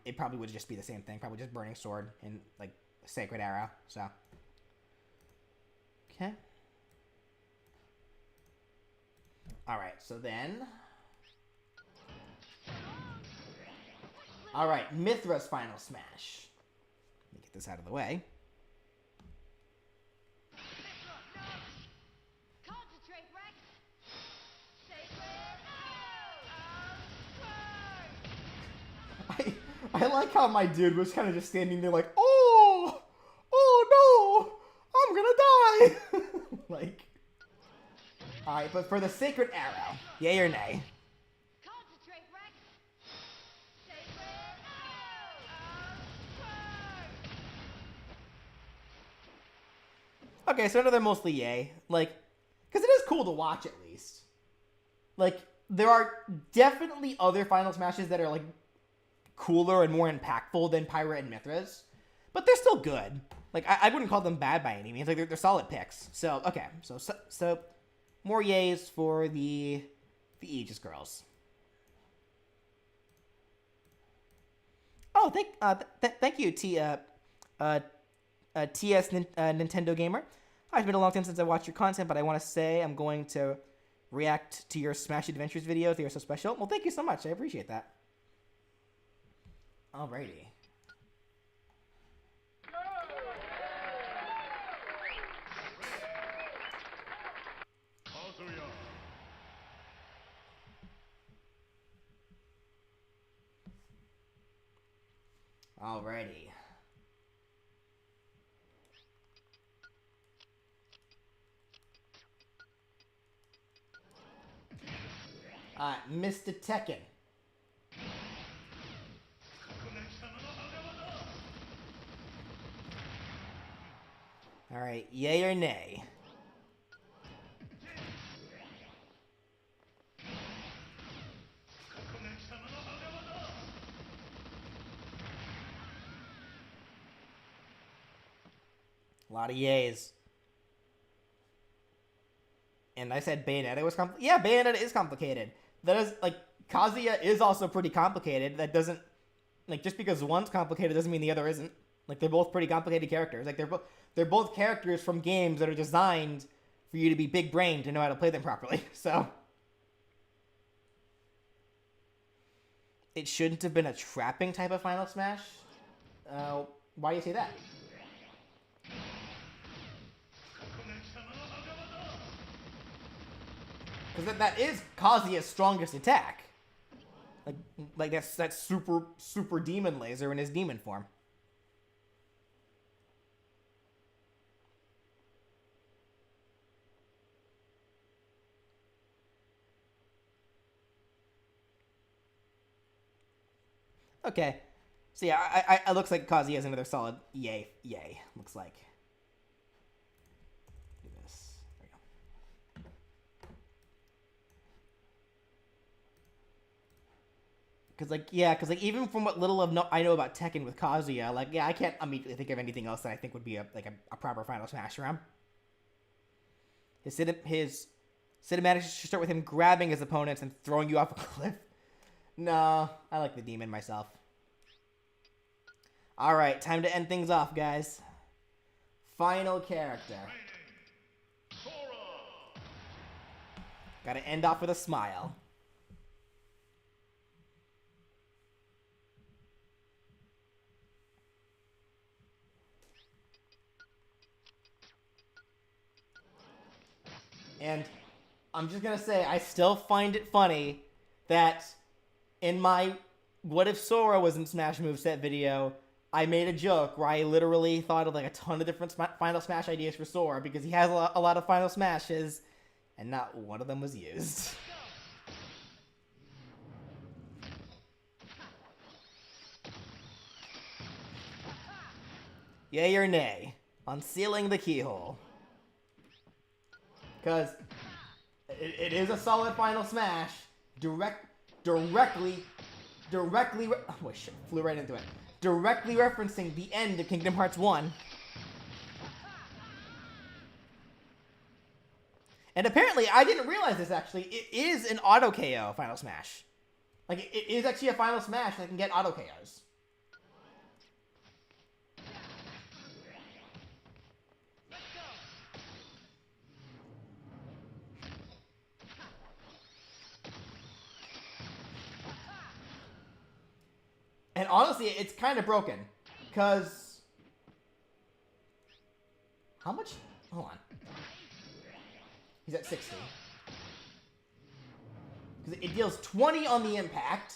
it probably would just be the same thing, probably just Burning Sword and, like, Sacred Arrow, so... Okay. Alright, so then... Alright, Mythra's final smash. Let me get this out of the way. Concentrate, Rex. Sacred I like how my dude was kind of just standing there like, oh no, I'm gonna die. Like, alright, but for the Sacred Arrow, yay or nay? Concentrate, Rex. Sacred Okay, so another mostly yay. Like, because it is cool to watch at least. Like, there are definitely other Final Smashes that are, like, cooler and more impactful than Pyra and Mythra's. But they're still good. Like, I wouldn't call them bad by any means. Like, they're solid picks. So, okay. So more yays for the Aegis girls. Oh, thank you, TS Nintendo Gamer. It's been a long time since I watched your content, but I want to say I'm going to react to your Smash Adventures videos. They are so special. Well, thank you so much. I appreciate that. Alrighty. Kazuya. Alrighty. Mr. Tekken. Alright, yay or nay? A lot of yays. And I said Bayonetta was complicated. Yeah, Bayonetta is complicated. That is, like, Kazuya is also pretty complicated. That doesn't, like, just because one's complicated doesn't mean the other isn't. Like, they're both pretty complicated characters. Like, they're both characters from games that are designed for you to be big-brained to know how to play them properly. So, it shouldn't have been a trapping type of Final Smash. Why do you say that? Because that is Kazuya's strongest attack. Like that's super demon laser in his demon form. Okay. So yeah, it looks like Kazuya has another solid yay. Looks like. Do this. There we go. Cause even from what little I know about Tekken with Kazuya, like I can't immediately think of anything else that I think would be a proper Final Smash for him. His cinematics should start with him grabbing his opponents and throwing you off a cliff. No, I like the demon myself. Alright, time to end things off, guys. Final character. Gotta end off with a smile. And I'm just gonna say, I still find it funny that in my What If Sora Was in Smash Moveset video, I made a joke where I literally thought of like a ton of different Final Smash ideas for Sora because he has a lot of Final Smashes, and not one of them was used. Yay or nay on sealing the keyhole? Because it is a solid Final Smash. Directly. Oh shit! Flew right into it. Directly referencing the end of Kingdom Hearts 1. And apparently, I didn't realize this actually. It is an auto KO Final Smash. Like it is actually a Final Smash that can get auto KOs. And honestly, it's kind of broken. Because... How much? Hold on. He's at 60. Because it deals 20 on the impact.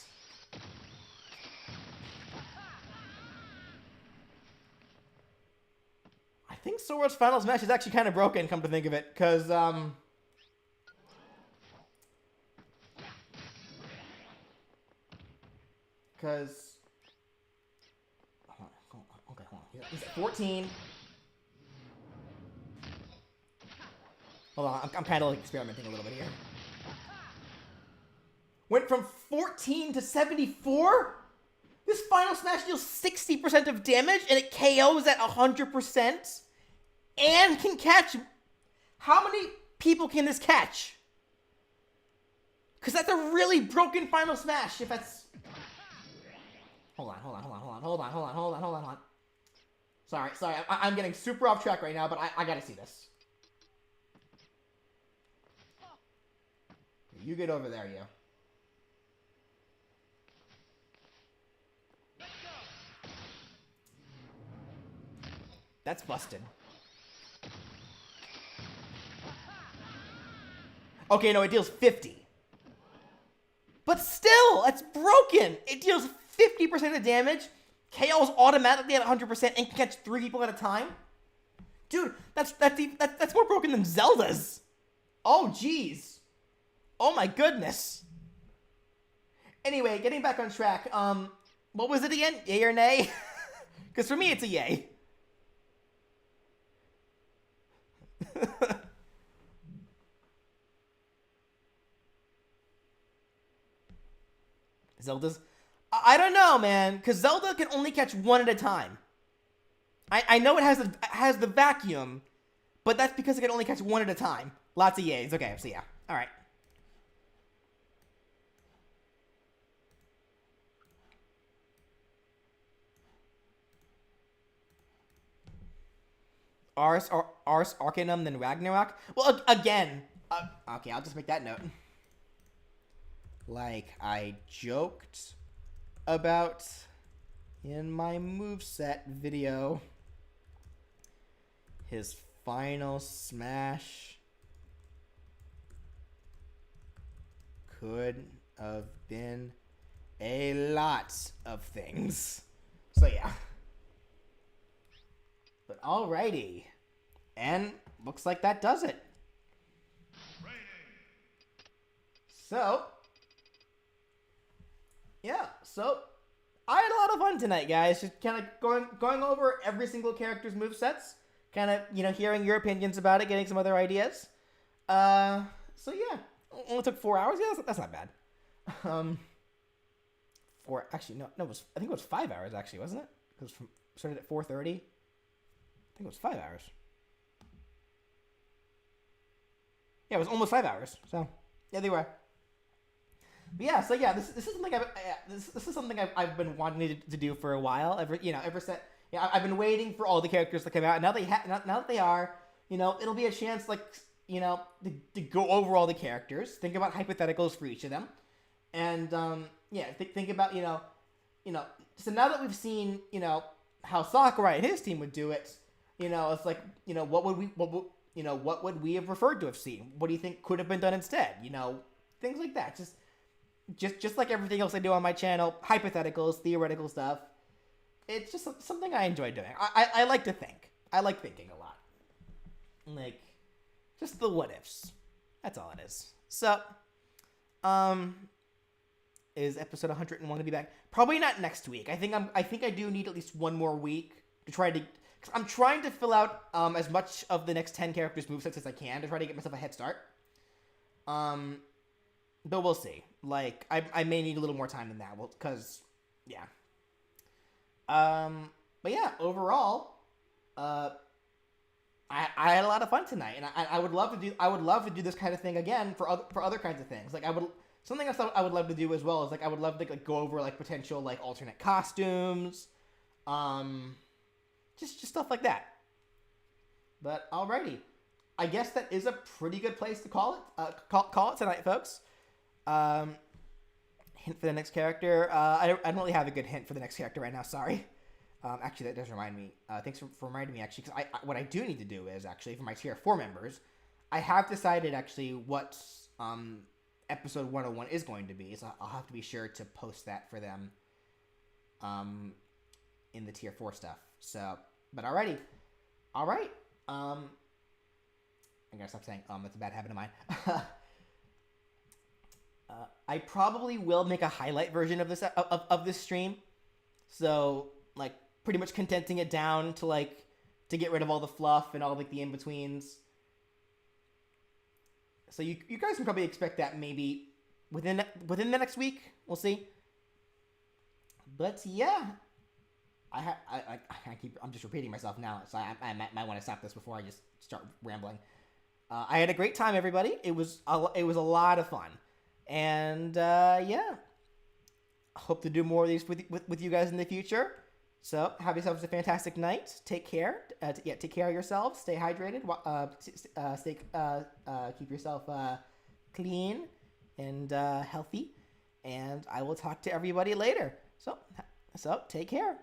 I think Sora's Final Smash is actually kind of broken, come to think of it. Because, Okay, hold on. He's at 14. Hold on, I'm kind of like experimenting a little bit here. Went from 14 to 74? This Final Smash deals 60% of damage and it KOs at 100%? And can catch... How many people can this catch? Because that's a really broken Final Smash if that's... Hold on. Sorry. I'm getting super off track right now, but I gotta see this. You get over there, you. That's busted. Okay, no, it deals 50. But still, that's broken. It deals 50% of damage, KO's automatically at 100%, and can catch 3 people at a time? Dude, that's more broken than Zelda's. Oh, jeez. Oh, my goodness. Anyway, getting back on track, what was it again? Yay or nay? Because for me, it's a yay. Zelda's... I don't know, man, because Zelda can only catch 1 at a time. I know it has the vacuum, but that's because it can only catch 1 at a time. Lots of yays. Okay, so yeah. All right. Ars Arcanum, then Ragnarok? Well, again, okay, I'll just make that note. Like I joked about in my moveset video, his Final Smash could have been a lot of things. So yeah. But alrighty. And looks like that does it. So, yeah, so I had a lot of fun tonight, guys. Just kind of going over every single character's movesets, kind of hearing your opinions about it, getting some other ideas. So yeah, only took 4 hours. Yeah, that's not bad. I think it was 5 hours actually, wasn't it? It was started at 4:30. I think it was 5 hours. Yeah, it was almost 5 hours. So yeah, they were. But yeah, so yeah, this is something this is something I've been wanting to do for a while. Ever since I've been waiting for all the characters to come out. And now that they are, it'll be a chance to go over all the characters, think about hypotheticals for each of them, and think about So now that we've seen how Sakurai and his team would do it, it's like what would we have preferred to have seen? What do you think could have been done instead? Things like that. Just like everything else I do on my channel, hypotheticals, theoretical stuff. It's just something I enjoy doing. I like to think. I like thinking a lot. Like, just the what ifs. That's all it is. So, is episode 101 going to be back? Probably not next week. I think I do need at least one more week to try to. Cause I'm trying to fill out as much of the next 10 characters' movesets as I can to try to get myself a head start. But we'll see. Like, I may need a little more time than that. Well, cause yeah. But yeah, overall, I had a lot of fun tonight, and I would love to do this kind of thing again for other kinds of things. Like something else I would love to do as well is I would love to go over potential alternate costumes, just stuff like that. But alrighty, I guess that is a pretty good place to call it. Call it tonight, folks. Hint for the next character. I don't really have a good hint for the next character right now. Sorry. Actually, that does remind me. Thanks for reminding me, actually, because what I do need to do is, actually, for my tier 4 members, I have decided, actually, what episode 101 is going to be, so I'll have to be sure to post that for them in the tier 4 stuff. So, but alrighty. Alright. I'm gonna stop saying, that's a bad habit of mine. I probably will make a highlight version of this of this stream. So, pretty much condensing it down to to get rid of all the fluff and all the in-betweens. So you guys can probably expect that maybe within the next week. We'll see. But yeah, I'm just repeating myself now, so I might want to stop this before I just start rambling. I had a great time, everybody. It was a lot of fun, and yeah, I hope to do more of these with you guys in the future. So have yourselves a fantastic night. Take care. Take care of yourselves. Stay hydrated. Keep yourself clean and healthy. And I will talk to everybody later. So take care.